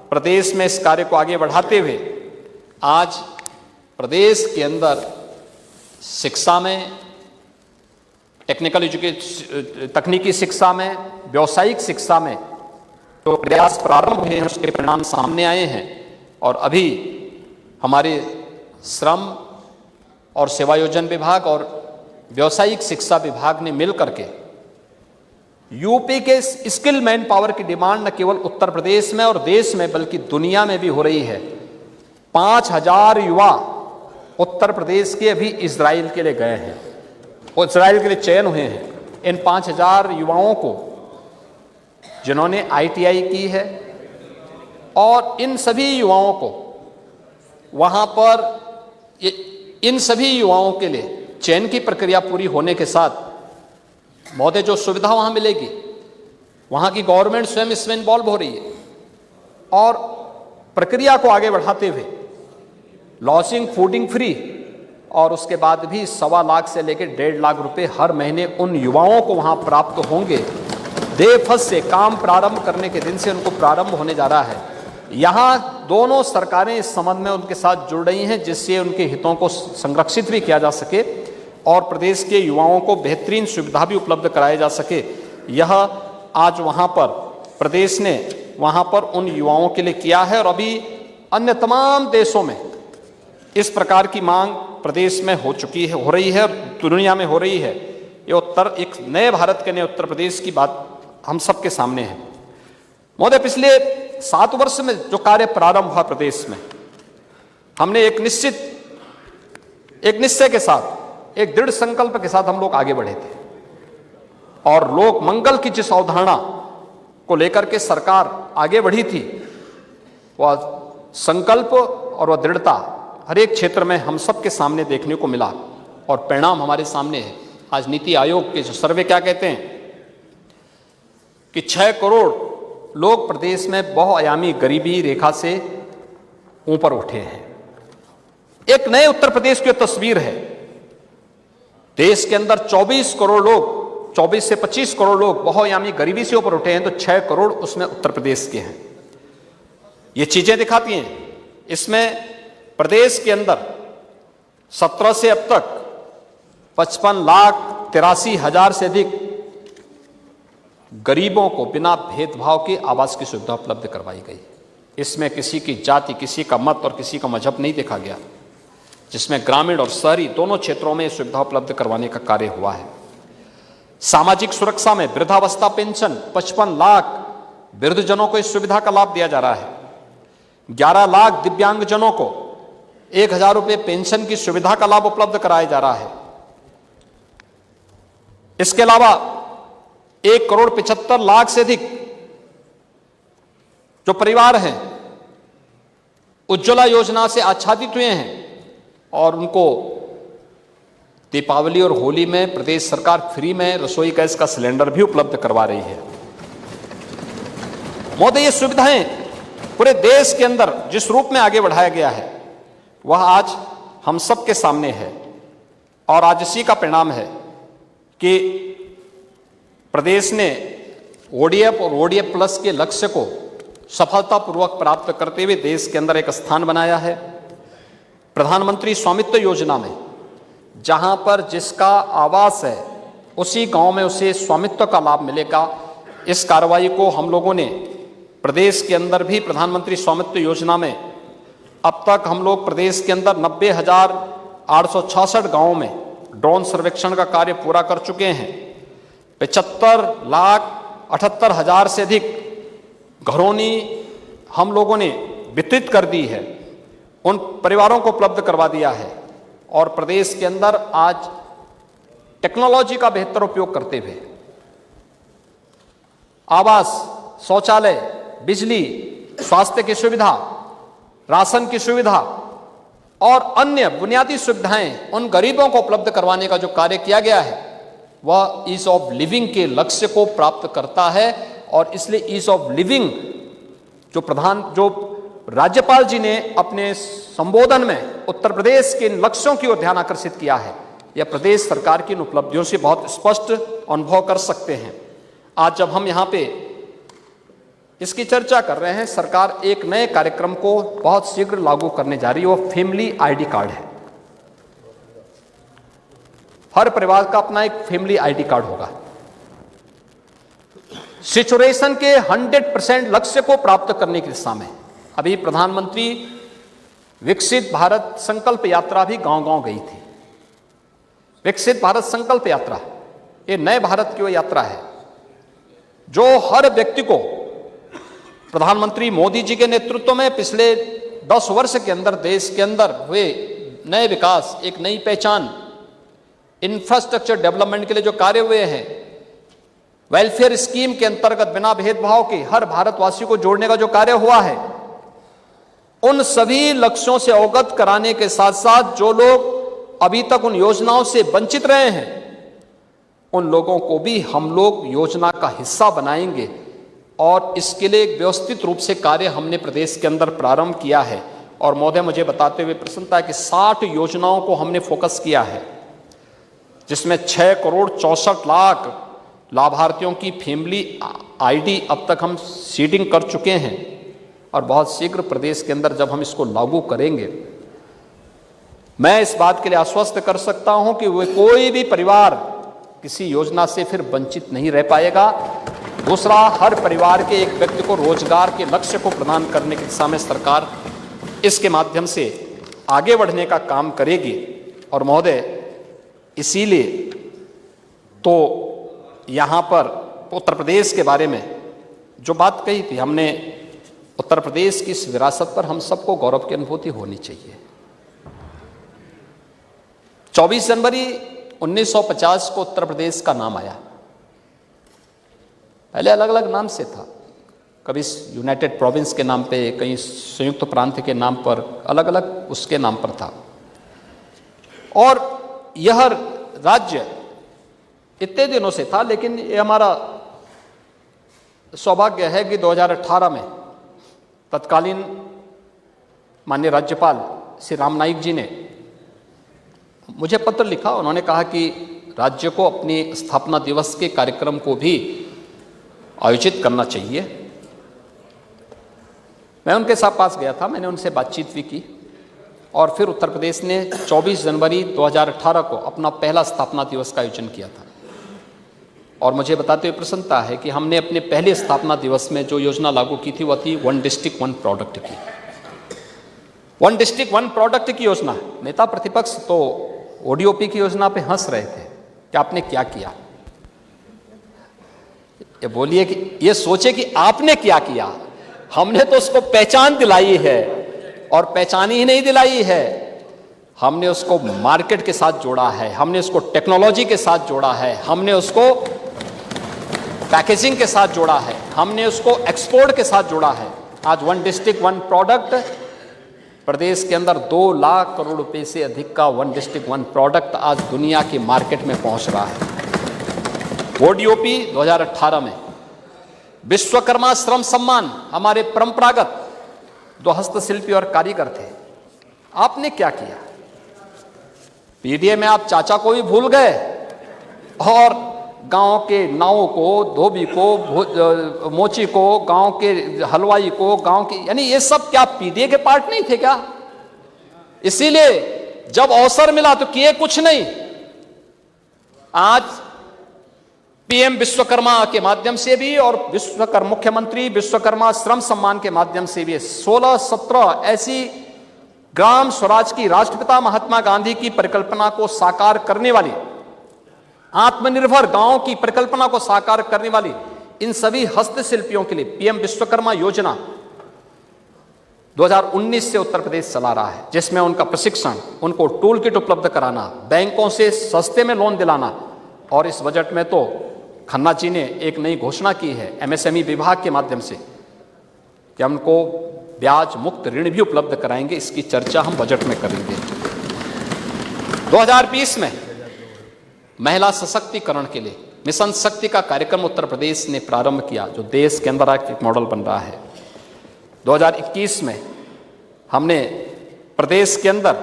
S1: प्रदेश में इस कार्य को आगे बढ़ाते हुए आज प्रदेश के अंदर शिक्षा में, तकनीकी शिक्षा में, व्यावसायिक शिक्षा में जो प्रयास प्रारंभ हुए हैं उसके परिणाम सामने आए हैं। और अभी हमारे श्रम और सेवायोजन विभाग और व्यावसायिक शिक्षा विभाग ने मिलकर के यूपी के स्किल मैन पावर की डिमांड न केवल उत्तर प्रदेश में और देश में बल्कि दुनिया में भी हो रही है। 5,000 युवा उत्तर प्रदेश के अभी इजराइल के लिए गए हैं, वो इजराइल के लिए चयन हुए हैं। इन 5,000 युवाओं को जिन्होंने ITI की है और इन सभी युवाओं को वहाँ पर इन सभी युवाओं के लिए चयन की प्रक्रिया पूरी होने के साथ महोदय जो सुविधा वहाँ मिलेगी, वहाँ की गवर्नमेंट स्वयं इसमें इन्वॉल्व हो रही है। और प्रक्रिया को आगे बढ़ाते हुए लॉजिंग फूडिंग फ्री और उसके बाद भी 1.25 लाख से लेकर 1.5 लाख रुपए हर महीने उन युवाओं को वहाँ प्राप्त होंगे। देफस से काम प्रारंभ करने के दिन से उनको प्रारंभ होने जा रहा है। यहाँ दोनों सरकारें इस संबंध में उनके साथ जुड़ रही हैं जिससे उनके हितों को संरक्षित भी किया जा सके और प्रदेश के युवाओं को बेहतरीन सुविधा भी उपलब्ध कराया जा सके। यह आज वहाँ पर प्रदेश ने वहाँ पर उन युवाओं के लिए किया है और अभी अन्य तमाम देशों में इस प्रकार की मांग प्रदेश में हो चुकी है, हो रही है और दुनिया में हो रही है। ये एक नए भारत के नए उत्तर प्रदेश की बात हम सबके सामने है। महोदय, पिछले 7 वर्ष में जो कार्य प्रारंभ हुआ प्रदेश में, हमने एक निश्चय के साथ, एक दृढ़ संकल्प के साथ हम लोग आगे बढ़े थे और लोक मंगल की जिस अवधारणा को लेकर के सरकार आगे बढ़ी थी, वह संकल्प और वह दृढ़ता हर एक क्षेत्र में हम सबके सामने देखने को मिला और परिणाम हमारे सामने है। आज नीति आयोग के जो सर्वे क्या कहते हैं कि 6 करोड़ लोग प्रदेश में बहुआयामी गरीबी रेखा से ऊपर उठे हैं। एक नए उत्तर प्रदेश की तस्वीर है। देश के अंदर 24 करोड़ लोग, 24 से 25 करोड़ लोग बहुआयामी गरीबी से ऊपर उठे हैं, तो 6 करोड़ उसमें उत्तर प्रदेश के हैं। ये चीजें दिखाती हैं। इसमें प्रदेश के अंदर 17 से अब तक 55,83,000 से अधिक गरीबों को बिना भेदभाव के आवास की सुविधा उपलब्ध करवाई गई। इसमें किसी की जाति, किसी का मत और किसी का मजहब नहीं देखा गया, जिसमें ग्रामीण और शहरी दोनों क्षेत्रों में सुविधा उपलब्ध करवाने का कार्य हुआ है। सामाजिक सुरक्षा में वृद्धावस्था पेंशन 55 लाख वृद्धजनों को इस सुविधा का लाभ दिया जा रहा है। 11 लाख दिव्यांगजनों को 1,000 रुपये पेंशन की सुविधा का लाभ उपलब्ध कराया जा रहा है। इसके अलावा 1 करोड़ 75 लाख से अधिक जो परिवार हैं उज्ज्वला योजना से आच्छादित हुए हैं और उनको दीपावली और होली में प्रदेश सरकार फ्री में रसोई गैस का सिलेंडर भी उपलब्ध करवा रही है। महोदय, ये सुविधाएं पूरे देश के अंदर जिस रूप में आगे बढ़ाया गया है वह आज हम सबके सामने है और आज इसी का परिणाम है कि प्रदेश ने ODF और ODF प्लस के लक्ष्य को सफलतापूर्वक प्राप्त करते हुए देश के अंदर एक स्थान बनाया है। प्रधानमंत्री स्वामित्व योजना में जहां पर जिसका आवास है उसी गांव में उसे स्वामित्व का लाभ मिलेगा। इस कार्रवाई को हम लोगों ने प्रदेश के अंदर भी प्रधानमंत्री स्वामित्व योजना में अब तक हम लोग प्रदेश के अंदर 90,866 गांवों में ड्रोन सर्वेक्षण का कार्य पूरा कर चुके हैं। 75,78,000 से अधिक घरौनी हम लोगों ने वितरित कर दी है, उन परिवारों को उपलब्ध करवा दिया है। और प्रदेश के अंदर आज टेक्नोलॉजी का बेहतर उपयोग करते हुए आवास, शौचालय, बिजली, स्वास्थ्य की सुविधा, राशन की सुविधा और अन्य बुनियादी सुविधाएं उन गरीबों को उपलब्ध करवाने का जो कार्य किया गया है वह ईज ऑफ लिविंग के लक्ष्य को प्राप्त करता है। और इसलिए ईज ऑफ लिविंग जो राज्यपाल जी ने अपने संबोधन में उत्तर प्रदेश के लक्ष्यों की ओर ध्यान आकर्षित किया है, यह प्रदेश सरकार की इन उपलब्धियों से बहुत स्पष्ट अनुभव कर सकते हैं। आज जब हम यहाँ पे इसकी चर्चा कर रहे हैं, सरकार एक नए कार्यक्रम को बहुत शीघ्र लागू करने जा रही है, वो फैमिली आईडी कार्ड है। हर परिवार का अपना एक फैमिली आईडी कार्ड होगा। सिचुएशन के 100% लक्ष्य को प्राप्त करने की दिशा में अभी प्रधानमंत्री विकसित भारत संकल्प यात्रा भी गांव-गांव गई थी। विकसित भारत संकल्प यात्रा ये नए भारत की वो यात्रा है जो हर व्यक्ति को प्रधानमंत्री मोदी जी के नेतृत्व में पिछले 10 वर्ष के अंदर देश के अंदर हुए नए विकास, एक नई पहचान, इंफ्रास्ट्रक्चर डेवलपमेंट के लिए जो कार्य हुए हैं, वेलफेयर स्कीम के अंतर्गत बिना भेदभाव के हर भारतवासी को जोड़ने का जो कार्य हुआ है, उन सभी लक्ष्यों से अवगत कराने के साथ साथ जो लोग अभी तक उन योजनाओं से वंचित रहे हैं, उन लोगों को भी हम लोग योजना का हिस्सा बनाएंगे। और इसके लिए एक व्यवस्थित रूप से कार्य हमने प्रदेश के अंदर प्रारंभ किया है। और महोदय, मुझे बताते हुए प्रसन्नता है कि 60 योजनाओं को हमने फोकस किया है, जिसमें 6 करोड़ 64 लाख लाभार्थियों की फैमिली आईडी अब तक हम सीडिंग कर चुके हैं। और बहुत शीघ्र प्रदेश के अंदर जब हम इसको लागू करेंगे, मैं इस बात के लिए आश्वस्त कर सकता हूं कि वे कोई भी परिवार किसी योजना से फिर वंचित नहीं रह पाएगा। दूसरा, हर परिवार के एक व्यक्ति को रोजगार के लक्ष्य को प्रदान करने की दिशा में सरकार इसके माध्यम से आगे बढ़ने का काम करेगी। और महोदय, इसीलिए तो यहाँ पर उत्तर प्रदेश के बारे में जो बात कही थी हमने, उत्तर प्रदेश की इस विरासत पर हम सबको गौरव की अनुभूति होनी चाहिए। 24 जनवरी 1950 को उत्तर प्रदेश का नाम आया। पहले अलग अलग नाम से था, कभी यूनाइटेड प्रोविंस के नाम पे, कहीं संयुक्त प्रांत के नाम पर, अलग अलग उसके नाम पर था। और यह राज्य इतने दिनों से था, लेकिन ये हमारा सौभाग्य है कि 2018 में तत्कालीन माननीय राज्यपाल श्री राम नाईक जी ने मुझे पत्र लिखा। उन्होंने कहा कि राज्य को अपनी स्थापना दिवस के कार्यक्रम को भी आयोजित करना चाहिए। मैं उनके साथ पास गया था, मैंने उनसे बातचीत भी की और फिर उत्तर प्रदेश ने 24 जनवरी 2018 को अपना पहला स्थापना दिवस का आयोजन किया था। और मुझे बताते हुए प्रसन्नता है कि हमने अपने पहले स्थापना दिवस में जो योजना लागू की थी वह थी 1 डिस्ट्रिक्ट 1 प्रोडक्ट की। 1 डिस्ट्रिक्ट 1 प्रोडक्ट की योजना। नेता प्रतिपक्ष तो ओडीओपी की योजना पे हंस रहे थे कि आपने क्या किया। ये बोलिए कि ये सोचे कि आपने क्या किया। हमने तो उसको पहचान दिलाई है, और पहचान ही नहीं दिलाई है, हमने उसको मार्केट के साथ जोड़ा है, हमने उसको टेक्नोलॉजी के साथ जोड़ा है, हमने उसको पैकेजिंग के साथ जोड़ा है, हमने उसको एक्सपोर्ट के साथ जोड़ा है। आज 1 डिस्ट्रिक्ट 1 प्रोडक्ट प्रदेश के अंदर 2 लाख करोड़ रुपए से अधिक का 1 डिस्ट्रिक्ट 1 प्रोडक्ट आज दुनिया की मार्केट में पहुंच रहा है। ओडीओपी 2018 में विश्वकर्मा श्रम सम्मान, हमारे परंपरागत जो हस्तशिल्पी और कारीगर थे, आपने क्या किया। पीडीए में आप चाचा को भी भूल गए और गांव के नाव को, धोबी को, मोची को, गांव के हलवाई को, गांव की, यानी ये सब क्या पीडीए के पार्ट नहीं थे क्या। इसीलिए जब अवसर मिला तो किए कुछ नहीं। आज पीएम विश्वकर्मा के माध्यम से भी और मुख्यमंत्री विश्वकर्मा श्रम सम्मान के माध्यम से भी 16-17 ऐसी ग्राम स्वराज की राष्ट्रपिता महात्मा गांधी की परिकल्पना को साकार करने वाली, आत्मनिर्भर गांव की परिकल्पना को साकार करने वाली इन सभी हस्तशिल्पियों के लिए पीएम विश्वकर्मा योजना 2019 से उत्तर प्रदेश चला रहा है, जिसमें उनका प्रशिक्षण, उनको टूल किट उपलब्ध कराना, बैंकों से सस्ते में लोन दिलाना। और इस बजट में तो खन्ना जी ने एक नई घोषणा की है एमएसएमई विभाग के माध्यम से कि हम उनको ब्याज मुक्त ऋण भी उपलब्ध कराएंगे। इसकी चर्चा हम बजट में करेंगे। 2020 में महिला सशक्तिकरण के लिए मिशन शक्ति का कार्यक्रम उत्तर प्रदेश ने प्रारंभ किया, जो देश के अंदर एक मॉडल बन रहा है। 2021 में हमने प्रदेश के अंदर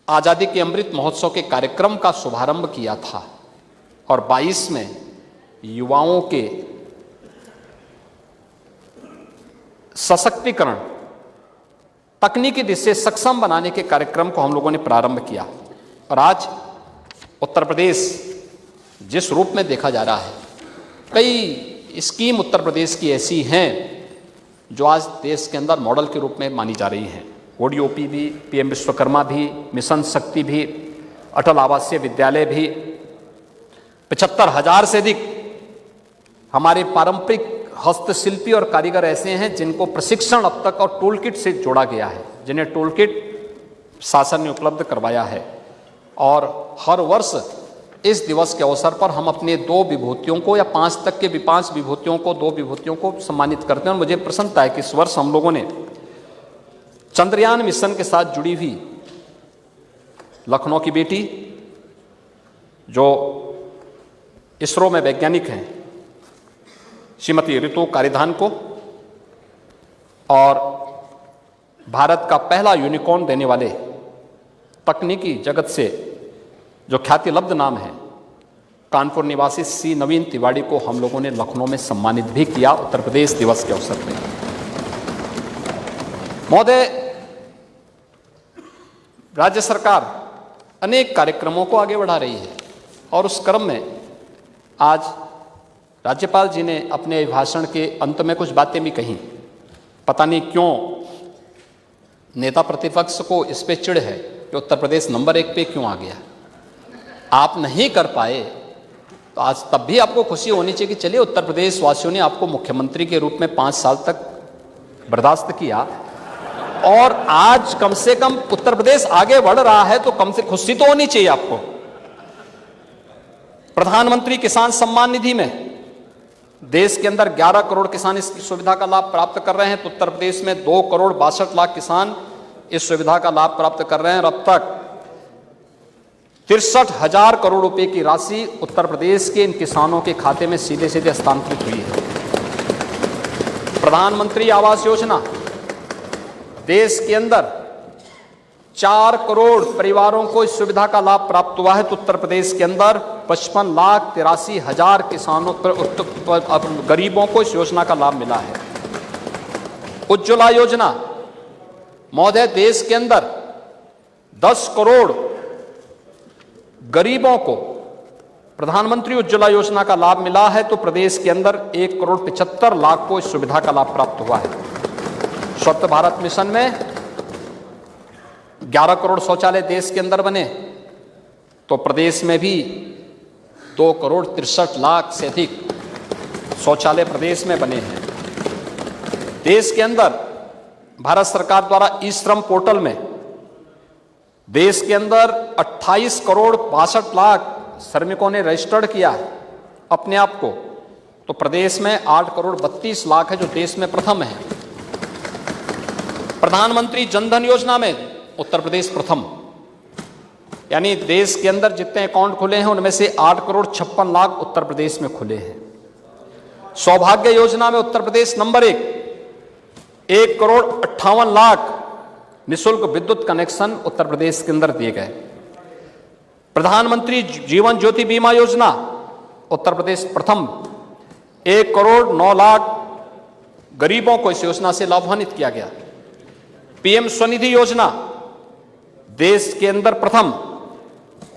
S1: आजादी के अमृत महोत्सव के कार्यक्रम का शुभारंभ किया था और 22 में युवाओं के सशक्तिकरण, तकनीकी दृष्टि से सक्षम बनाने के कार्यक्रम को हम लोगों ने प्रारंभ किया। और आज उत्तर प्रदेश जिस रूप में देखा जा रहा है, कई स्कीम उत्तर प्रदेश की ऐसी हैं जो आज देश के अंदर मॉडल के रूप में मानी जा रही हैं। ओडीओपी भी, पीएम विश्वकर्मा भी, मिशन शक्ति भी, अटल आवासीय विद्यालय भी, 75,000 से अधिक हमारे पारंपरिक हस्तशिल्पी और कारीगर ऐसे हैं जिनको प्रशिक्षण अब तक और टूल किट से जोड़ा गया है, जिन्हें टूल किट शासन ने उपलब्ध करवाया है। और हर वर्ष इस दिवस के अवसर पर हम अपने 2 विभूतियों को या 5 तक के 5 विभूतियों को, 2 विभूतियों को सम्मानित करते हैं। और मुझे प्रसन्नता है कि इस वर्ष हम लोगों ने चंद्रयान मिशन के साथ जुड़ी हुई लखनऊ की बेटी जो इसरो में वैज्ञानिक हैं, श्रीमती ऋतु कारिधान को, और भारत का पहला यूनिकॉर्न देने वाले तकनीकी जगत से जो ख्याति लब्ध नाम है, कानपुर निवासी सी नवीन तिवारी को हम लोगों ने लखनऊ में सम्मानित भी किया उत्तर प्रदेश दिवस के अवसर पर। महोदय, राज्य सरकार अनेक कार्यक्रमों को आगे बढ़ा रही है और उस क्रम में आज राज्यपाल जी ने अपने भाषण के अंत में कुछ बातें भी कही। पता नहीं क्यों नेता प्रतिपक्ष को इस पे चिढ़ है कि उत्तर प्रदेश नंबर 1 पे क्यों आ गया। आप नहीं कर पाए तो आज तब भी आपको खुशी होनी चाहिए कि चलिए उत्तर प्रदेश वासियों ने आपको मुख्यमंत्री के रूप में 5 साल तक बर्दाश्त किया और आज कम से कम उत्तर प्रदेश आगे बढ़ रहा है, तो कम से खुशी तो होनी चाहिए आपको। प्रधानमंत्री किसान सम्मान निधि में देश के अंदर 11 करोड़ किसान इस सुविधा का लाभ प्राप्त कर रहे हैं, तो उत्तर प्रदेश में 2 करोड़ 62 लाख किसान इस सुविधा का लाभ प्राप्त कर रहे हैं। और अब तक 63,000 करोड़ रुपए की राशि उत्तर प्रदेश के इन किसानों के खाते में सीधे सीधे हस्तांतरित हुई है। प्रधानमंत्री आवास योजना, देश के अंदर 4 करोड़ परिवारों को इस सुविधा का लाभ प्राप्त हुआ है, तो उत्तर प्रदेश के अंदर 55,83,000 किसानों पर गरीबों को इस योजना का लाभ मिला है। उज्ज्वला योजना, महोदय देश के अंदर 10 करोड़ गरीबों को प्रधानमंत्री उज्ज्वला योजना का लाभ मिला है, तो प्रदेश के अंदर 1 करोड़ 75 लाख को इस सुविधा का लाभ प्राप्त हुआ है। स्वच्छ भारत मिशन में 11 करोड़ शौचालय देश के अंदर बने, तो प्रदेश में भी 2 करोड़ 63 लाख से अधिक शौचालय प्रदेश में बने हैं। देश के अंदर भारत सरकार द्वारा ई श्रम पोर्टल में देश के अंदर 28 करोड़ 62 लाख श्रमिकों ने रजिस्टर्ड किया है अपने आप को, तो प्रदेश में 8 करोड़ 32 लाख है, जो देश में प्रथम है। प्रधानमंत्री जनधन योजना में उत्तर प्रदेश प्रथम, यानी देश के अंदर जितने अकाउंट खुले हैं उनमें से 8 करोड़ 56 लाख उत्तर प्रदेश में खुले हैं। सौभाग्य योजना में उत्तर प्रदेश नंबर 1, 1 करोड़ 58 लाख निःशुल्क विद्युत कनेक्शन उत्तर प्रदेश के अंदर दिए गए। प्रधानमंत्री जीवन ज्योति बीमा योजना उत्तर प्रदेश प्रथम, 1 करोड़ 9 लाख गरीबों को इस योजना से लाभान्वित किया गया। पीएम स्वनिधि योजना देश के अंदर प्रथम,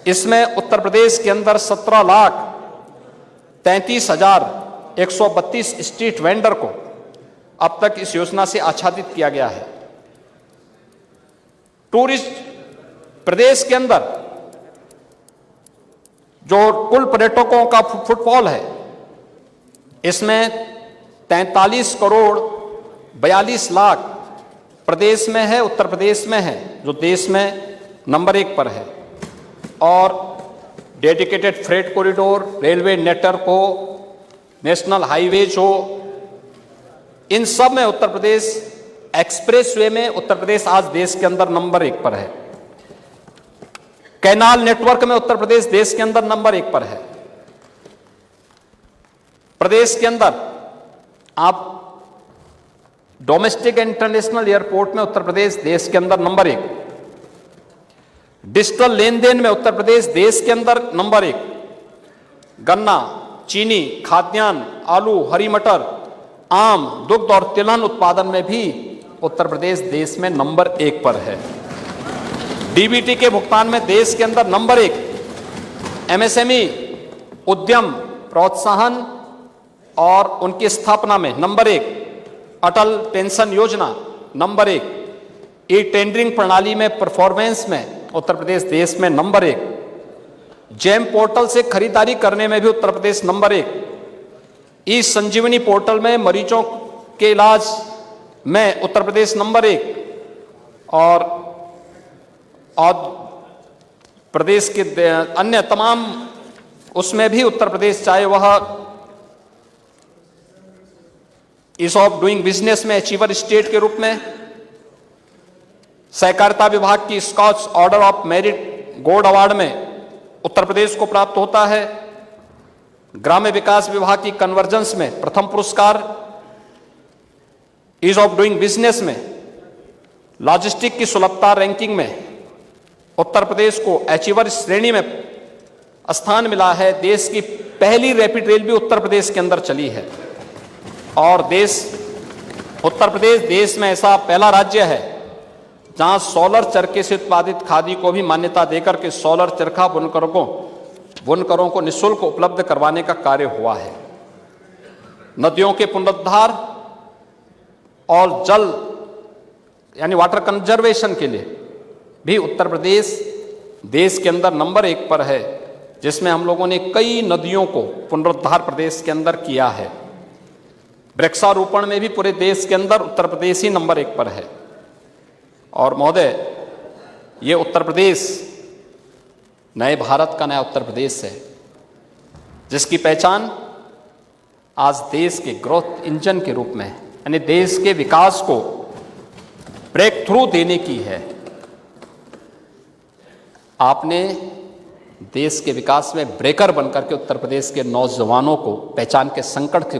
S1: इसमें उत्तर प्रदेश के अंदर 17,33,132 स्ट्रीट वेंडर को अब तक इस योजना से आच्छादित किया गया है। टूरिस्ट, प्रदेश के अंदर जो कुल पर्यटकों का फुटफॉल है, इसमें 43 करोड़ 42 लाख प्रदेश में है, उत्तर प्रदेश में है, जो देश में नंबर 1 पर है। और dedicated freight corridor, railway network हो, नेशनल हाईवेज हो, इन सब में उत्तर प्रदेश, एक्सप्रेसवे में उत्तर प्रदेश आज देश के अंदर नंबर 1 पर है। कैनाल नेटवर्क में उत्तर प्रदेश देश के अंदर नंबर 1 पर है। प्रदेश के अंदर आप डोमेस्टिक इंटरनेशनल एयरपोर्ट में उत्तर प्रदेश देश के अंदर नंबर 1। डिजिटल लेन देन में उत्तर प्रदेश देश के अंदर नंबर 1। गन्ना, चीनी, खाद्यान्न, आलू, हरी मटर, आम, दुग्ध और तिलहन उत्पादन में भी उत्तर प्रदेश देश में नंबर 1 पर है। डीबीटी के भुगतान में देश के अंदर नंबर 1। एमएसएमई उद्यम प्रोत्साहन और उनकी स्थापना में नंबर 1। अटल पेंशन योजना नंबर 1। ई टेंडरिंग प्रणाली में परफॉर्मेंस में उत्तर प्रदेश देश में नंबर 1। जेम पोर्टल से खरीदारी करने में भी उत्तर प्रदेश नंबर 1। ई संजीवनी पोर्टल में मरीजों के इलाज में उत्तर प्रदेश नंबर 1। और प्रदेश के अन्य तमाम उसमें भी उत्तर प्रदेश, चाहे वह ईज ऑफ डूइंग बिजनेस में अचीवर स्टेट के रूप में, सहकारिता विभाग की Skoch order of merit gold award में उत्तर प्रदेश को प्राप्त होता है। ग्राम्य विकास विभाग की कन्वर्जेंस में प्रथम पुरस्कार, ईज ऑफ डूइंग बिजनेस में, लॉजिस्टिक की सुलभता रैंकिंग में उत्तर प्रदेश को अचीवर श्रेणी में स्थान मिला है। देश की पहली रैपिड रेल भी उत्तर प्रदेश के अंदर चली है। और उत्तर प्रदेश देश में ऐसा पहला राज्य है जहां सोलर चरखे से उत्पादित खादी को भी मान्यता देकर के सोलर चरखा बुनकरों को निःशुल्क उपलब्ध करवाने का कार्य हुआ है। नदियों के पुनरुद्धार और जल यानी वाटर कंजर्वेशन के लिए भी उत्तर प्रदेश देश के अंदर नंबर 1 पर है, जिसमें हम लोगों ने कई नदियों को पुनरुद्धार प्रदेश के अंदर किया है। वृक्षारोपण में भी पूरे देश के अंदर उत्तर प्रदेश ही नंबर 1 पर है। और महोदय, ये उत्तर प्रदेश नए भारत का नया उत्तर प्रदेश है, जिसकी पहचान आज देश के ग्रोथ इंजन के रूप में, यानी देश के विकास को ब्रेक थ्रू देने की है। आपने देश के विकास में ब्रेकर बनकर के उत्तर प्रदेश के नौजवानों को पहचान के संकट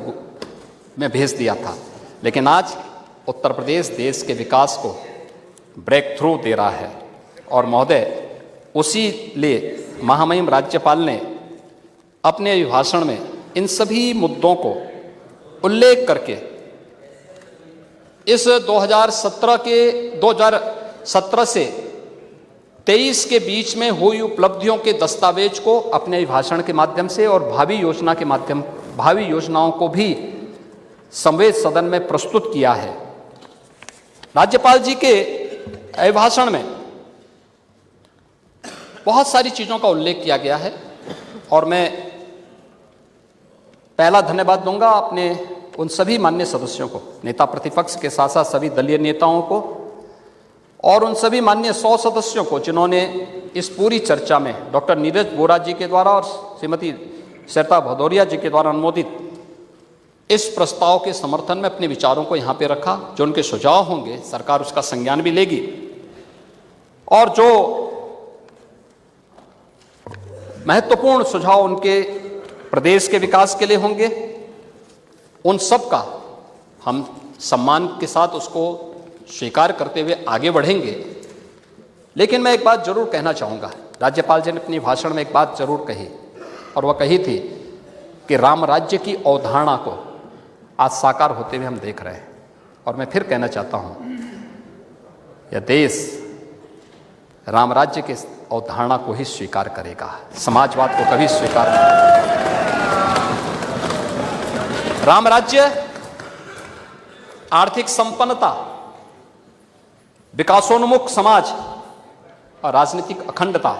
S1: में भेज दिया था, लेकिन आज उत्तर प्रदेश देश के विकास को ब्रेक थ्रू दे रहा है। और महोदय, उसी लिए महामहिम राज्यपाल ने अपने अभिभाषण में इन सभी मुद्दों को उल्लेख करके इस 2017 से 23 के बीच में हुई उपलब्धियों के दस्तावेज को अपने अभिभाषण के माध्यम से और भावी योजनाओं को भी संवेद सदन में प्रस्तुत किया है। राज्यपाल जी के अभिभाषण में बहुत सारी चीजों का उल्लेख किया गया है और मैं पहला धन्यवाद दूंगा अपने उन सभी माननीय सदस्यों को, नेता प्रतिपक्ष के साथ साथ सभी दलीय नेताओं को और उन सभी माननीय 100 सदस्यों को जिन्होंने इस पूरी चर्चा में डॉक्टर नीरज बोरा जी के द्वारा और श्रीमती सरिता भदौरिया जी के द्वारा अनुमोदित इस प्रस्ताव के समर्थन में अपने विचारों को यहाँ पे रखा। जो उनके सुझाव होंगे सरकार उसका संज्ञान भी लेगी और जो महत्वपूर्ण सुझाव उनके प्रदेश के विकास के लिए होंगे उन सब का हम सम्मान के साथ उसको स्वीकार करते हुए आगे बढ़ेंगे। लेकिन मैं एक बात जरूर कहना चाहूँगा, राज्यपाल जी ने अपने भाषण में एक बात जरूर कही और वह कही थी कि राम राज्य की अवधारणा को आज साकार होते हुए हम देख रहे हैं। और मैं फिर कहना चाहता हूँ, यह देश राम राज्य के अवधारणा को ही स्वीकार करेगा, समाजवाद को कभी स्वीकार नहीं करेगा। राम राज्य आर्थिक संपन्नता, विकासोन्मुख समाज और राजनीतिक अखंडता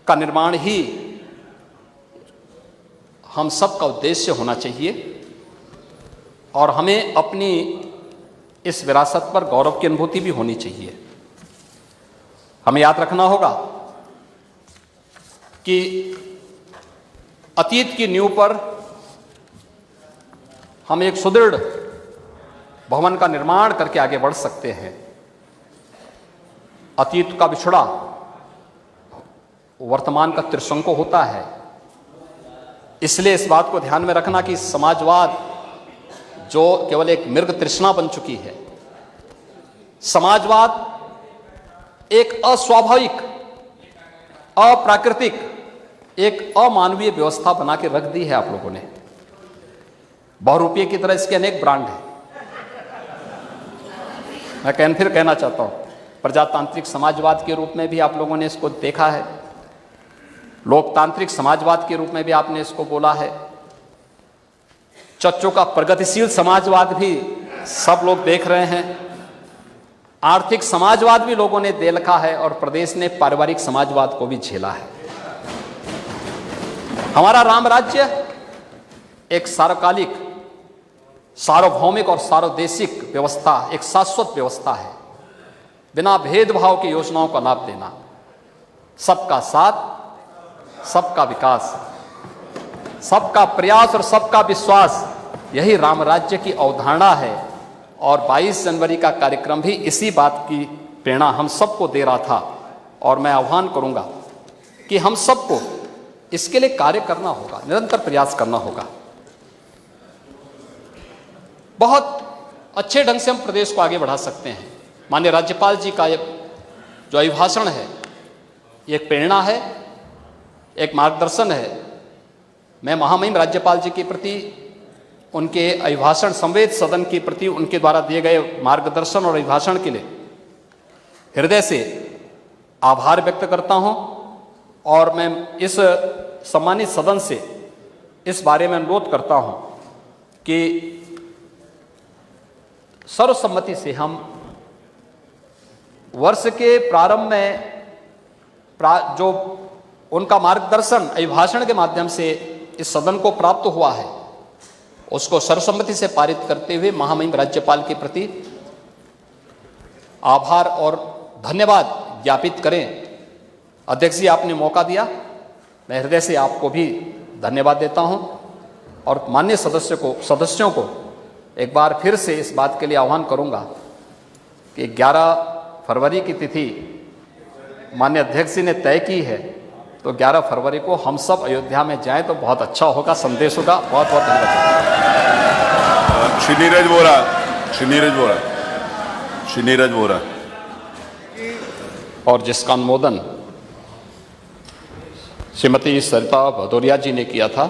S1: का निर्माण ही हम सब का उद्देश्य होना चाहिए और हमें अपनी इस विरासत पर गौरव की अनुभूति भी होनी चाहिए। हमें याद रखना होगा कि अतीत की नींव पर हम एक सुदृढ़ भवन का निर्माण करके आगे बढ़ सकते हैं। अतीत का बिछड़ा वर्तमान का त्रिशंकु होता है। इसलिए इस बात को ध्यान में रखना कि समाजवाद जो केवल एक मृग तृष्णा बन चुकी है, समाजवाद एक अस्वाभाविक, अप्राकृतिक, एक अमानवीय व्यवस्था बना के रख दी है आप लोगों ने। बहुरूपये की तरह इसके अनेक ब्रांड हैं। मैं फिर कहना चाहता हूं, प्रजातांत्रिक समाजवाद के रूप में भी आप लोगों ने इसको देखा है, लोकतांत्रिक समाजवाद के रूप में भी आपने इसको बोला है, चच्चों का प्रगतिशील समाजवाद भी सब लोग देख रहे हैं, आर्थिक समाजवाद भी लोगों ने देखा है और प्रदेश ने पारिवारिक समाजवाद को भी झेला है। हमारा राम राज्य एक सार्वकालिक, सार्वभौमिक और सार्वदेशिक व्यवस्था, एक शाश्वत व्यवस्था है। बिना भेदभाव की योजनाओं का लाभ देना, सबका साथ, सबका विकास, सबका प्रयास और सबका विश्वास, यही राम राज्य की अवधारणा है। और 22 जनवरी का कार्यक्रम भी इसी बात की प्रेरणा हम सबको दे रहा था। और मैं आह्वान करूंगा कि हम सबको इसके लिए कार्य करना होगा, निरंतर प्रयास करना होगा। बहुत अच्छे ढंग से हम प्रदेश को आगे बढ़ा सकते हैं। माननीय राज्यपाल जी का जो अभिभाषण है, ये एक प्रेरणा है, एक मार्गदर्शन है। मैं महामहिम राज्यपाल जी के प्रति, उनके अभिभाषण, संवेद सदन के प्रति उनके द्वारा दिए गए मार्गदर्शन और अभिभाषण के लिए हृदय से आभार व्यक्त करता हूं। और मैं इस सम्मानित सदन से इस बारे में अनुरोध करता हूं कि सर्वसम्मति से हम वर्ष के प्रारंभ में जो उनका मार्गदर्शन अभिभाषण के माध्यम से इस सदन को प्राप्त हुआ है, उसको सर्वसम्मति से पारित करते हुए महामहिम राज्यपाल के प्रति आभार और धन्यवाद ज्ञापित करें। अध्यक्ष जी, आपने मौका दिया, मैं हृदय से आपको भी धन्यवाद देता हूं। और माननीय सदस्यों को एक बार फिर से इस बात के लिए आह्वान करूंगा कि 11 फरवरी की तिथि माननीय अध्यक्ष जी ने तय की है, तो 11 फरवरी को हम सब अयोध्या में जाएं तो बहुत अच्छा होगा, संदेश होगा। बहुत बहुत धन्यवाद।
S3: श्री नीरज वोरा
S1: और जिसका अनुमोदन श्रीमती सरिता भदौरिया जी ने किया था,